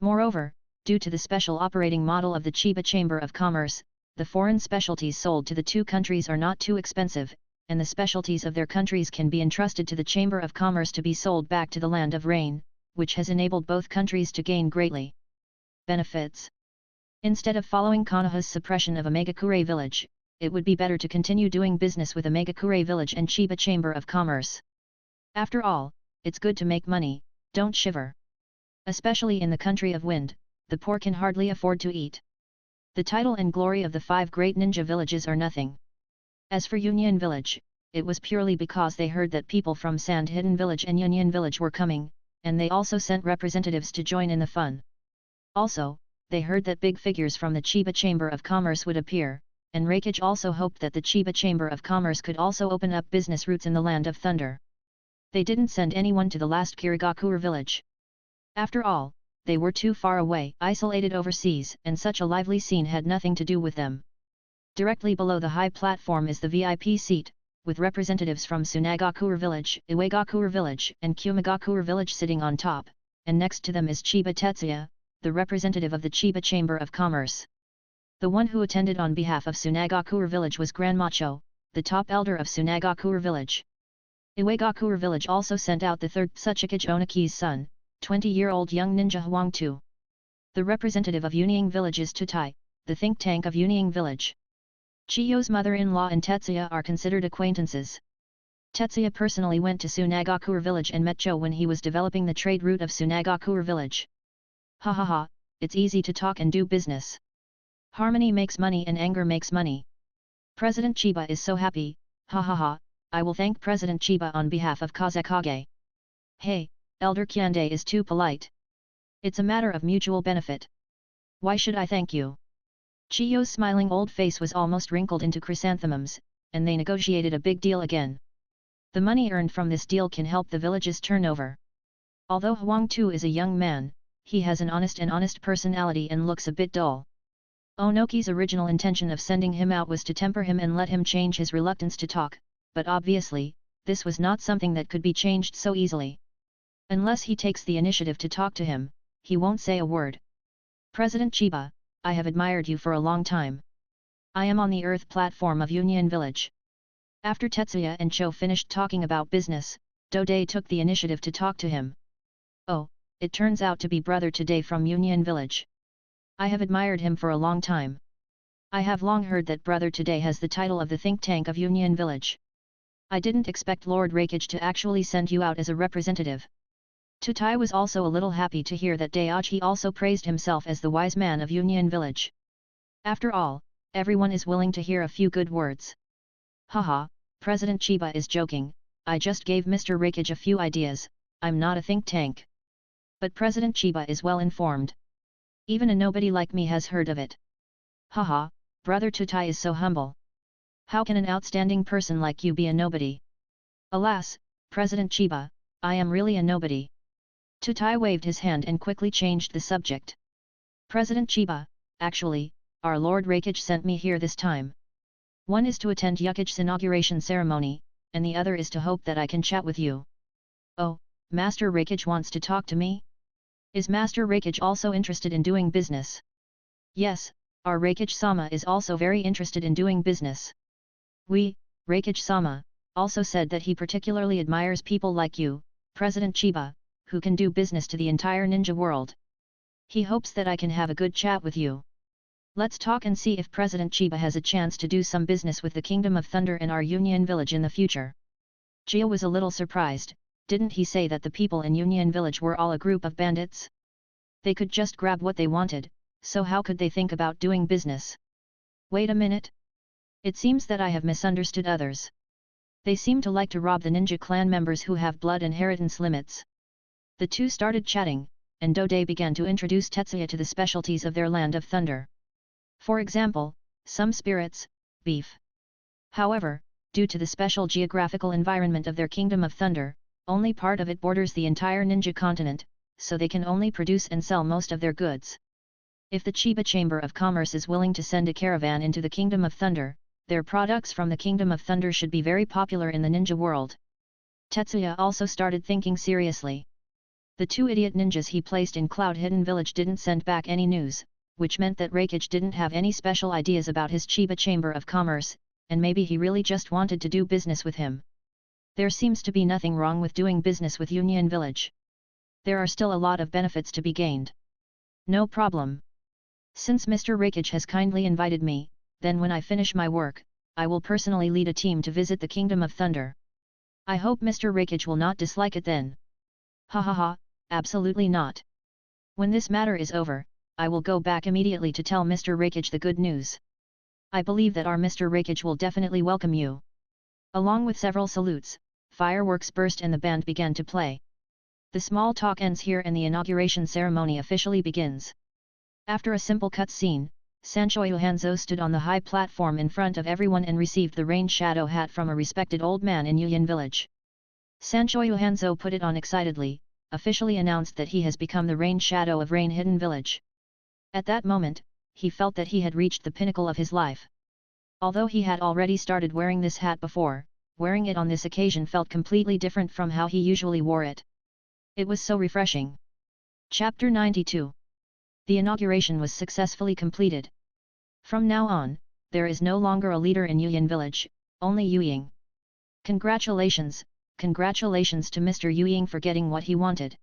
Moreover, due to the special operating model of the Chiba Chamber of Commerce, the foreign specialties sold to the two countries are not too expensive, and the specialties of their countries can be entrusted to the Chamber of Commerce to be sold back to the Land of Rain, which has enabled both countries to gain greatly. Benefits. Instead of following Konoha's suppression of Omegakure Village, it would be better to continue doing business with Omegakure Village and Chiba Chamber of Commerce. After all, it's good to make money, don't shiver. Especially in the Country of Wind, the poor can hardly afford to eat. The title and glory of the 5 great ninja villages are nothing. As for Union Village, it was purely because they heard that people from Sand Hidden Village and Union Village were coming, and they also sent representatives to join in the fun. Also, they heard that big figures from the Chiba Chamber of Commerce would appear, and Reikage also hoped that the Chiba Chamber of Commerce could also open up business routes in the Land of Thunder. They didn't send anyone to the last Kirigakure village. After all, they were too far away, isolated overseas, and such a lively scene had nothing to do with them. Directly below the high platform is the VIP seat, with representatives from Sunagakure Village, Iwagakure Village, and Kumagakure Village sitting on top, and next to them is Chiba Tetsuya, the representative of the Chiba Chamber of Commerce. The one who attended on behalf of Sunagakure Village was Grandmacho, the top elder of Sunagakure Village. Iwagakure Village also sent out the third Tsuchikage Onaki's son, 20-year-old young ninja Huang Tu. The representative of Union Village is Tutai, the think tank of Union Village. Chiyo's mother-in-law and Tetsuya are considered acquaintances. Tetsuya personally went to Sunagakure Village and met Cho when he was developing the trade route of Sunagakure Village. Ha ha ha, it's easy to talk and do business. Harmony makes money and anger makes money. President Chiba is so happy, ha ha ha, I will thank President Chiba on behalf of Kazekage. Hey, Elder Kyande is too polite. It's a matter of mutual benefit. Why should I thank you? Chiyo's smiling old face was almost wrinkled into chrysanthemums, and they negotiated a big deal again. The money earned from this deal can help the village's turnover. Although Huang Tu is a young man, he has an honest personality and looks a bit dull. Onoki's original intention of sending him out was to temper him and let him change his reluctance to talk, but obviously, this was not something that could be changed so easily. Unless he takes the initiative to talk to him, he won't say a word. President Chiba, I have admired you for a long time. I am on the Earth platform of Union Village. After Tetsuya and Cho finished talking about business, Dode took the initiative to talk to him. Oh, it turns out to be Brother Today from Union Village. I have admired him for a long time. I have long heard that Brother Today has the title of the think tank of Union Village. I didn't expect Lord Reikage to actually send you out as a representative. Tutai was also a little happy to hear that Daiji also praised himself as the wise man of Union Village. After all, everyone is willing to hear a few good words. Haha, President Chiba is joking, I just gave Mr. Reikage a few ideas, I'm not a think tank. But President Chiba is well informed. Even a nobody like me has heard of it. Haha, Brother Tutai is so humble. How can an outstanding person like you be a nobody? Alas, President Chiba, I am really a nobody. Tutai waved his hand and quickly changed the subject. President Chiba, actually, our Lord Reikage sent me here this time. One is to attend Yukage's inauguration ceremony, and the other is to hope that I can chat with you. Oh, Master Reikage wants to talk to me? Is Master Reikage also interested in doing business? Yes, our Reikage-sama is also very interested in doing business. We, Reikage-sama, also said that he particularly admires people like you, President Chiba, who can do business to the entire ninja world. He hopes that I can have a good chat with you. Let's talk and see if President Chiba has a chance to do some business with the Kingdom of Thunder and our Union Village in the future. Jia was a little surprised. Didn't he say that the people in Union Village were all a group of bandits? They could just grab what they wanted, so how could they think about doing business? Wait a minute. It seems that I have misunderstood others. They seem to like to rob the ninja clan members who have blood inheritance limits. The two started chatting, and Dode began to introduce Tetsuya to the specialties of their land of thunder. For example, some spirits, beef. However, due to the special geographical environment of their Kingdom of Thunder, only part of it borders the entire ninja continent, so they can only produce and sell most of their goods. If the Chiba Chamber of Commerce is willing to send a caravan into the Kingdom of Thunder, their products from the Kingdom of Thunder should be very popular in the ninja world. Tetsuya also started thinking seriously. The two idiot ninjas he placed in Cloud Hidden Village didn't send back any news, which meant that Reikage didn't have any special ideas about his Chiba Chamber of Commerce, and maybe he really just wanted to do business with him. There seems to be nothing wrong with doing business with Union Village. There are still a lot of benefits to be gained. No problem. Since Mr. Reikage has kindly invited me, then when I finish my work, I will personally lead a team to visit the Kingdom of Thunder. I hope Mr. Reikage will not dislike it then. Ha ha ha, absolutely not. When this matter is over, I will go back immediately to tell Mr. Reikage the good news. I believe that our Mr. Reikage will definitely welcome you. Along with several salutes, fireworks burst and the band began to play. The small talk ends here and the inauguration ceremony officially begins. After a simple cutscene, Sanchoyu Hanzo stood on the high platform in front of everyone and received the rain shadow hat from a respected old man in Yuyin village. Sanchoyu Hanzo put it on excitedly, officially announced that he has become the rain shadow of Rain Hidden Village. At that moment, he felt that he had reached the pinnacle of his life. Although he had already started wearing this hat before, wearing it on this occasion felt completely different from how he usually wore it. It was so refreshing. Chapter 92. The inauguration was successfully completed. From now on, there is no longer a leader in Yuyin village, only Yu Ying. Congratulations to Mr. Yu Ying for getting what he wanted.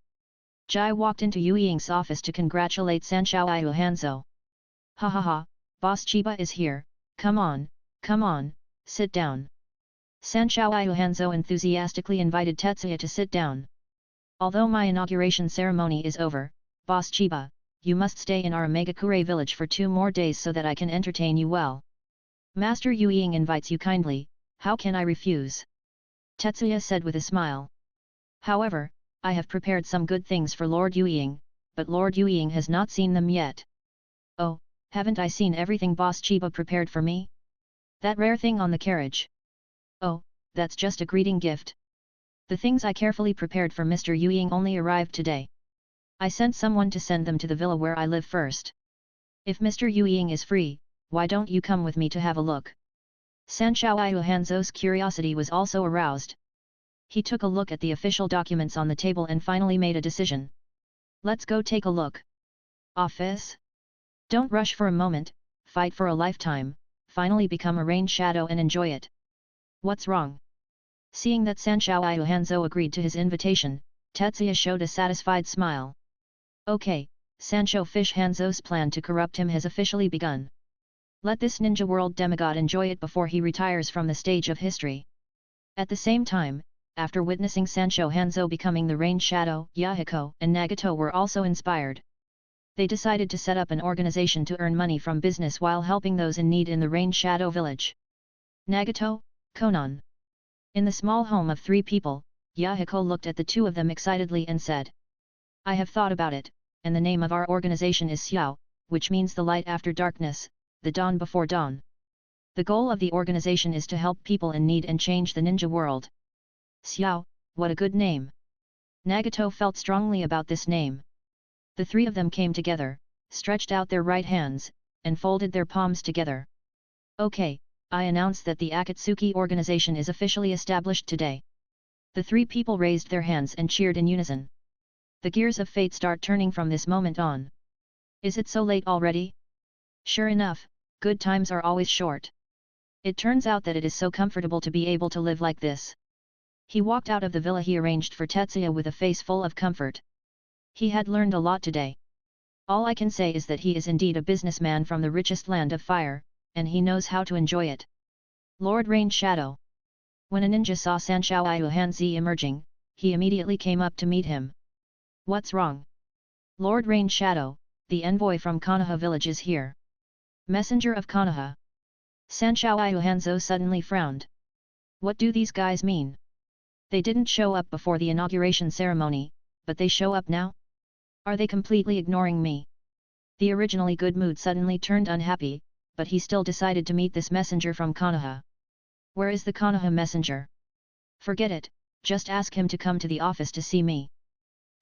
Jai walked into Yu Ying's office to congratulate Sanchoyu Hanzo. Ha ha ha, Boss Chiba is here, come on, sit down. Sanchoyu Hanzo enthusiastically invited Tetsuya to sit down. Although my inauguration ceremony is over, Boss Chiba, you must stay in our Megakure village for 2 more days so that I can entertain you well. Master Yu Ying invites you kindly, how can I refuse? Tetsuya said with a smile. However, I have prepared some good things for Lord Yu Ying, but Lord Yu Ying has not seen them yet. Oh, haven't I seen everything Boss Chiba prepared for me? That rare thing on the carriage. Oh, that's just a greeting gift. The things I carefully prepared for Mr. Yu Ying only arrived today. I sent someone to send them to the villa where I live first. If Mr. Yu Ying is free, why don't you come with me to have a look? Sanchoyu Hanzo's curiosity was also aroused. He took a look at the official documents on the table and finally made a decision. Let's go take a look. Office? Don't rush for a moment, fight for a lifetime, finally become a rain shadow and enjoy it. What's wrong? Seeing that Sanchoyu Hanzo agreed to his invitation, Tetsuya showed a satisfied smile. Okay, Sancho Fish Hanzo's plan to corrupt him has officially begun. Let this ninja world demigod enjoy it before he retires from the stage of history. At the same time, after witnessing Sancho Hanzo becoming the rain shadow, Yahiko and Nagato were also inspired. They decided to set up an organization to earn money from business while helping those in need in the Rain Shadow village. Nagato, Konan. In the small home of 3 people, Yahiko looked at the 2 of them excitedly and said, I have thought about it, and the name of our organization is Xiao, which means the light after darkness, the dawn before dawn. The goal of the organization is to help people in need and change the ninja world. Xiao, what a good name. Nagato felt strongly about this name. The 3 of them came together, stretched out their right hands, and folded their palms together. Okay, I announce that the Akatsuki organization is officially established today. The 3 people raised their hands and cheered in unison. The gears of fate start turning from this moment on. Is it so late already? Sure enough, good times are always short. It turns out that it is so comfortable to be able to live like this. He walked out of the villa he arranged for Tetsuya with a face full of comfort. He had learned a lot today. All I can say is that he is indeed a businessman from the richest land of fire, and he knows how to enjoy it. Lord Rain Shadow. When a ninja saw Sanshao Hanzi emerging, he immediately came up to meet him. What's wrong? Lord Rain Shadow, the envoy from Konoha village is here. Messenger of Konoha. Sanshao Hanzo suddenly frowned. What do these guys mean? They didn't show up before the inauguration ceremony, but they show up now? Are they completely ignoring me? The originally good mood suddenly turned unhappy, but he still decided to meet this messenger from Konoha. Where is the Konoha messenger? Forget it, just ask him to come to the office to see me.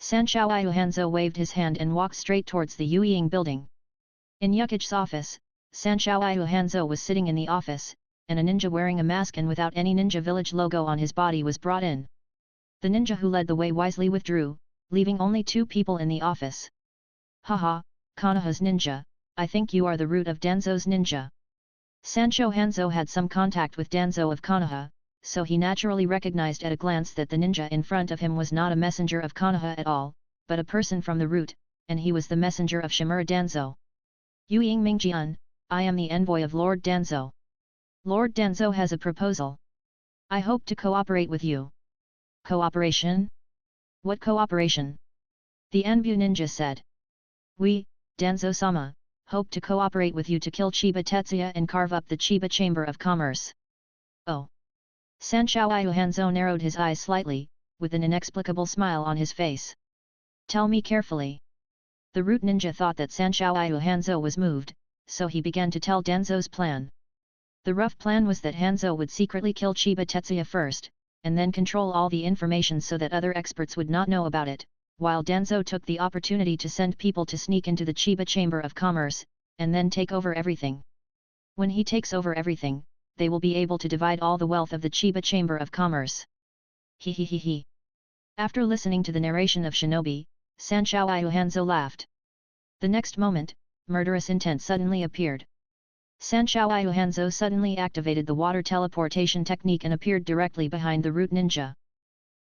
Sanshao Hanzo waved his hand and walked straight towards the Yueying building. In Yukage's office, Sanshao Hanzo was sitting in the office, and a ninja wearing a mask and without any ninja village logo on his body was brought in. The ninja who led the way wisely withdrew, leaving only 2 people in the office. Haha, Konoha's ninja, I think you are the root of Danzo's ninja. Sanshao Hanzo had some contact with Danzo of Konoha, so he naturally recognized at a glance that the ninja in front of him was not a messenger of Konoha at all, but a person from the root, and he was the messenger of Shimura Danzo. Yueying Mingjian, I am the envoy of Lord Danzo. Lord Danzo has a proposal. I hope to cooperate with you. Cooperation? What cooperation? The Enbu ninja said. We, Danzo-sama, hope to cooperate with you to kill Chiba Tetsuya and carve up the Chiba Chamber of Commerce. Oh. Sanshao Hanzo narrowed his eyes slightly, with an inexplicable smile on his face. Tell me carefully. The root ninja thought that Sanshao Hanzo was moved, so he began to tell Danzo's plan. The rough plan was that Hanzo would secretly kill Chiba Tetsuya first, and then control all the information so that other experts would not know about it, while Danzo took the opportunity to send people to sneak into the Chiba Chamber of Commerce, and then take over everything. When he takes over everything, they will be able to divide all the wealth of the Chiba Chamber of Commerce. He. After listening to the narration of Shinobi, Sanshao Hanzo laughed. The next moment, murderous intent suddenly appeared. Sanshao Hanzo suddenly activated the water teleportation technique and appeared directly behind the root ninja.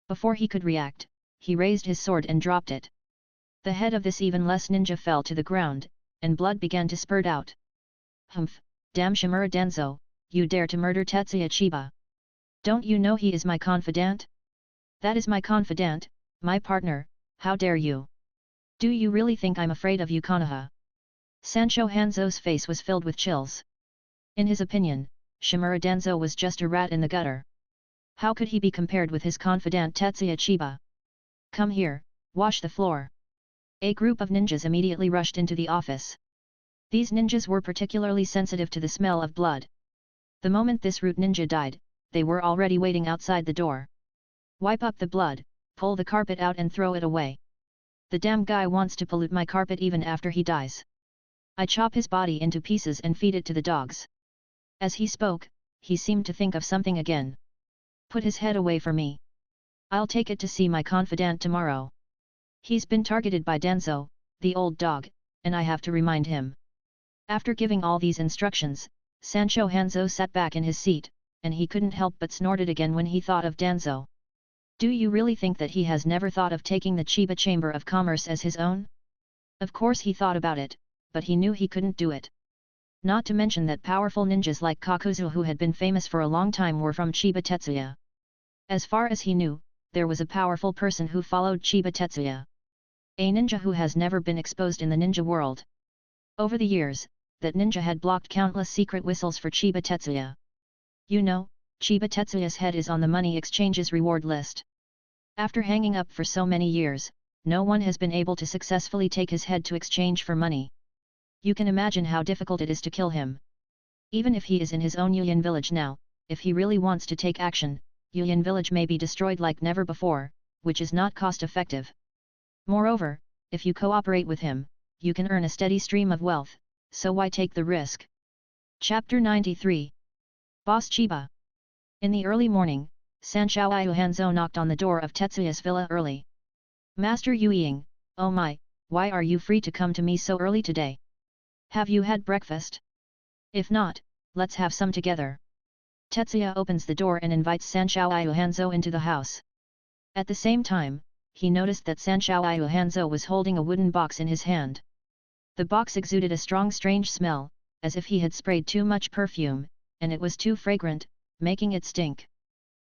Before he could react, he raised his sword and dropped it. The head of this even less ninja fell to the ground, and blood began to spurt out. Humph, damn Shimura Danzo, you dare to murder Tetsuya Chiba. Don't you know he is my confidant? That is my confidant, my partner, how dare you? Do you really think I'm afraid of you, Konoha? Sanshao Hanzo's face was filled with chills. In his opinion, Shimura Danzo was just a rat in the gutter. How could he be compared with his confidant Tetsuya Chiba? Come here, wash the floor. A group of ninjas immediately rushed into the office. These ninjas were particularly sensitive to the smell of blood. The moment this root ninja died, they were already waiting outside the door. Wipe up the blood, pull the carpet out and throw it away. The damn guy wants to pollute my carpet even after he dies. I chop his body into pieces and feed it to the dogs. As he spoke, he seemed to think of something again. Put his head away for me. I'll take it to see my confidant tomorrow. He's been targeted by Danzo, the old dog, and I have to remind him. After giving all these instructions, Sanshao Hanzo sat back in his seat, and he couldn't help but snorted again when he thought of Danzo. Do you really think that he has never thought of taking the Chiba Chamber of Commerce as his own? Of course he thought about it, but he knew he couldn't do it. Not to mention that powerful ninjas like Kakuzu who had been famous for a long time were from Chiba Tetsuya. As far as he knew, there was a powerful person who followed Chiba Tetsuya. A ninja who has never been exposed in the ninja world. Over the years, that ninja had blocked countless secret whistles for Chiba Tetsuya. You know, Chiba Tetsuya's head is on the money exchange's reward list. After hanging up for so many years, no one has been able to successfully take his head to exchange for money. You can imagine how difficult it is to kill him. Even if he is in his own Yuyan village now, if he really wants to take action, Yuyan village may be destroyed like never before, which is not cost-effective. Moreover, if you cooperate with him, you can earn a steady stream of wealth, so why take the risk? Chapter 93. Boss Chiba. In the early morning, Sanshao Hanzo knocked on the door of Tetsuya's villa early. Master Yueying, Oh my, why are you free to come to me so early today? Have you had breakfast? If not, let's have some together. Tetsuya opens the door and invites Sanshou Hanzo into the house. At the same time, he noticed that Sanshou Hanzo was holding a wooden box in his hand. The box exuded a strong strange smell, as if he had sprayed too much perfume, and it was too fragrant, making it stink.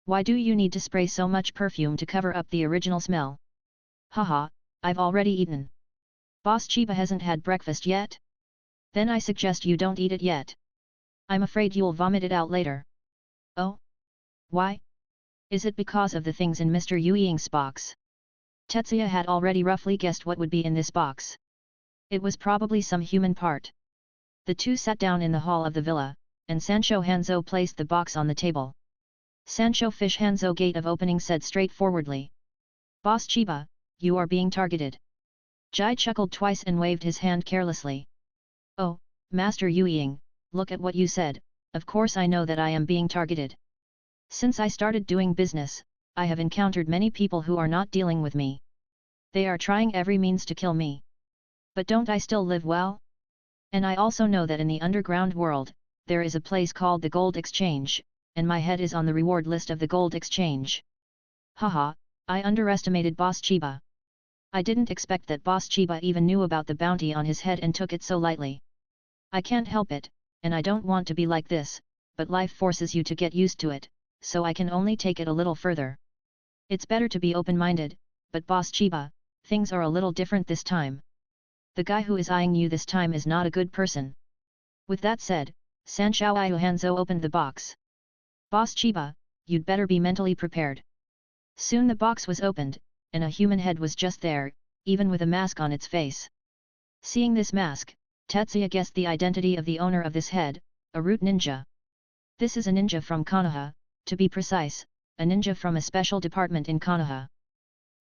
Why do you need to spray so much perfume to cover up the original smell? Haha, I've already eaten. Boss Chiba hasn't had breakfast yet? Then I suggest you don't eat it yet. I'm afraid you'll vomit it out later. Oh? Why? Is it because of the things in Mr. Yu Ying's box? Tetsuya had already roughly guessed what would be in this box. It was probably some human part. The two sat down in the hall of the villa, and Sanshou Hanzo placed the box on the table. Sanshou Fish Hanzo Gate of Opening said straightforwardly. Boss Chiba, you are being targeted. Jai chuckled twice and waved his hand carelessly. Oh, Master Yu Ying, look at what you said, of course I know that I am being targeted. Since I started doing business, I have encountered many people who are not dealing with me. They are trying every means to kill me. But don't I still live well? And I also know that in the underground world, there is a place called the Gold Exchange, and my head is on the reward list of the Gold Exchange. Haha, I underestimated Boss Chiba. I didn't expect that Boss Chiba even knew about the bounty on his head and took it so lightly. I can't help it, and I don't want to be like this, but life forces you to get used to it, so I can only take it a little further. It's better to be open-minded, but Boss Chiba, things are a little different this time. The guy who is eyeing you this time is not a good person. With that said, Sanshou Hanzo opened the box. Boss Chiba, you'd better be mentally prepared. Soon the box was opened, and a human head was just there, even with a mask on its face. Seeing this mask, Tetsuya guessed the identity of the owner of this head, a root ninja. This is a ninja from Konoha, to be precise, a ninja from a special department in Konoha.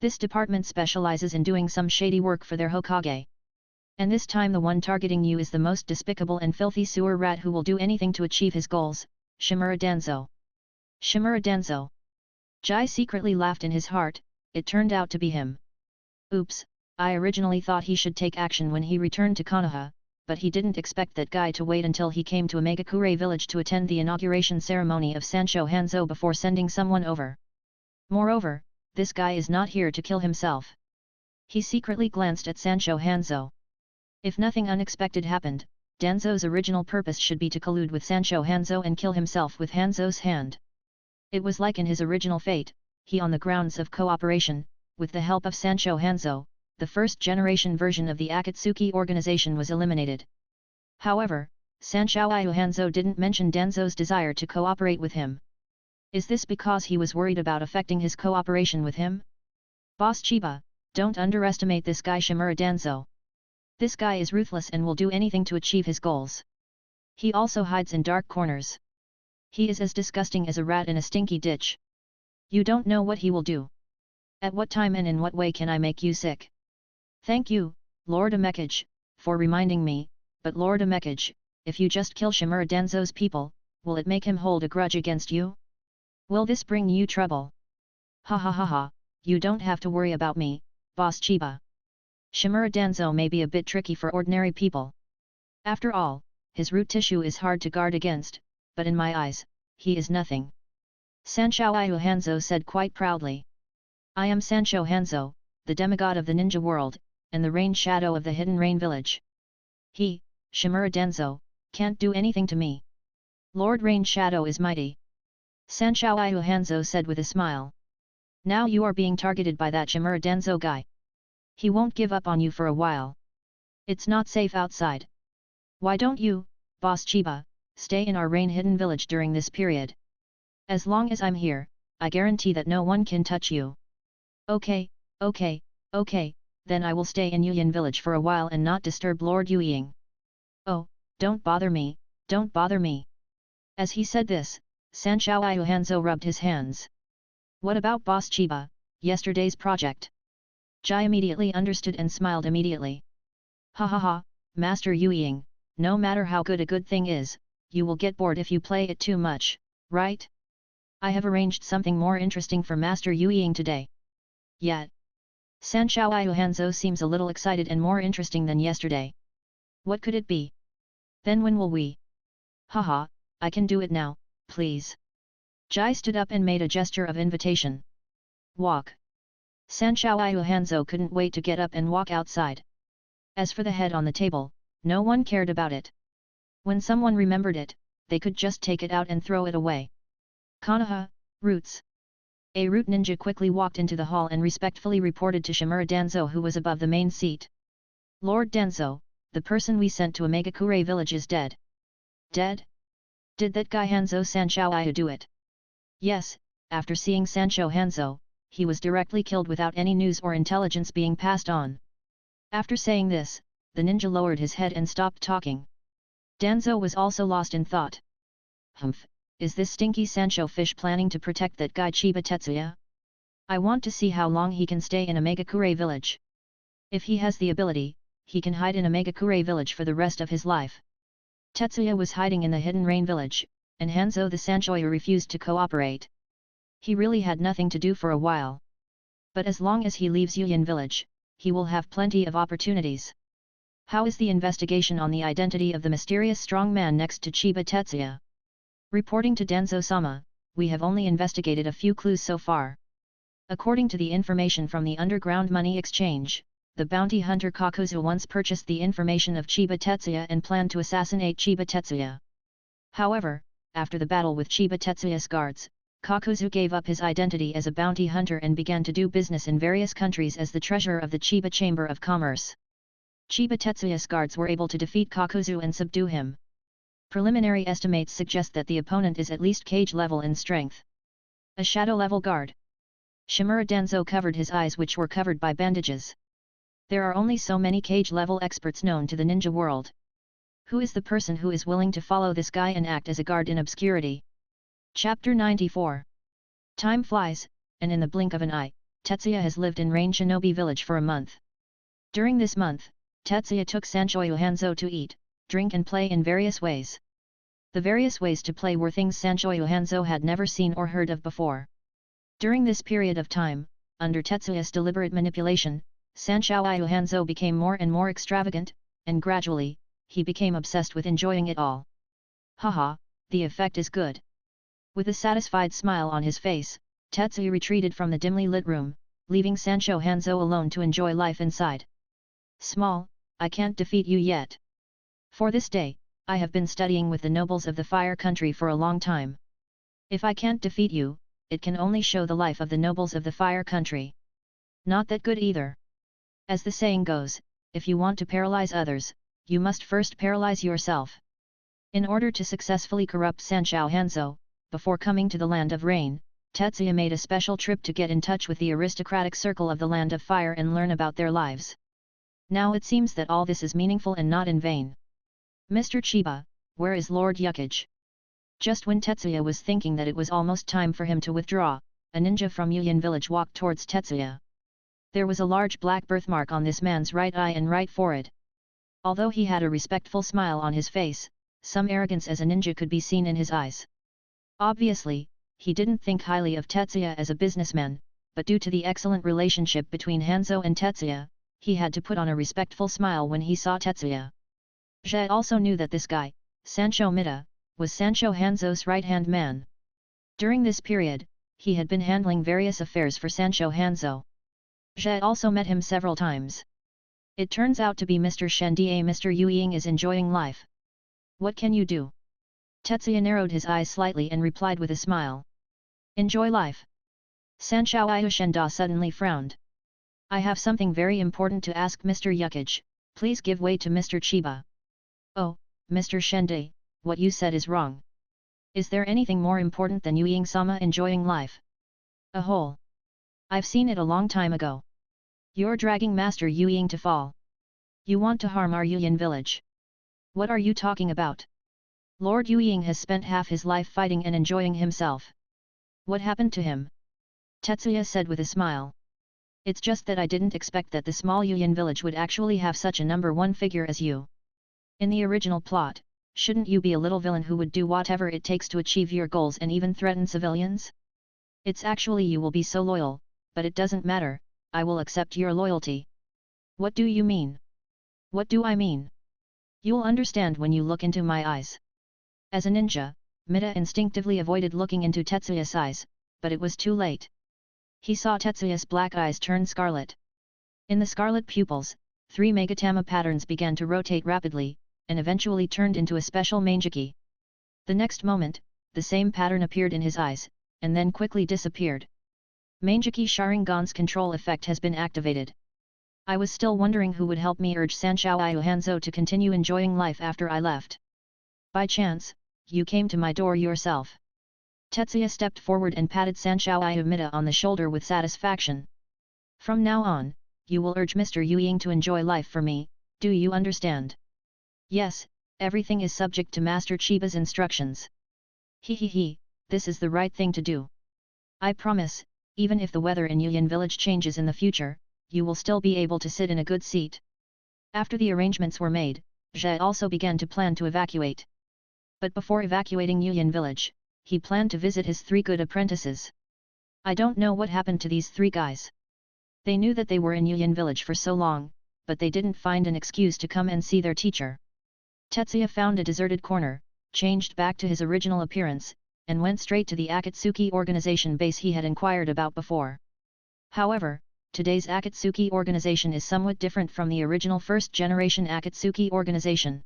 This department specializes in doing some shady work for their Hokage. And this time the one targeting you is the most despicable and filthy sewer rat who will do anything to achieve his goals, Shimura Danzo. Shimura Danzo. Jai secretly laughed in his heart, it turned out to be him. Oops, I originally thought he should take action when he returned to Konoha, but he didn't expect that guy to wait until he came to Omegakure village to attend the inauguration ceremony of Sanshou Hanzo before sending someone over. Moreover, this guy is not here to kill himself. He secretly glanced at Sanshou Hanzo. If nothing unexpected happened, Danzo's original purpose should be to collude with Sanshou Hanzo and kill himself with Hanzo's hand. It was like in his original fate, he on the grounds of cooperation, with the help of Sanshou Hanzo, the first-generation version of the Akatsuki organization was eliminated. However, Sanshou Hanzo didn't mention Danzo's desire to cooperate with him. Is this because he was worried about affecting his cooperation with him? Boss Chiba, don't underestimate this guy Shimura Danzo. This guy is ruthless and will do anything to achieve his goals. He also hides in dark corners. He is as disgusting as a rat in a stinky ditch. You don't know what he will do. At what time and in what way can I make you sick? Thank you, Lord Omekage, for reminding me, but Lord Omekage, if you just kill Shimura Danzo's people, will it make him hold a grudge against you? Will this bring you trouble? Ha ha ha ha, you don't have to worry about me, Boss Chiba. Shimura Danzo may be a bit tricky for ordinary people. After all, his root tissue is hard to guard against, but in my eyes, he is nothing. Sanshou Hanzo said quite proudly. I am Sanshou Hanzo, the demigod of the ninja world, and the rain shadow of the hidden rain village. He, Shimura Danzo, can't do anything to me. Lord Rain Shadow is mighty. Sanshou Hanzo said with a smile. Now you are being targeted by that Shimura Danzo guy. He won't give up on you for a while. It's not safe outside. Why don't you, Boss Chiba, stay in our rain hidden village during this period? As long as I'm here, I guarantee that no one can touch you. Okay, then I will stay in Yuyan village for a while and not disturb Lord Yu Ying. Oh, don't bother me, don't bother me. As he said this, Sanshou Hanzo rubbed his hands. What about Boss Chiba, yesterday's project? Jai immediately understood and smiled immediately. Ha ha ha, Master Yu Ying, no matter how good a good thing is, you will get bored if you play it too much, right? I have arranged something more interesting for Master Yu Ying today. Yet. Sanshou Hanzo seems a little excited and more interesting than yesterday. What could it be? Then when will we? Haha, I can do it now, please. Jai stood up and made a gesture of invitation. Walk. Sanshou Hanzo couldn't wait to get up and walk outside. As for the head on the table, no one cared about it. When someone remembered it, they could just take it out and throw it away. Konoha, roots. A root ninja quickly walked into the hall and respectfully reported to Shimura Danzo, who was above the main seat. Lord Danzo, the person we sent to Omegakure village is dead. Dead? Did that guy Hanzo Sanshou do it? Yes, after seeing Sanshou Hanzo, he was directly killed without any news or intelligence being passed on. After saying this, the ninja lowered his head and stopped talking. Danzo was also lost in thought. Humph, is this stinky Sanshou fish planning to protect that guy Chiba Tetsuya? I want to see how long he can stay in Omegakure village. If he has the ability, he can hide in Omegakure village for the rest of his life. Tetsuya was hiding in the Hidden Rain village, and Hanzo the Sanshouya refused to cooperate. He really had nothing to do for a while. But as long as he leaves Yuyan village, he will have plenty of opportunities. How is the investigation on the identity of the mysterious strong man next to Chiba Tetsuya? Reporting to Danzo-sama, we have only investigated a few clues so far. According to the information from the underground money exchange, the bounty hunter Kakuzu once purchased the information of Chiba Tetsuya and planned to assassinate Chiba Tetsuya. However, after the battle with Chiba Tetsuya's guards, Kakuzu gave up his identity as a bounty hunter and began to do business in various countries as the treasurer of the Chiba Chamber of Commerce. Chiba Tetsuya's guards were able to defeat Kakuzu and subdue him. Preliminary estimates suggest that the opponent is at least cage level in strength. A shadow level guard. Shimura Danzo covered his eyes, which were covered by bandages. There are only so many cage level experts known to the ninja world. Who is the person who is willing to follow this guy and act as a guard in obscurity? Chapter 94. Time flies, and in the blink of an eye, Tetsuya has lived in Rain Shinobi village for a month. During this month, Tetsuya took Sanshou Hanzo to eat, drink and play in various ways. The various ways to play were things Sanshou Hanzo had never seen or heard of before. During this period of time, under Tetsuya's deliberate manipulation, Sanshou Hanzo became more and more extravagant, and gradually, he became obsessed with enjoying it all. Haha, the effect is good. With a satisfied smile on his face, Tetsuya retreated from the dimly lit room, leaving Sanshou Hanzo alone to enjoy life inside. Small, I can't defeat you yet. For this day, I have been studying with the nobles of the fire country for a long time. If I can't defeat you, it can only show the life of the nobles of the fire country. Not that good either. As the saying goes, if you want to paralyze others, you must first paralyze yourself. In order to successfully corrupt Sanshou Hanzo, before coming to the Land of Rain, Tetsuya made a special trip to get in touch with the aristocratic circle of the Land of Fire and learn about their lives. Now it seems that all this is meaningful and not in vain. Mr. Chiba, where is Lord Hokage? Just when Tetsuya was thinking that it was almost time for him to withdraw, a ninja from Yuyan village walked towards Tetsuya. There was a large black birthmark on this man's right eye and right forehead. Although he had a respectful smile on his face, some arrogance as a ninja could be seen in his eyes. Obviously, he didn't think highly of Tetsuya as a businessman, but due to the excellent relationship between Hanzo and Tetsuya, he had to put on a respectful smile when he saw Tetsuya. Zhe also knew that this guy, Sanshou Mida, was Sanshou Hanzo's right-hand man. During this period, he had been handling various affairs for Sanshou Hanzo. Zhe also met him several times. It turns out to be Mr. Shendia. Mr. Yu Ying is enjoying life. What can you do? Tetsuya narrowed his eyes slightly and replied with a smile. Enjoy life. Sanshou Shenda suddenly frowned. I have something very important to ask Mr. Hokage, please give way to Mr. Chiba. Oh, Mr. Shendia, what you said is wrong. Is there anything more important than Yu Ying-sama enjoying life? A hole. I've seen it a long time ago. You're dragging Master Yu Ying to fall. You want to harm our Yuyan village. What are you talking about? Lord Yu Ying has spent half his life fighting and enjoying himself. What happened to him? Tetsuya said with a smile. It's just that I didn't expect that the small Yuyan village would actually have such a number one figure as you. In the original plot, shouldn't you be a little villain who would do whatever it takes to achieve your goals and even threaten civilians? It's actually you will be so loyal, but it doesn't matter, I will accept your loyalty. What do you mean? What do I mean? You'll understand when you look into my eyes. As a ninja, Mida instinctively avoided looking into Tetsuya's eyes, but it was too late. He saw Tetsuya's black eyes turn scarlet. In the scarlet pupils, 3 Megatama patterns began to rotate rapidly, and eventually turned into a special Mangeki. The next moment, the same pattern appeared in his eyes, and then quickly disappeared. Mangeki Sharingan's control effect has been activated. I was still wondering who would help me urge Sanshou Ayu Hanzo to continue enjoying life after I left. By chance, you came to my door yourself. Tetsuya stepped forward and patted Sanshou Ayu Mida on the shoulder with satisfaction. From now on, you will urge Mr. Yu Ying to enjoy life for me, do you understand? Yes, everything is subject to Master Chiba's instructions. He, this is the right thing to do. I promise, even if the weather in Yuyan village changes in the future, you will still be able to sit in a good seat. After the arrangements were made, Zhe also began to plan to evacuate. But before evacuating Yuyan village, he planned to visit his 3 good apprentices. I don't know what happened to these 3 guys. They knew that they were in Yuyan village for so long, but they didn't find an excuse to come and see their teacher. Tetsuya found a deserted corner, changed back to his original appearance, and went straight to the Akatsuki organization base he had inquired about before. However, today's Akatsuki organization is somewhat different from the original first-generation Akatsuki organization.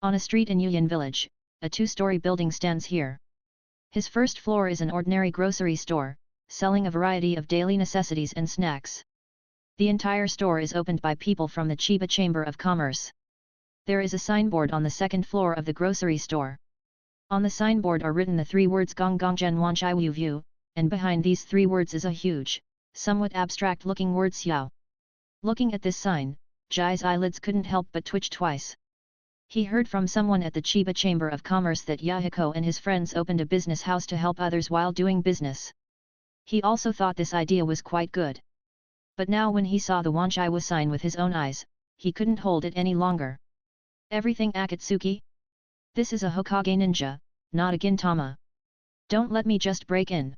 On a street in Yuyan village, a 2-story building stands here. His first floor is an ordinary grocery store, selling a variety of daily necessities and snacks. The entire store is opened by people from the Chiba Chamber of Commerce. There is a signboard on the 2nd floor of the grocery store. On the signboard are written the 3 words Gong Gong Gen Wan Chai Wu View, and behind these 3 words is a huge, somewhat abstract-looking word Xiao. Looking at this sign, Jai's eyelids couldn't help but twitch twice. He heard from someone at the Chiba Chamber of Commerce that Yahiko and his friends opened a business house to help others while doing business. He also thought this idea was quite good. But now when he saw the Wanchaiwa sign with his own eyes, he couldn't hold it any longer. Everything Akatsuki? This is a Hokage ninja, not a Gintama. Don't let me just break in.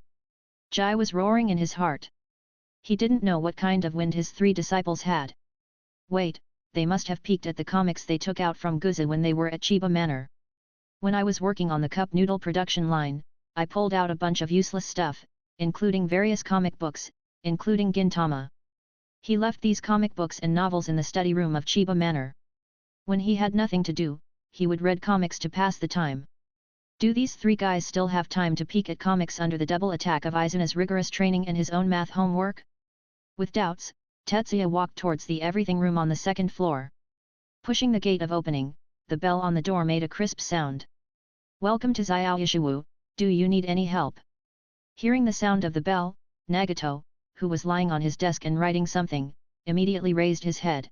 Jai was roaring in his heart. He didn't know what kind of wind his 3 disciples had. Wait, they must have peeked at the comics they took out from Guza when they were at Chiba Manor. When I was working on the cup noodle production line, I pulled out a bunch of useless stuff, including various comic books, including Gintama. He left these comic books and novels in the study room of Chiba Manor. When he had nothing to do, he would read comics to pass the time. Do these 3 guys still have time to peek at comics under the double attack of Izuna's rigorous training and his own math homework? With doubts, Tetsuya walked towards the everything room on the 2nd floor. Pushing the gate of opening, the bell on the door made a crisp sound. Welcome to Xiao Yishiwu, do you need any help? Hearing the sound of the bell, Nagato, who was lying on his desk and writing something, immediately raised his head.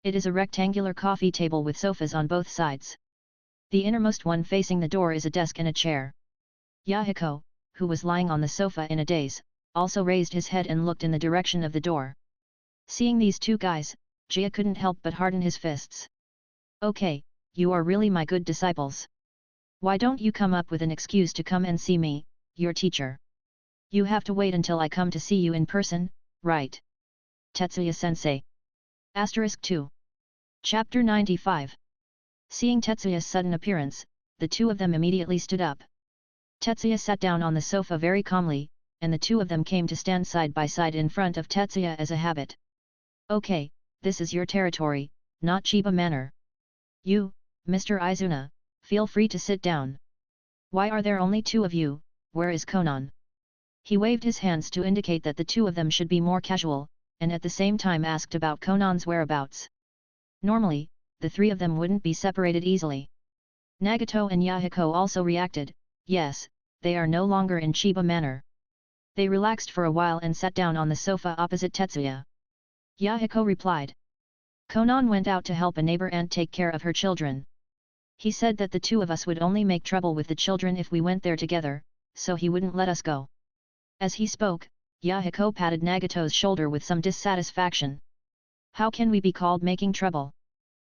It is a rectangular coffee table with sofas on both sides. The innermost one facing the door is a desk and a chair. Yahiko, who was lying on the sofa in a daze, also raised his head and looked in the direction of the door. Seeing these 2 guys, Jia couldn't help but harden his fists. Okay, you are really my good disciples. Why don't you come up with an excuse to come and see me, your teacher? You have to wait until I come to see you in person, right? Tetsuya-sensei. Asterisk 2. Chapter 95. Seeing Tetsuya's sudden appearance, the 2 of them immediately stood up. Tetsuya sat down on the sofa very calmly, and the 2 of them came to stand side by side in front of Tetsuya as a habit. Okay, this is your territory, not Chiba Manor. You, Mr. Izuna, feel free to sit down. Why are there only 2 of you, where is Konan? He waved his hands to indicate that the 2 of them should be more casual, and at the same time asked about Konan's whereabouts. Normally, the 3 of them wouldn't be separated easily. Nagato and Yahiko also reacted, yes, they are no longer in Chiba Manor. They relaxed for a while and sat down on the sofa opposite Tetsuya. Yahiko replied. Konan went out to help a neighbor aunt take care of her children. He said that the 2 of us would only make trouble with the children if we went there together, so he wouldn't let us go. As he spoke, Yahiko patted Nagato's shoulder with some dissatisfaction. How can we be called making trouble?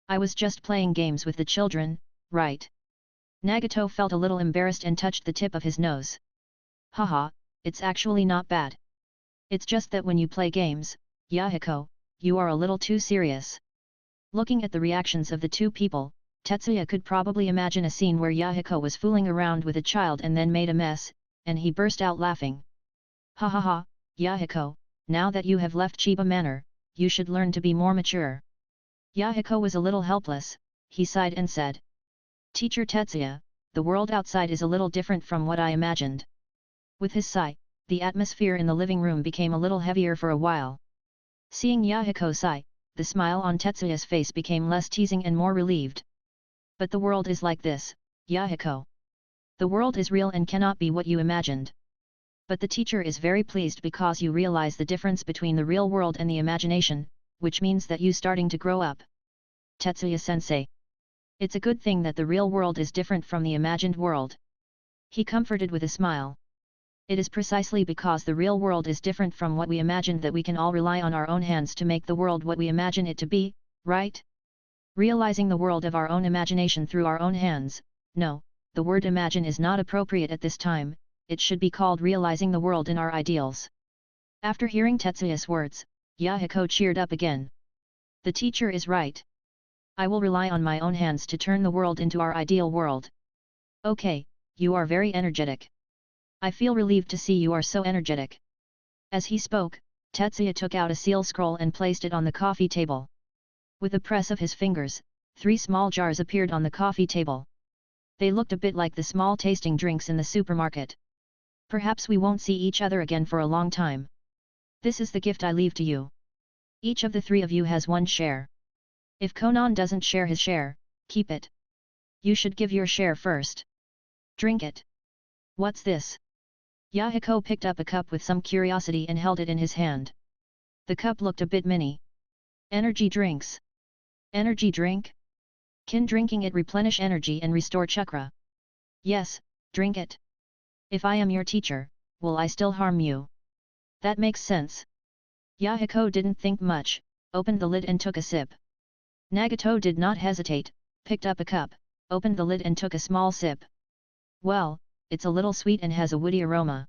I was just playing games with the children, right? Nagato felt a little embarrassed and touched the tip of his nose. Haha, it's actually not bad. It's just that when you play games, Yahiko, you are a little too serious. Looking at the reactions of the two people, Tetsuya could probably imagine a scene where Yahiko was fooling around with a child and then made a mess, and he burst out laughing. Ha ha ha, Yahiko, now that you have left Chiba Manor, you should learn to be more mature. Yahiko was a little helpless, he sighed and said. Teacher Tetsuya, the world outside is a little different from what I imagined. With his sigh, the atmosphere in the living room became a little heavier for a while. Seeing Yahiko sigh, the smile on Tetsuya's face became less teasing and more relieved. But the world is like this, Yahiko. The world is real and cannot be what you imagined. But the teacher is very pleased because you realize the difference between the real world and the imagination, which means that you starting to grow up. Tetsuya-sensei. It's a good thing that the real world is different from the imagined world. He comforted with a smile. It is precisely because the real world is different from what we imagined that we can all rely on our own hands to make the world what we imagine it to be, right? Realizing the world of our own imagination through our own hands, no, the word imagine is not appropriate at this time, it should be called realizing the world in our ideals. After hearing Tetsuya's words, Yahiko cheered up again. The teacher is right. I will rely on my own hands to turn the world into our ideal world. Okay, you are very energetic. I feel relieved to see you are so energetic. As he spoke, Tetsuya took out a seal scroll and placed it on the coffee table. With a press of his fingers, 3 small jars appeared on the coffee table. They looked a bit like the small tasting drinks in the supermarket. Perhaps we won't see each other again for a long time. This is the gift I leave to you. Each of the 3 of you has 1 share. If Konan doesn't share his share, keep it. You should give your share first. Drink it. What's this? Yahiko picked up a cup with some curiosity and held it in his hand. The cup looked a bit mini. Energy drinks. Energy drink? Can drinking it replenish energy and restore chakra? Yes, drink it. If I am your teacher, will I still harm you? That makes sense. Yahiko didn't think much, opened the lid and took a sip. Nagato did not hesitate, picked up a cup, opened the lid and took a small sip. Well, it's a little sweet and has a woody aroma.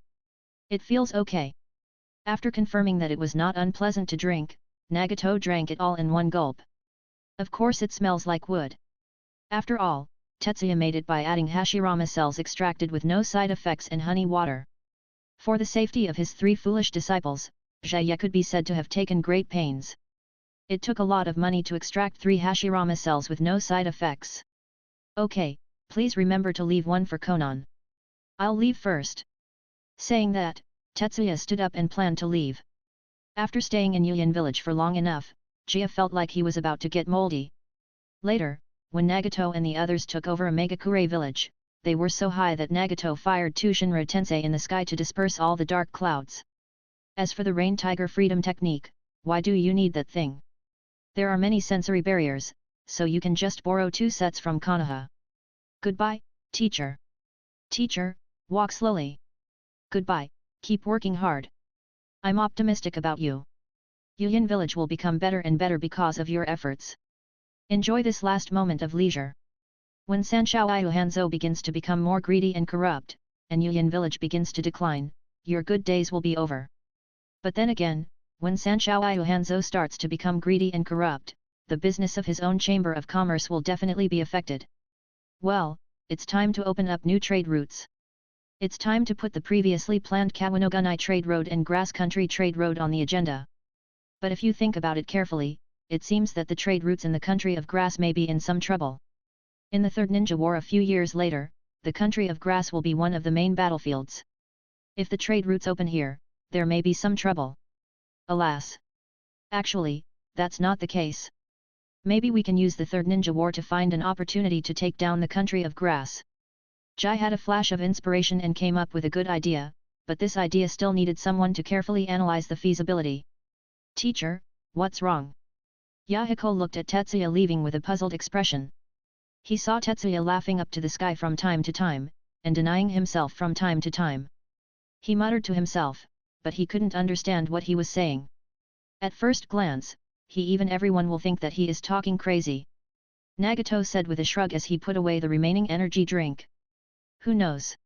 It feels okay. After confirming that it was not unpleasant to drink, Nagato drank it all in one gulp. Of course it smells like wood. After all, Tetsuya made it by adding hashirama cells extracted with no side effects and honey water. For the safety of his 3 foolish disciples, Jaya could be said to have taken great pains. It took a lot of money to extract 3 hashirama cells with no side effects. Okay, please remember to leave 1 for Konan. I'll leave first. Saying that, Tetsuya stood up and planned to leave. After staying in Yuyan village for long enough, Jia felt like he was about to get moldy. Later, when Nagato and the others took over Megakure village, they were so high that Nagato fired 2 Shinra Tensei in the sky to disperse all the dark clouds. As for the Rain Tiger Freedom technique, why do you need that thing? There are many sensory barriers, so you can just borrow 2 sets from Konoha. Goodbye, teacher. Teacher, walk slowly. Goodbye, keep working hard. I'm optimistic about you. Yuyan village will become better and better because of your efforts. Enjoy this last moment of leisure. When Sanshou Hanzo begins to become more greedy and corrupt, and Yuyan village begins to decline, your good days will be over. But then again, when Sanshou Hanzo starts to become greedy and corrupt, the business of his own chamber of commerce will definitely be affected. Well, it's time to open up new trade routes. It's time to put the previously planned Kawanogunai Trade Road and Grass Country Trade Road on the agenda. But if you think about it carefully, it seems that the trade routes in the country of Grass may be in some trouble. In the Third Ninja War a few years later, the country of Grass will be one of the main battlefields. If the trade routes open here, there may be some trouble. Alas! Actually, that's not the case. Maybe we can use the Third Ninja War to find an opportunity to take down the country of Grass. Jai had a flash of inspiration and came up with a good idea, but this idea still needed someone to carefully analyze the feasibility. Teacher, what's wrong? Yahiko looked at Tetsuya leaving with a puzzled expression. He saw Tetsuya laughing up to the sky from time to time, and denying himself from time to time. He muttered to himself, but he couldn't understand what he was saying. At first glance, everyone will think that he is talking crazy. Nagato said with a shrug as he put away the remaining energy drink. Who knows?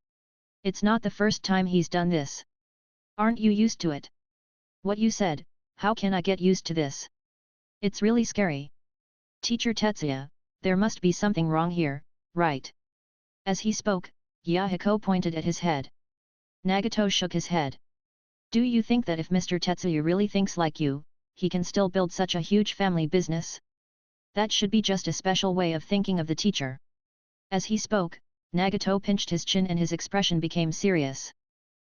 It's not the first time he's done this. Aren't you used to it? What you said, how can I get used to this? It's really scary. Teacher Tetsuya, there must be something wrong here, right? As he spoke, Yahiko pointed at his head. Nagato shook his head. Do you think that if Mr. Tetsuya really thinks like you, he can still build such a huge family business? That should be just a special way of thinking of the teacher. As he spoke, Nagato pinched his chin and his expression became serious.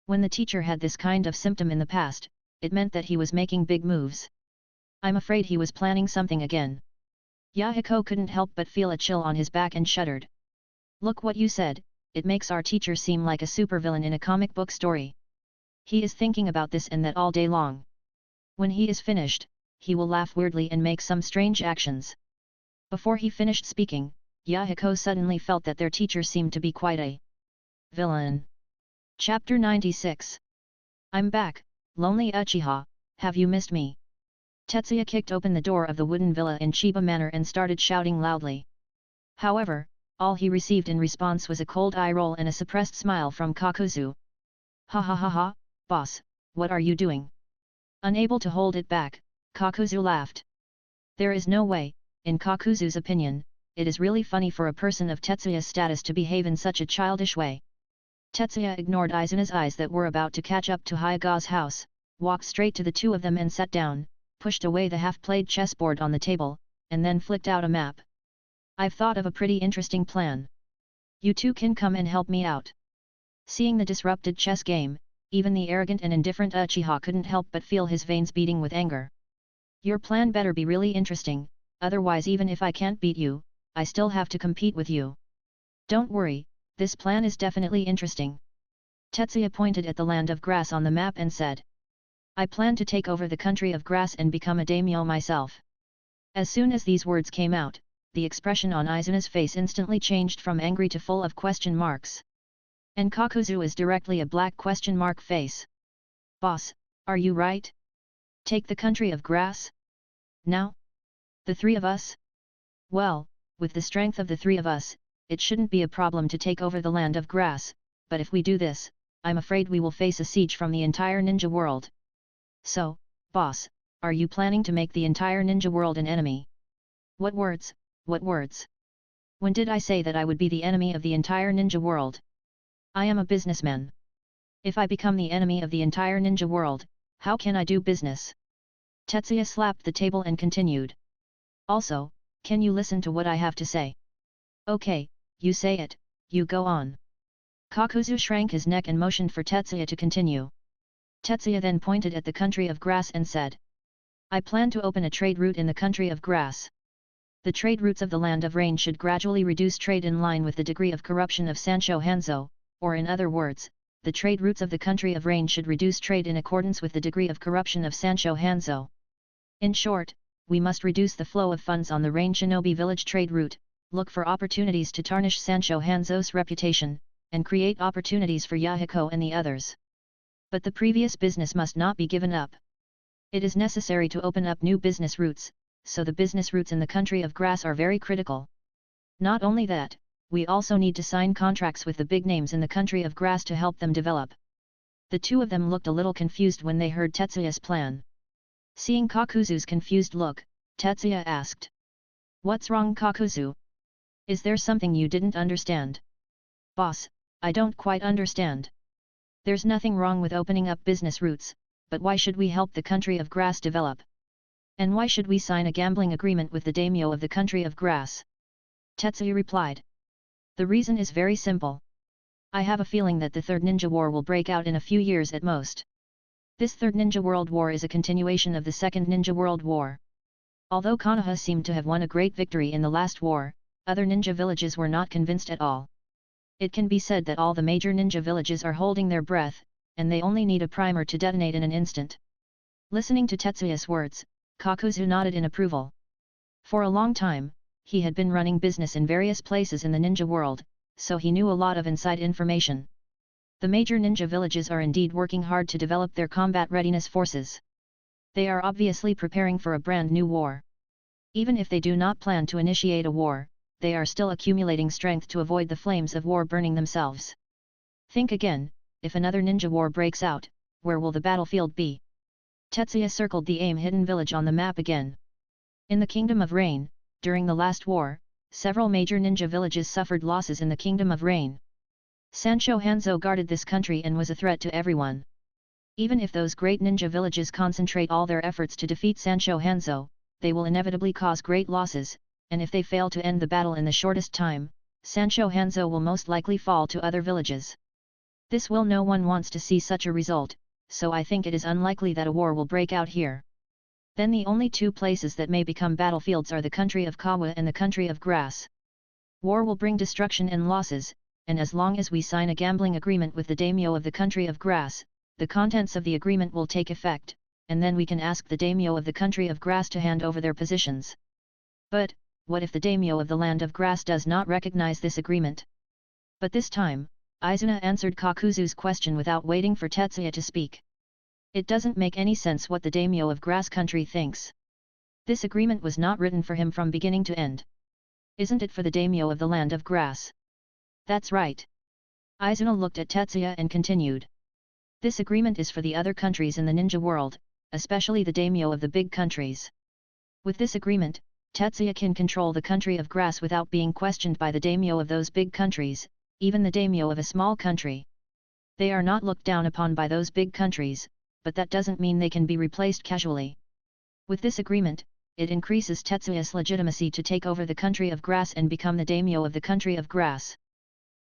When the teacher had this kind of symptom in the past, it meant that he was making big moves. I'm afraid he was planning something again. Yahiko couldn't help but feel a chill on his back and shuddered. Look what you said, it makes our teacher seem like a supervillain in a comic book story. He is thinking about this and that all day long. When he is finished, he will laugh weirdly and make some strange actions. Before he finished speaking, Yahiko suddenly felt that their teacher seemed to be quite a villain. Chapter 96. I'm back, lonely Uchiha, have you missed me? Tetsuya kicked open the door of the wooden villa in Chiba Manor and started shouting loudly. However, all he received in response was a cold eye roll and a suppressed smile from Kakuzu. Ha ha ha ha, boss, what are you doing? Unable to hold it back, Kakuzu laughed. There is no way, in Kakuzu's opinion, it is really funny for a person of Tetsuya's status to behave in such a childish way. Tetsuya ignored Izuna's eyes that were about to catch up to Hyaga's house, walked straight to the two of them and sat down, pushed away the half-played chessboard on the table, and then flicked out a map. I've thought of a pretty interesting plan. You two can come and help me out. Seeing the disrupted chess game, even the arrogant and indifferent Uchiha couldn't help but feel his veins beating with anger. Your plan better be really interesting, otherwise even if I can't beat you, I still have to compete with you. Don't worry, this plan is definitely interesting. Tetsuya pointed at the land of grass on the map and said. I plan to take over the country of grass and become a daimyo myself. As soon as these words came out, the expression on Izuna's face instantly changed from angry to full of question marks. And Kakuzu is directly a black question mark face. Boss, are you right? Take the country of grass? Now? The three of us? Well, with the strength of the three of us, it shouldn't be a problem to take over the land of grass, but if we do this, I'm afraid we will face a siege from the entire ninja world. So, boss, are you planning to make the entire ninja world an enemy? What words, what words? When did I say that I would be the enemy of the entire ninja world? I am a businessman. If I become the enemy of the entire ninja world, how can I do business? Tetsuya slapped the table and continued. Also, can you listen to what I have to say? Okay, you say it, you go on. Kakuzu shrank his neck and motioned for Tetsuya to continue. Tetsuya then pointed at the country of grass and said. I plan to open a trade route in the country of grass. The trade routes of the land of rain should gradually reduce trade in line with the degree of corruption of Sancho Hanzo, or in other words, the trade routes of the country of rain should reduce trade in accordance with the degree of corruption of Sancho Hanzo. In short, we must reduce the flow of funds on the Rain Shinobi Village trade route, look for opportunities to tarnish Sancho Hanzo's reputation, and create opportunities for Yahiko and the others. But the previous business must not be given up. It is necessary to open up new business routes, so the business routes in the country of grass are very critical. Not only that, we also need to sign contracts with the big names in the country of grass to help them develop. The two of them looked a little confused when they heard Tetsuya's plan. Seeing Kakuzu's confused look, Tetsuya asked. What's wrong, Kakuzu? Is there something you didn't understand? Boss, I don't quite understand. There's nothing wrong with opening up business routes, but why should we help the country of grass develop? And why should we sign a gambling agreement with the daimyo of the country of grass? Tetsuya replied. The reason is very simple. I have a feeling that the Third Ninja War will break out in a few years at most. This Third Ninja World War is a continuation of the Second Ninja World War. Although Konoha seemed to have won a great victory in the last war, other ninja villages were not convinced at all. It can be said that all the major ninja villages are holding their breath, and they only need a primer to detonate in an instant. Listening to Tetsuya's words, Kakuzu nodded in approval. For a long time, he had been running business in various places in the ninja world, so he knew a lot of inside information. The major ninja villages are indeed working hard to develop their combat readiness forces. They are obviously preparing for a brand new war. Even if they do not plan to initiate a war, they are still accumulating strength to avoid the flames of war burning themselves. Think again, if another ninja war breaks out, where will the battlefield be? Tetsuya circled the hidden village on the map again. In the Kingdom of Rain, during the last war, several major ninja villages suffered losses in the Kingdom of Rain. Sancho Hanzo guarded this country and was a threat to everyone. Even if those great ninja villages concentrate all their efforts to defeat Sancho Hanzo, they will inevitably cause great losses, and if they fail to end the battle in the shortest time, Sancho Hanzo will most likely fall to other villages. No one wants to see such a result, so I think it is unlikely that a war will break out here. Then the only two places that may become battlefields are the country of Kawa and the country of Grass. War will bring destruction and losses, and as long as we sign a gambling agreement with the daimyo of the country of Grass, the contents of the agreement will take effect, and then we can ask the daimyo of the country of Grass to hand over their positions. But, what if the daimyo of the land of Grass does not recognize this agreement? But this time, Izuna answered Kakuzu's question without waiting for Tetsuya to speak. It doesn't make any sense what the daimyo of Grass country thinks. This agreement was not written for him from beginning to end. Isn't it for the daimyo of the land of Grass? That's right. Izuna looked at Tetsuya and continued. This agreement is for the other countries in the ninja world, especially the daimyo of the big countries. With this agreement, Tetsuya can control the country of Grass without being questioned by the daimyo of those big countries, even the daimyo of a small country. They are not looked down upon by those big countries, but that doesn't mean they can be replaced casually. With this agreement, it increases Tetsuya's legitimacy to take over the country of Grass and become the daimyo of the country of Grass.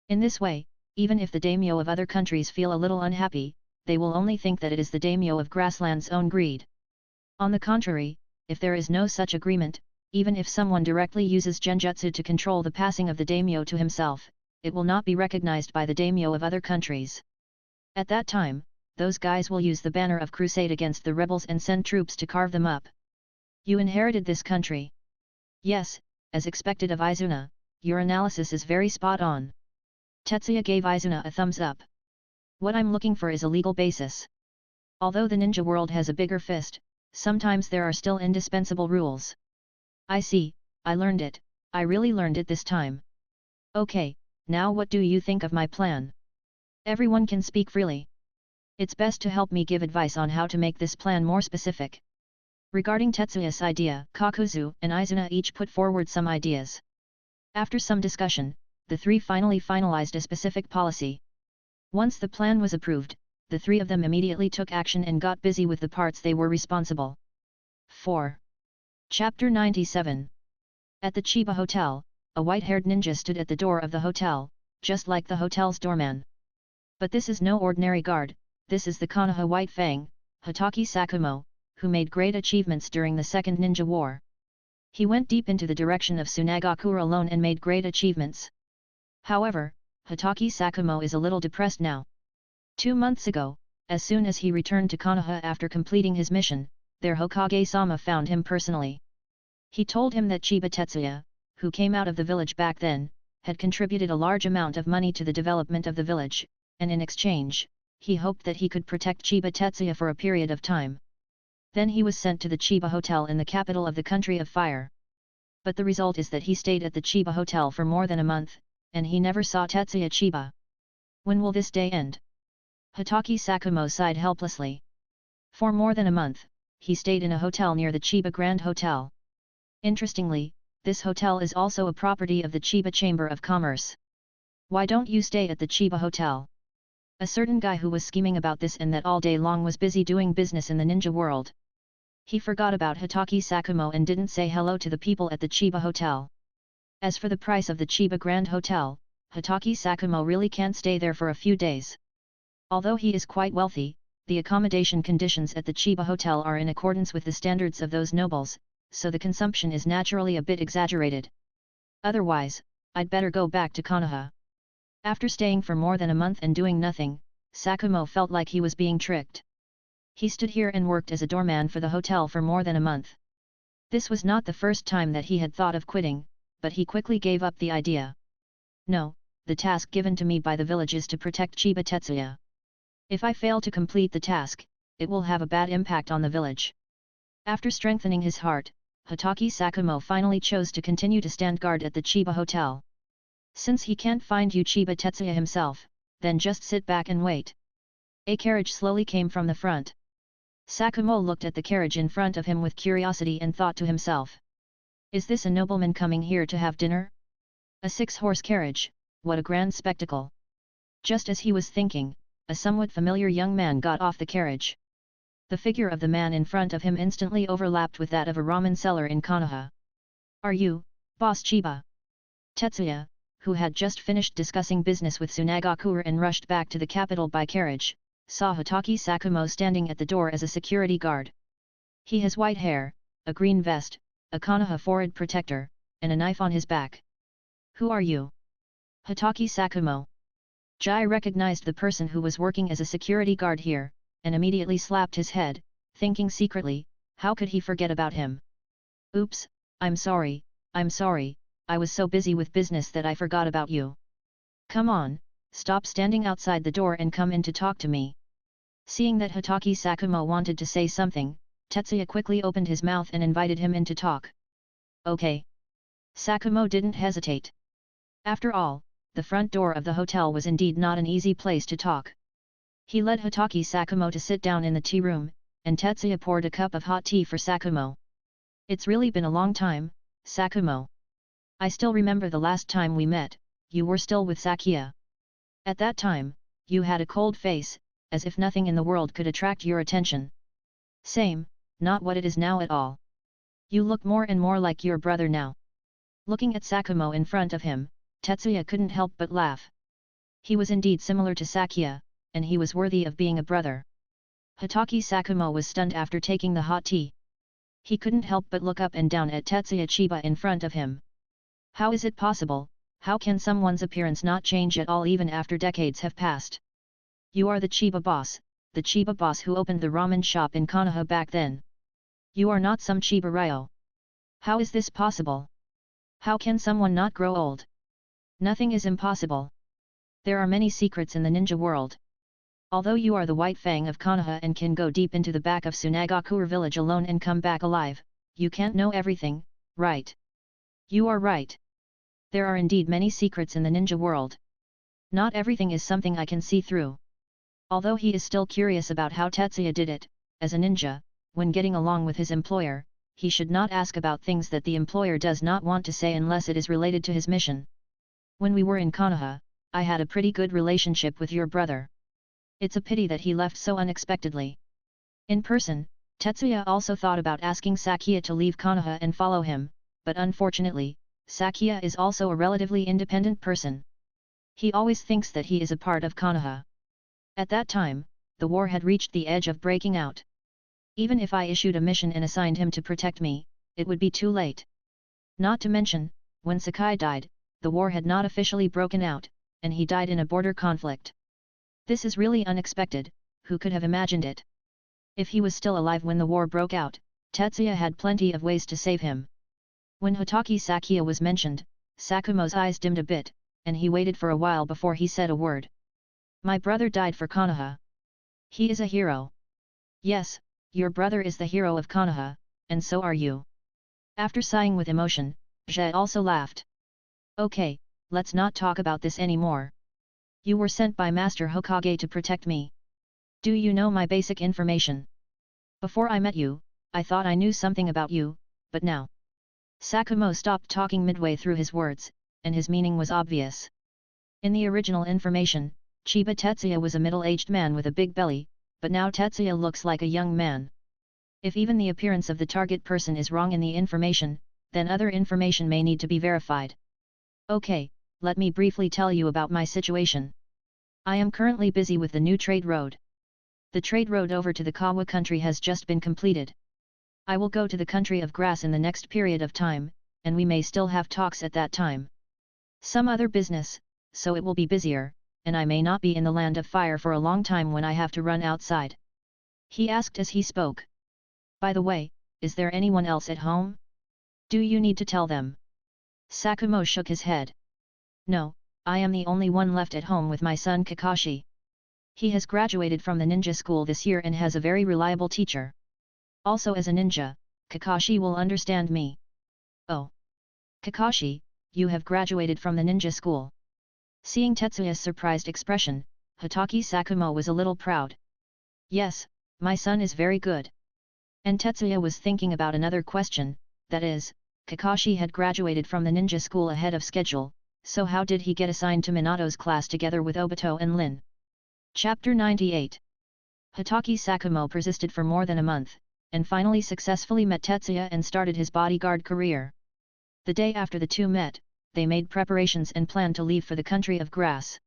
In this way, even if the daimyo of other countries feel a little unhappy, they will only think that it is the daimyo of Grassland's own greed. On the contrary, if there is no such agreement, even if someone directly uses genjutsu to control the passing of the daimyo to himself, it will not be recognized by the daimyo of other countries. At that time, those guys will use the banner of crusade against the rebels and send troops to carve them up. You inherited this country. Yes, as expected of Izuna, your analysis is very spot on. Tetsuya gave Izuna a thumbs up. What I'm looking for is a legal basis. Although the ninja world has a bigger fist, sometimes there are still indispensable rules. I see, I learned it, I really learned it this time. Okay, now what do you think of my plan? Everyone can speak freely. It's best to help me give advice on how to make this plan more specific. Regarding Tetsuya's idea, Kakuzu and Izuna each put forward some ideas. After some discussion, the three finally finalized a specific policy. Once the plan was approved, the three of them immediately took action and got busy with the parts they were responsible. 4. Chapter 97. At the Chiba Hotel, a white-haired ninja stood at the door of the hotel, just like the hotel's doorman. But this is no ordinary guard, this is the Konoha White Fang, Hotaki Sakumo, who made great achievements during the Second Ninja War. He went deep into the direction of Tsunagakura alone and made great achievements. However, Hotaki Sakumo is a little depressed now. 2 months ago, as soon as he returned to Konoha after completing his mission, their Hokage-sama found him personally. He told him that Chiba Tetsuya, who came out of the village back then, had contributed a large amount of money to the development of the village, and in exchange, he hoped that he could protect Chiba Tetsuya for a period of time. Then he was sent to the Chiba Hotel in the capital of the country of fire. But the result is that he stayed at the Chiba Hotel for more than a month, and he never saw Tetsuya Chiba. When will this day end? Hotaki Sakumo sighed helplessly. For more than a month, he stayed in a hotel near the Chiba Grand Hotel. Interestingly, this hotel is also a property of the Chiba Chamber of Commerce. Why don't you stay at the Chiba Hotel? A certain guy who was scheming about this and that all day long was busy doing business in the ninja world. He forgot about Hotaki Sakumo and didn't say hello to the people at the Chiba Hotel. As for the price of the Chiba Grand Hotel, Hotaki Sakumo really can't stay there for a few days. Although he is quite wealthy, the accommodation conditions at the Chiba Hotel are in accordance with the standards of those nobles, so the consumption is naturally a bit exaggerated. Otherwise, I'd better go back to Konoha. After staying for more than a month and doing nothing, Sakumo felt like he was being tricked. He stood here and worked as a doorman for the hotel for more than a month. This was not the first time that he had thought of quitting, but he quickly gave up the idea. No, the task given to me by the village is to protect Chiba Tetsuya. If I fail to complete the task, it will have a bad impact on the village. After strengthening his heart, Hotaki Sakumo finally chose to continue to stand guard at the Chiba Hotel. Since he can't find you Chiba Tetsuya himself, then just sit back and wait. A carriage slowly came from the front. Sakumo looked at the carriage in front of him with curiosity and thought to himself. Is this a nobleman coming here to have dinner? A 6-horse carriage, what a grand spectacle! Just as he was thinking, a somewhat familiar young man got off the carriage. The figure of the man in front of him instantly overlapped with that of a ramen seller in Konoha. Are you, Boss Chiba? Tetsuya, who had just finished discussing business with Tsunagakure and rushed back to the capital by carriage, saw Hotaki Sakumo standing at the door as a security guard. He has white hair, a green vest, a Konoha forehead protector, and a knife on his back. Who are you? Hotaki Sakumo. Jai recognized the person who was working as a security guard here, and immediately slapped his head, thinking secretly, how could he forget about him? Oops, I'm sorry, I was so busy with business that I forgot about you. Come on, stop standing outside the door and come in to talk to me. Seeing that Hotaki Sakumo wanted to say something, Tetsuya quickly opened his mouth and invited him in to talk. Okay. Sakumo didn't hesitate. After all, the front door of the hotel was indeed not an easy place to talk. He led Hotaki Sakumo to sit down in the tea room, and Tetsuya poured a cup of hot tea for Sakumo. It's really been a long time, Sakumo. I still remember the last time we met, you were still with Sakia. At that time, you had a cold face, as if nothing in the world could attract your attention. Same, not what it is now at all. You look more and more like your brother now. Looking at Sakumo in front of him, Tetsuya couldn't help but laugh. He was indeed similar to Sakia, and he was worthy of being a brother. Hotaki Sakumo was stunned after taking the hot tea. He couldn't help but look up and down at Tetsuya Chiba in front of him. How is it possible? How can someone's appearance not change at all even after decades have passed? You are the Chiba boss who opened the ramen shop in Konoha back then. You are not some Chiba Ryo. How is this possible? How can someone not grow old? Nothing is impossible. There are many secrets in the ninja world. Although you are the White Fang of Konoha and can go deep into the back of Tsunagakure village alone and come back alive, you can't know everything, right? You are right. There are indeed many secrets in the ninja world. Not everything is something I can see through. Although he is still curious about how Tetsuya did it, as a ninja, when getting along with his employer, he should not ask about things that the employer does not want to say unless it is related to his mission. When we were in Konoha, I had a pretty good relationship with your brother. It's a pity that he left so unexpectedly. In person, Tetsuya also thought about asking Sakia to leave Konoha and follow him, but unfortunately, Sakia is also a relatively independent person. He always thinks that he is a part of Konoha. At that time, the war had reached the edge of breaking out. Even if I issued a mission and assigned him to protect me, it would be too late. Not to mention, when Sakai died, the war had not officially broken out, and he died in a border conflict. This is really unexpected, who could have imagined it? If he was still alive when the war broke out, Tetsuya had plenty of ways to save him. When Hotaki Sakia was mentioned, Sakumo's eyes dimmed a bit, and he waited for a while before he said a word. My brother died for Konoha. He is a hero. Yes, your brother is the hero of Konoha, and so are you. After sighing with emotion, Jie also laughed. Okay, let's not talk about this anymore. You were sent by Master Hokage to protect me. Do you know my basic information? Before I met you, I thought I knew something about you, but now. Sakumo stopped talking midway through his words, and his meaning was obvious. In the original information, Chiba Tetsuya was a middle-aged man with a big belly, but now Tetsuya looks like a young man. If even the appearance of the target person is wrong in the information, then other information may need to be verified. Okay, let me briefly tell you about my situation. I am currently busy with the new trade road. The trade road over to the Kawa country has just been completed. I will go to the country of grass in the next period of time, and we may still have talks at that time. Some other business, so it will be busier, and I may not be in the land of fire for a long time when I have to run outside. He asked as he spoke. By the way, is there anyone else at home? Do you need to tell them? Sakumo shook his head. No, I am the only one left at home with my son Kakashi. He has graduated from the ninja school this year and has a very reliable teacher. Also as a ninja, Kakashi will understand me. Oh. Kakashi, you have graduated from the ninja school. Seeing Tetsuya's surprised expression, Hotaki Sakumo was a little proud. Yes, my son is very good. And Tetsuya was thinking about another question, that is, Kakashi had graduated from the ninja school ahead of schedule, so how did he get assigned to Minato's class together with Obito and Lin? Chapter 98. Hotaki Sakumo persisted for more than a month, and finally successfully met Tetsuya and started his bodyguard career. The day after the two met, they made preparations and planned to leave for the country of grass.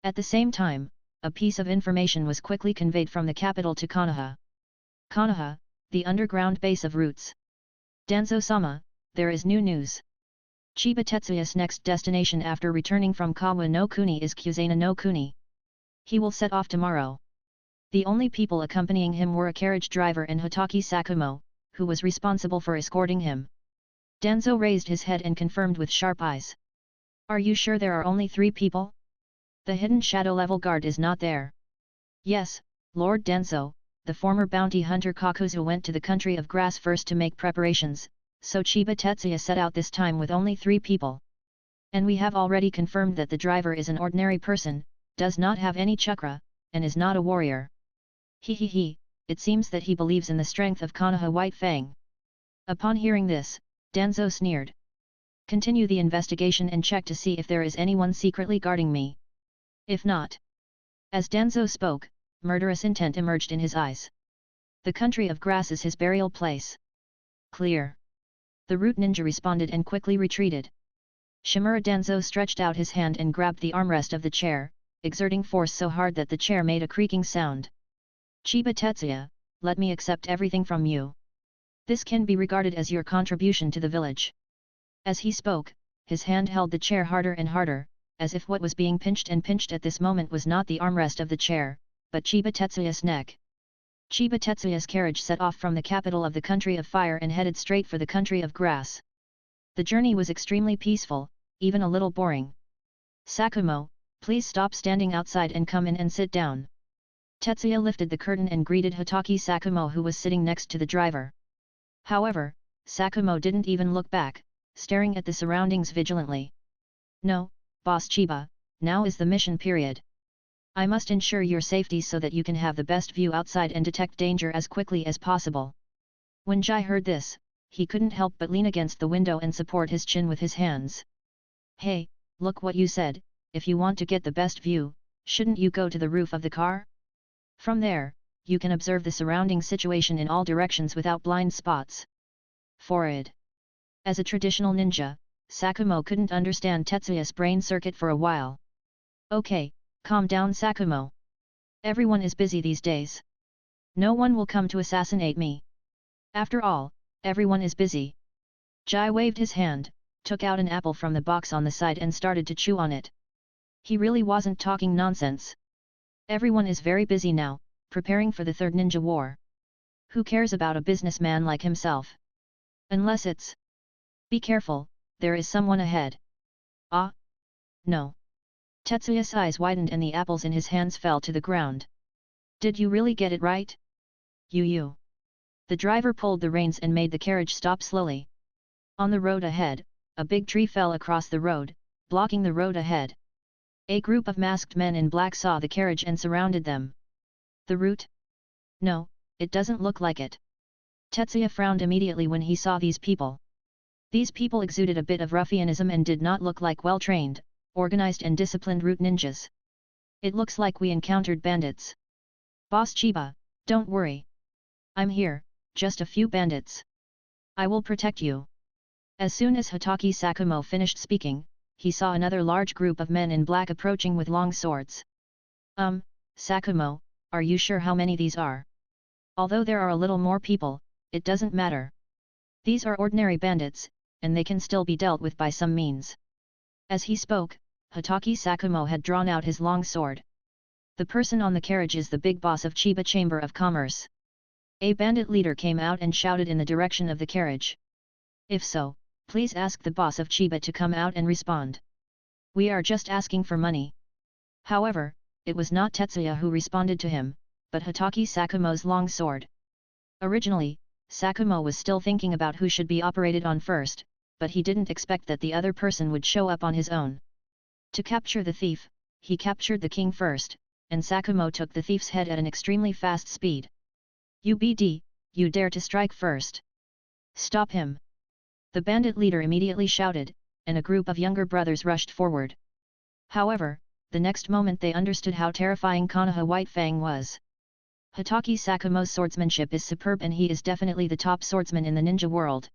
At the same time, a piece of information was quickly conveyed from the capital to Konoha. Konoha, the underground base of Roots. Danzo-sama, there is new news. Chiba Tetsuya's next destination after returning from Kawa no Kuni is Kusaina no Kuni. He will set off tomorrow. The only people accompanying him were a carriage driver and Hotaki Sakumo, who was responsible for escorting him. Danzo raised his head and confirmed with sharp eyes. Are you sure there are only 3 people? The hidden shadow level guard is not there. Yes, Lord Danzo, the former bounty hunter Kakuzu went to the country of grass first to make preparations, so Chiba Tetsuya set out this time with only 3 people. And we have already confirmed that the driver is an ordinary person, does not have any chakra, and is not a warrior. He, it seems that he believes in the strength of Konoha White Fang. Upon hearing this, Danzo sneered. Continue the investigation and check to see if there is anyone secretly guarding me. If not. As Danzo spoke, murderous intent emerged in his eyes. The country of grass is his burial place. Clear. The root ninja responded and quickly retreated. Shimura Danzo stretched out his hand and grabbed the armrest of the chair, exerting force so hard that the chair made a creaking sound. Chiba Tetsuya, let me accept everything from you. This can be regarded as your contribution to the village. As he spoke, his hand held the chair harder and harder, as if what was being pinched and pinched at this moment was not the armrest of the chair, but Chiba Tetsuya's neck. Chiba Tetsuya's carriage set off from the capital of the country of fire and headed straight for the country of grass. The journey was extremely peaceful, even a little boring. Sakumo, please stop standing outside and come in and sit down. Tetsuya lifted the curtain and greeted Hotaki Sakumo, who was sitting next to the driver. However, Sakumo didn't even look back, staring at the surroundings vigilantly. No, Boss Chiba, now is the mission period. I must ensure your safety so that you can have the best view outside and detect danger as quickly as possible. When Jai heard this, he couldn't help but lean against the window and support his chin with his hands. Hey, look what you said, if you want to get the best view, shouldn't you go to the roof of the car? From there, you can observe the surrounding situation in all directions without blind spots. Forward. As a traditional ninja, Sakumo couldn't understand Tetsuya's brain circuit for a while. Okay, calm down Sakumo. Everyone is busy these days. No one will come to assassinate me. After all, everyone is busy. Jai waved his hand, took out an apple from the box on the side and started to chew on it. He really wasn't talking nonsense. Everyone is very busy now, preparing for the Third Ninja War. Who cares about a businessman like himself? Unless it's... Be careful, there is someone ahead. Ah? No. Tetsuya's eyes widened and the apples in his hands fell to the ground. Did you really get it right? You. The driver pulled the reins and made the carriage stop slowly. On the road ahead, a big tree fell across the road, blocking the road ahead. A group of masked men in black saw the carriage and surrounded them. The route? No, it doesn't look like it. Tetsuya frowned immediately when he saw these people. These people exuded a bit of ruffianism and did not look like well-trained, organized and disciplined root ninjas. It looks like we encountered bandits. Boss Chiba, don't worry. I'm here, just a few bandits. I will protect you. As soon as Hotaki Sakumo finished speaking, he saw another large group of men in black approaching with long swords. Sakumo, are you sure how many these are? Although there are a little more people, it doesn't matter. These are ordinary bandits, and they can still be dealt with by some means. As he spoke, Hotaki Sakumo had drawn out his long sword. The person on the carriage is the big boss of Chiba Chamber of Commerce. A bandit leader came out and shouted in the direction of the carriage. If so, please ask the boss of Chiba to come out and respond. We are just asking for money. However, it was not Tetsuya who responded to him, but Hotaki Sakumo's long sword. Originally, Sakumo was still thinking about who should be operated on first, but he didn't expect that the other person would show up on his own. To capture the thief, he captured the king first, and Sakumo took the thief's head at an extremely fast speed. UBD, you dare to strike first. Stop him! The bandit leader immediately shouted, and a group of younger brothers rushed forward. However, the next moment they understood how terrifying Konoha White Fang was. Hotake Sakumo's swordsmanship is superb and he is definitely the top swordsman in the ninja world.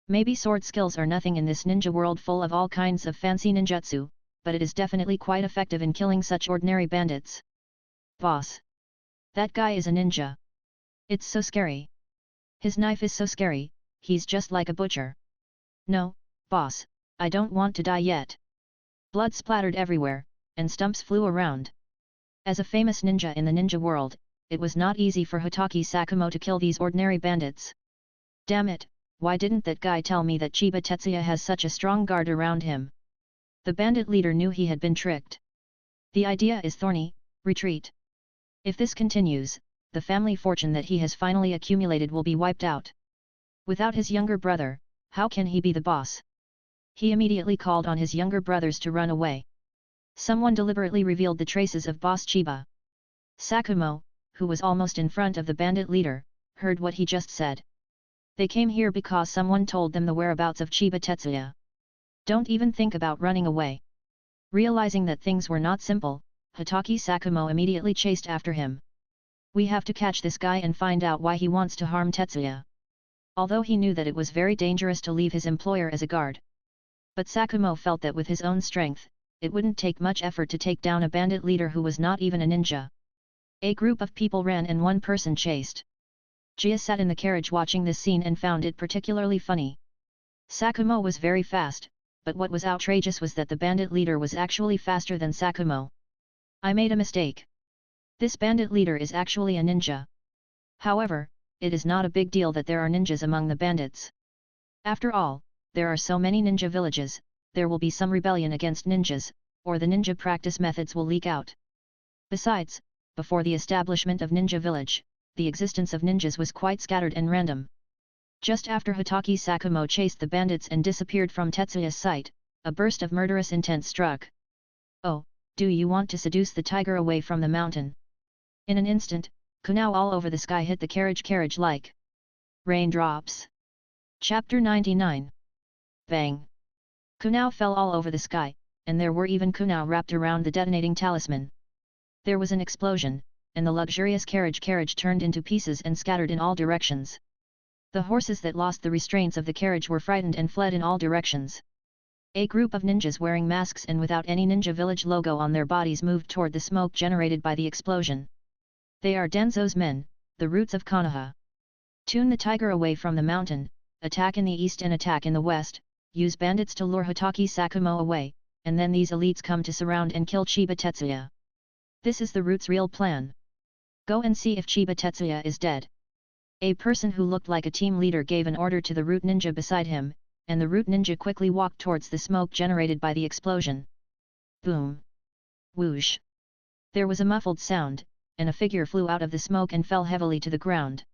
Maybe sword skills are nothing in this ninja world full of all kinds of fancy ninjutsu, but it is definitely quite effective in killing such ordinary bandits. Boss! That guy is a ninja. It's so scary. His knife is so scary, he's just like a butcher. No, boss, I don't want to die yet. Blood splattered everywhere, and stumps flew around. As a famous ninja in the ninja world, it was not easy for Hotake Sakumo to kill these ordinary bandits. Damn it, why didn't that guy tell me that Chiba Tetsuya has such a strong guard around him? The bandit leader knew he had been tricked. The idea is thorny, retreat. If this continues, the family fortune that he has finally accumulated will be wiped out. Without his younger brother, how can he be the boss? He immediately called on his younger brothers to run away. Someone deliberately revealed the traces of boss Chiba. Sakumo, who was almost in front of the bandit leader, heard what he just said. They came here because someone told them the whereabouts of Chiba Tetsuya. Don't even think about running away. Realizing that things were not simple, Hotake Sakumo immediately chased after him. We have to catch this guy and find out why he wants to harm Tetsuya. Although he knew that it was very dangerous to leave his employer as a guard. But Sakumo felt that with his own strength, it wouldn't take much effort to take down a bandit leader who was not even a ninja. A group of people ran and one person chased. Jia sat in the carriage watching this scene and found it particularly funny. Sakumo was very fast, but what was outrageous was that the bandit leader was actually faster than Sakumo. I made a mistake. This bandit leader is actually a ninja. However, it is not a big deal that there are ninjas among the bandits. After all, there are so many ninja villages, there will be some rebellion against ninjas, or the ninja practice methods will leak out. Besides, before the establishment of Ninja Village, the existence of ninjas was quite scattered and random. Just after Hotake Sakumo chased the bandits and disappeared from Tetsuya's sight, a burst of murderous intent struck. Oh, do you want to seduce the tiger away from the mountain? In an instant, kunao all over the sky hit the carriage like raindrops. Chapter 99. Bang! Kunao fell all over the sky, and there were even kunao wrapped around the detonating talisman. There was an explosion, and the luxurious carriage turned into pieces and scattered in all directions. The horses that lost the restraints of the carriage were frightened and fled in all directions. A group of ninjas wearing masks and without any ninja village logo on their bodies moved toward the smoke generated by the explosion. They are Danzo's men, the roots of Konoha. Tune the tiger away from the mountain, attack in the east and attack in the west, use bandits to lure Hotake Sakumo away, and then these elites come to surround and kill Chiba Tetsuya. This is the Root's real plan. Go and see if Chiba Tetsuya is dead. A person who looked like a team leader gave an order to the Root ninja beside him, and the Root ninja quickly walked towards the smoke generated by the explosion. Boom! Whoosh! There was a muffled sound, and a figure flew out of the smoke and fell heavily to the ground.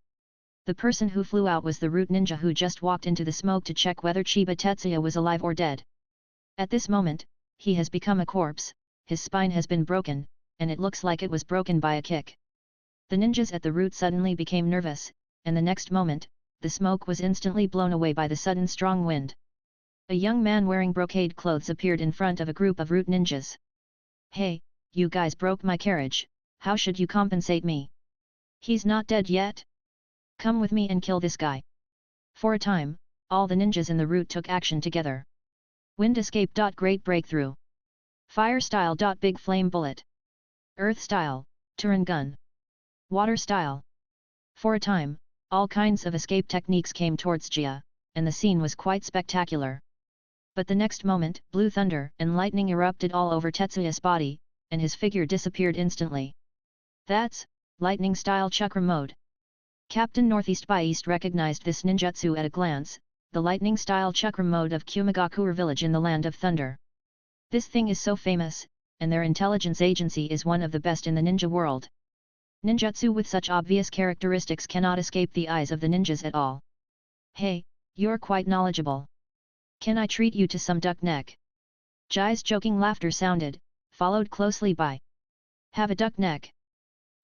The person who flew out was the Root ninja who just walked into the smoke to check whether Chiba Tetsuya was alive or dead. At this moment, he has become a corpse, his spine has been broken, and it looks like it was broken by a kick. The ninjas at the Root suddenly became nervous, and the next moment, the smoke was instantly blown away by the sudden strong wind. A young man wearing brocade clothes appeared in front of a group of Root ninjas. Hey, you guys broke my carriage, how should you compensate me? He's not dead yet? Come with me and kill this guy. For a time, all the ninjas in the Root took action together. Wind escape. Great breakthrough. Fire style. Big flame bullet. Earth style, Turin gun. Water style. For a time, all kinds of escape techniques came towards Jia, and the scene was quite spectacular. But the next moment, blue thunder and lightning erupted all over Tetsuya's body, and his figure disappeared instantly. That's lightning style chakra mode. Captain Northeast by East recognized this ninjutsu at a glance, the lightning style chakra mode of Kumagakure village in the land of thunder. This thing is so famous, and their intelligence agency is one of the best in the ninja world. Ninjutsu with such obvious characteristics cannot escape the eyes of the ninjas at all. Hey, you're quite knowledgeable. Can I treat you to some duck neck? Jai's joking laughter sounded, followed closely by have a duck neck.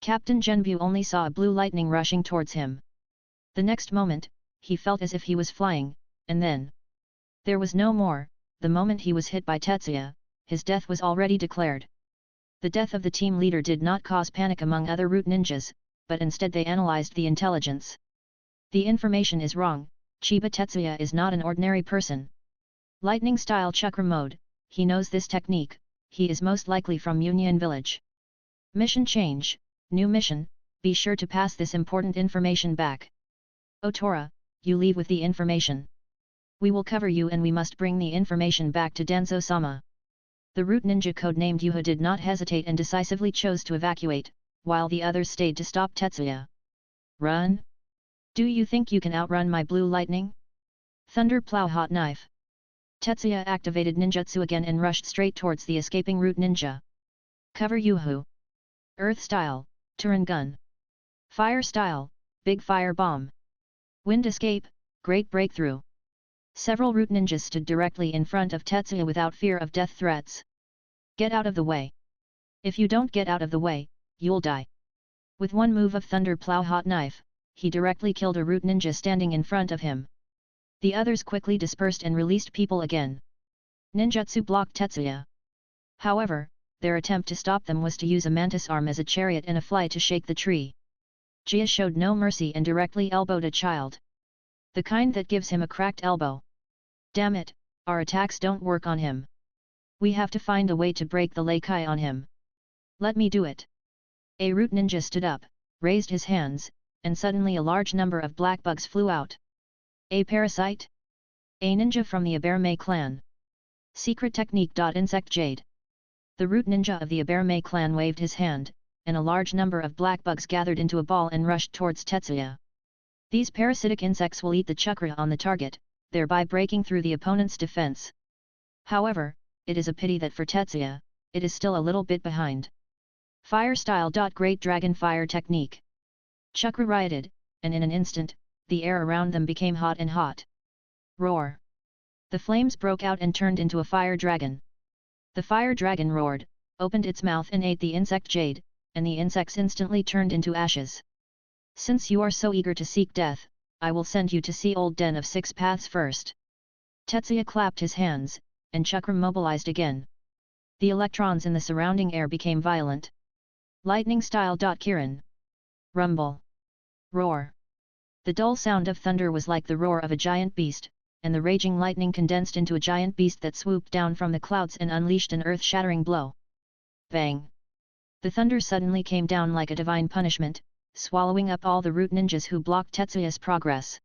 Captain Genbu only saw a blue lightning rushing towards him. The next moment, he felt as if he was flying, and then there was no more. The moment he was hit by Tetsuya, his death was already declared. The death of the team leader did not cause panic among other root ninjas, but instead they analyzed the intelligence. The information is wrong. Chiba Tetsuya is not an ordinary person. Lightning style chakra mode, he knows this technique, he is most likely from Union Village. Mission change, new mission, be sure to pass this important information back. Otora, you leave with the information. We will cover you and we must bring the information back to Danzo-sama. The root ninja codenamed Yuha did not hesitate and decisively chose to evacuate, while the others stayed to stop Tetsuya. Run? Do you think you can outrun my blue lightning? Thunder plow hot knife. Tetsuya activated ninjutsu again and rushed straight towards the escaping root ninja. Cover Yuhu. Earth style, Turin gun. Fire style, big fire bomb. Wind escape, great breakthrough. Several root ninjas stood directly in front of Tetsuya without fear of death threats. Get out of the way. If you don't get out of the way, you'll die. With one move of thunder plow hot knife, he directly killed a root ninja standing in front of him. The others quickly dispersed and released people again. Ninjutsu blocked Tetsuya. However, their attempt to stop them was to use a mantis arm as a chariot and a fly to shake the tree. Jia showed no mercy and directly elbowed a child. The kind that gives him a cracked elbow. Damn it, our attacks don't work on him. We have to find a way to break the Leikai on him. Let me do it. A root ninja stood up, raised his hands, and suddenly a large number of black bugs flew out. A parasite? A ninja from the Aberme clan. Secret technique. Insect Jade. The root ninja of the Aberme clan waved his hand, and a large number of black bugs gathered into a ball and rushed towards Tetsuya. These parasitic insects will eat the chakra on the target, thereby breaking through the opponent's defense. However, it is a pity that for Tetsuya, it is still a little bit behind. Fire style. Great Dragon Fire technique. Chakra rioted, and in an instant, the air around them became hot and hot. Roar! The flames broke out and turned into a fire dragon. The fire dragon roared, opened its mouth and ate the insect Jade, and the insects instantly turned into ashes. Since you are so eager to seek death, I will send you to see Old Den of Six Paths first. Tetsuya clapped his hands, and chakra mobilized again. The electrons in the surrounding air became violent. Lightning style. Kirin. Rumble. Roar. The dull sound of thunder was like the roar of a giant beast, and the raging lightning condensed into a giant beast that swooped down from the clouds and unleashed an earth-shattering blow. Bang! The thunder suddenly came down like a divine punishment, swallowing up all the root ninjas who blocked Tetsuya's progress.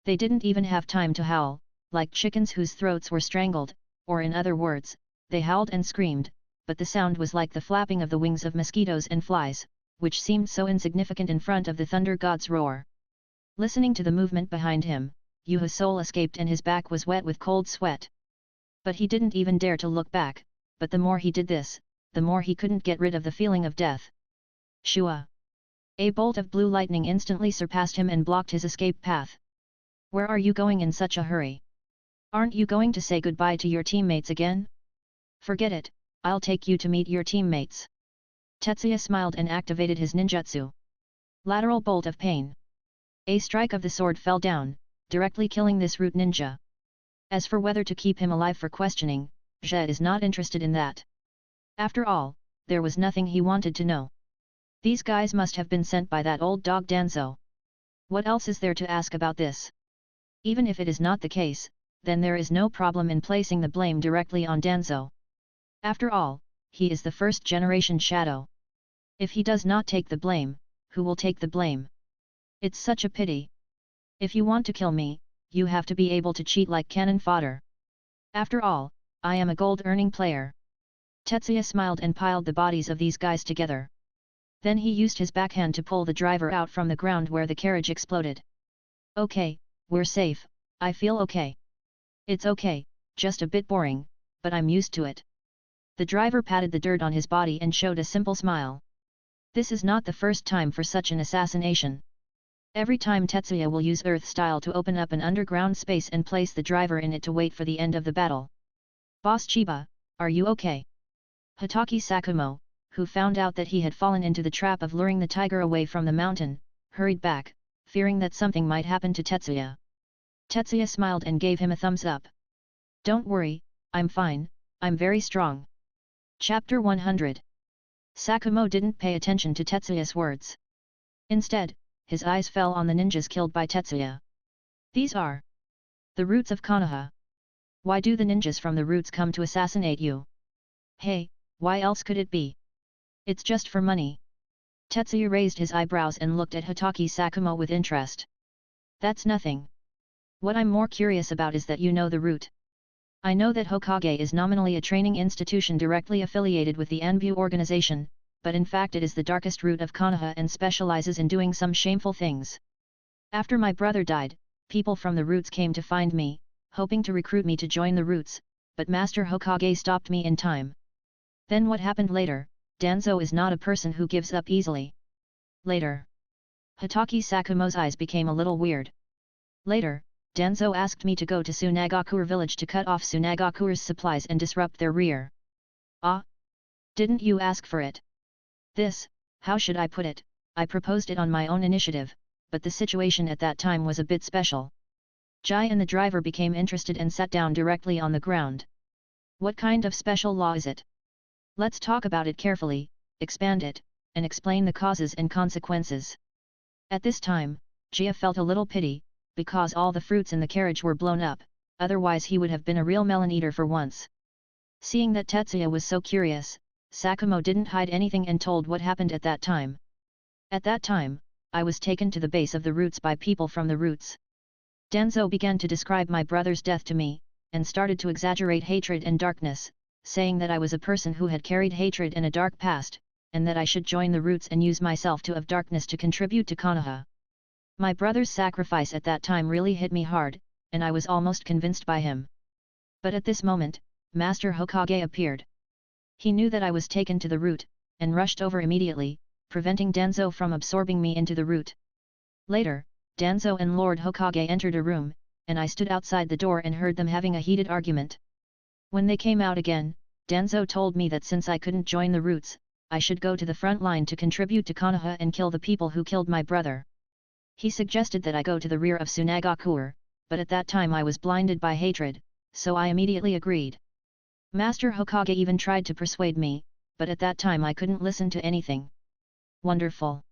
They didn't even have time to howl, like chickens whose throats were strangled, or in other words, they howled and screamed, but the sound was like the flapping of the wings of mosquitoes and flies, which seemed so insignificant in front of the thunder god's roar. Listening to the movement behind him, Yuha's soul escaped and his back was wet with cold sweat. But he didn't even dare to look back, but the more he did this, the more he couldn't get rid of the feeling of death. Shua! A bolt of blue lightning instantly surpassed him and blocked his escape path. Where are you going in such a hurry? Aren't you going to say goodbye to your teammates again? Forget it, I'll take you to meet your teammates. Tetsuya smiled and activated his ninjutsu. Lateral bolt of pain. A strike of the sword fell down, directly killing this root ninja. As for whether to keep him alive for questioning, Zhe is not interested in that. After all, there was nothing he wanted to know. These guys must have been sent by that old dog Danzo. What else is there to ask about this? Even if it is not the case, then there is no problem in placing the blame directly on Danzo. After all, he is the first-generation shadow. If he does not take the blame, who will take the blame? It's such a pity. If you want to kill me, you have to be able to cheat like cannon fodder. After all, I am a gold-earning player. Tetsuya smiled and piled the bodies of these guys together. Then he used his backhand to pull the driver out from the ground where the carriage exploded. Okay, we're safe, I feel okay. It's okay, just a bit boring, but I'm used to it. The driver patted the dirt on his body and showed a simple smile. This is not the first time for such an assassination. Every time Tetsuya will use Earth style to open up an underground space and place the driver in it to wait for the end of the battle. Boss Chiba, are you okay? Hitaki Sakumo, who found out that he had fallen into the trap of luring the tiger away from the mountain, hurried back, fearing that something might happen to Tetsuya. Tetsuya smiled and gave him a thumbs up. "Don't worry, I'm fine, I'm very strong." Chapter 100. Sakumo didn't pay attention to Tetsuya's words. Instead, his eyes fell on the ninjas killed by Tetsuya. "These are the roots of Konoha. Why do the ninjas from the roots come to assassinate you? Hey, why else could it be? It's just for money." Tetsuya raised his eyebrows and looked at Hotake Sakumo with interest. "That's nothing. What I'm more curious about is that you know the root. I know that Hokage is nominally a training institution directly affiliated with the Anbu organization, but in fact it is the darkest root of Konoha and specializes in doing some shameful things. After my brother died, people from the roots came to find me, hoping to recruit me to join the roots, but Master Hokage stopped me in time. Then what happened later? Danzo is not a person who gives up easily." Later. Hotake Sakumo's eyes became a little weird. "Later, Danzo asked me to go to Tsunagakure village to cut off Tsunagakure's supplies and disrupt their rear." "Ah? Didn't you ask for it?" "This, how should I put it, I proposed it on my own initiative, but the situation at that time was a bit special." Jai and the driver became interested and sat down directly on the ground. "What kind of special law is it? Let's talk about it carefully, expand it, and explain the causes and consequences." At this time, Jia felt a little pity, because all the fruits in the carriage were blown up, otherwise he would have been a real melon eater for once. Seeing that Tetsuya was so curious, Sakumo didn't hide anything and told what happened at that time. "At that time, I was taken to the base of the roots by people from the roots. Danzo began to describe my brother's death to me, and started to exaggerate hatred and darkness, saying that I was a person who had carried hatred and a dark past, and that I should join the roots and use myself to of darkness to contribute to Konoha. My brother's sacrifice at that time really hit me hard, and I was almost convinced by him. But at this moment, Master Hokage appeared. He knew that I was taken to the root, and rushed over immediately, preventing Danzo from absorbing me into the root. Later, Danzo and Lord Hokage entered a room, and I stood outside the door and heard them having a heated argument. When they came out again, Danzo told me that since I couldn't join the roots, I should go to the front line to contribute to Konoha and kill the people who killed my brother. He suggested that I go to the rear of Tsunagakure, but at that time I was blinded by hatred, so I immediately agreed. Master Hokage even tried to persuade me, but at that time I couldn't listen to anything." "Wonderful."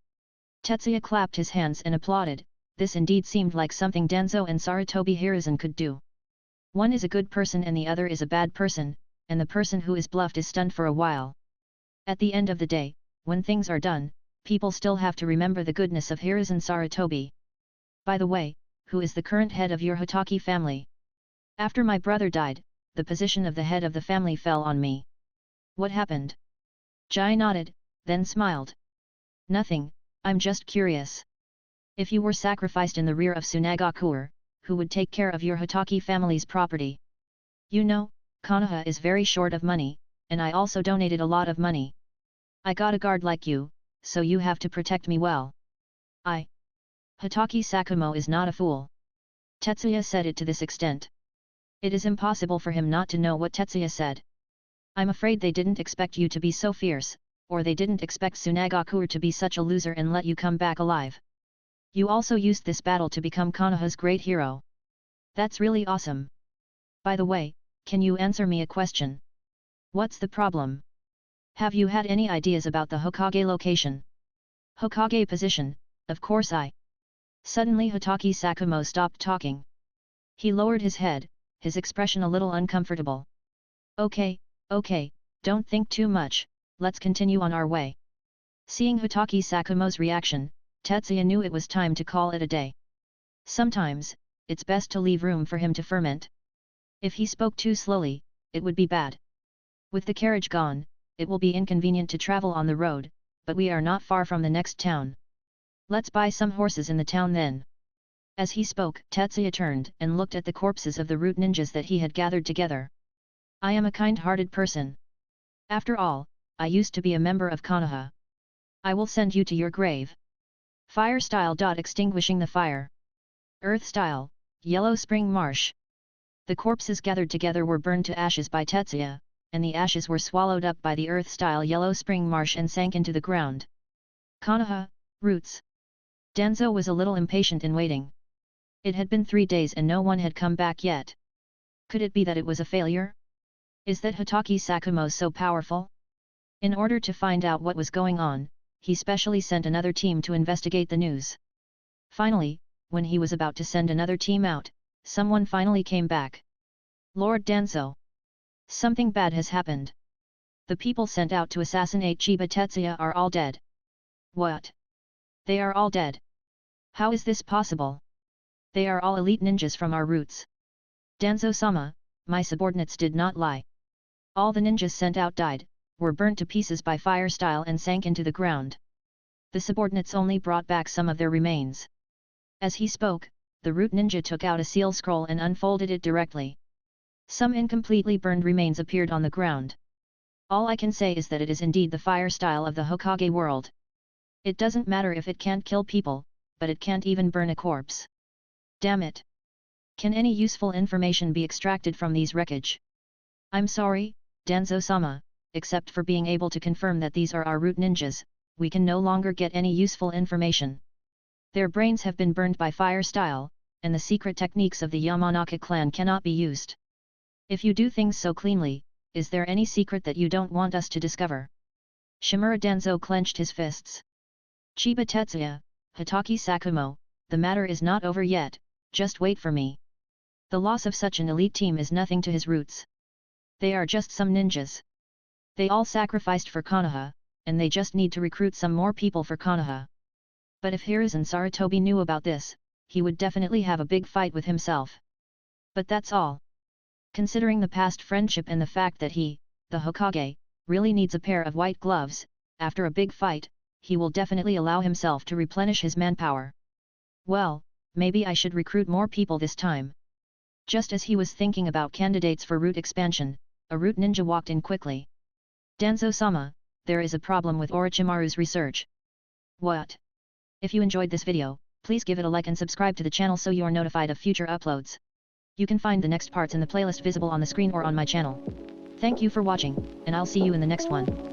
Tetsuya clapped his hands and applauded. This indeed seemed like something Danzo and Sarutobi Hiruzen could do. One is a good person and the other is a bad person, and the person who is bluffed is stunned for a while. At the end of the day, when things are done, people still have to remember the goodness of Hiruzen Sarutobi. "By the way, who is the current head of your Hotake family?" "After my brother died, the position of the head of the family fell on me." "What happened?" Jai nodded, then smiled. "Nothing, I'm just curious. If you were sacrificed in the rear of Tsunagakure, who would take care of your Hotake family's property? You know, Konoha is very short of money, and I also donated a lot of money. I got a guard like you, so you have to protect me well." Hotake Sakumo is not a fool. Tetsuya said it to this extent. It is impossible for him not to know what Tetsuya said. "I'm afraid they didn't expect you to be so fierce, or they didn't expect Tsunagakure to be such a loser and let you come back alive. You also used this battle to become Konoha's great hero. That's really awesome. By the way, can you answer me a question? What's the problem? Have you had any ideas about the Hokage location? Hokage position, of course Suddenly Hotake Sakumo stopped talking. He lowered his head, his expression a little uncomfortable. Okay, don't think too much, let's continue on our way." Seeing Hotake Sakumo's reaction, Tetsuya knew it was time to call it a day. Sometimes, it's best to leave room for him to ferment. If he spoke too slowly, it would be bad. With the carriage gone, it will be inconvenient to travel on the road, but we are not far from the next town. Let's buy some horses in the town then. As he spoke, Tetsuya turned and looked at the corpses of the root ninjas that he had gathered together. "I am a kind-hearted person. After all, I used to be a member of Konoha. I will send you to your grave. Fire style. Extinguishing the fire. Earth style, Yellow Spring Marsh." The corpses gathered together were burned to ashes by Tetsuya, and the ashes were swallowed up by the earth-style yellow spring marsh and sank into the ground. Konoha, roots. Danzo was a little impatient in waiting. It had been 3 days and no one had come back yet. Could it be that it was a failure? Is that Hokage Sakumo so powerful? In order to find out what was going on, he specially sent another team to investigate the news. Finally, when he was about to send another team out, someone finally came back. Lord Danzo. Something bad has happened. The people sent out to assassinate Chiba Tetsuya are all dead. What? They are all dead? How is this possible? They are all elite ninjas from our roots. Danzo-sama, my subordinates did not lie. All the ninjas sent out died, were burnt to pieces by fire style and sank into the ground. The subordinates only brought back some of their remains. As he spoke, the root ninja took out a seal scroll and unfolded it directly. Some incompletely burned remains appeared on the ground. All I can say is that it is indeed the fire style of the Hokage world. It doesn't matter if it can't kill people, but it can't even burn a corpse. Damn it! Can any useful information be extracted from these wreckage? I'm sorry, Danzo-sama, except for being able to confirm that these are our root ninjas, we can no longer get any useful information. Their brains have been burned by fire style, and the secret techniques of the Yamanaka clan cannot be used. If you do things so cleanly, is there any secret that you don't want us to discover? Shimura Danzo clenched his fists. Chiba Tetsuya, Hokage Sakumo, the matter is not over yet, just wait for me. The loss of such an elite team is nothing to his roots. They are just some ninjas. They all sacrificed for Konoha, and they just need to recruit some more people for Konoha. But if Hiruzen Sarutobi knew about this, he would definitely have a big fight with himself. But that's all. Considering the past friendship and the fact that he, the Hokage, really needs a pair of white gloves, after a big fight, he will definitely allow himself to replenish his manpower. Well, maybe I should recruit more people this time. Just as he was thinking about candidates for root expansion, a root ninja walked in quickly. Danzo-sama, there is a problem with Orochimaru's research. What? If you enjoyed this video, please give it a like and subscribe to the channel so you are notified of future uploads. You can find the next parts in the playlist visible on the screen or on my channel. Thank you for watching, and I'll see you in the next one.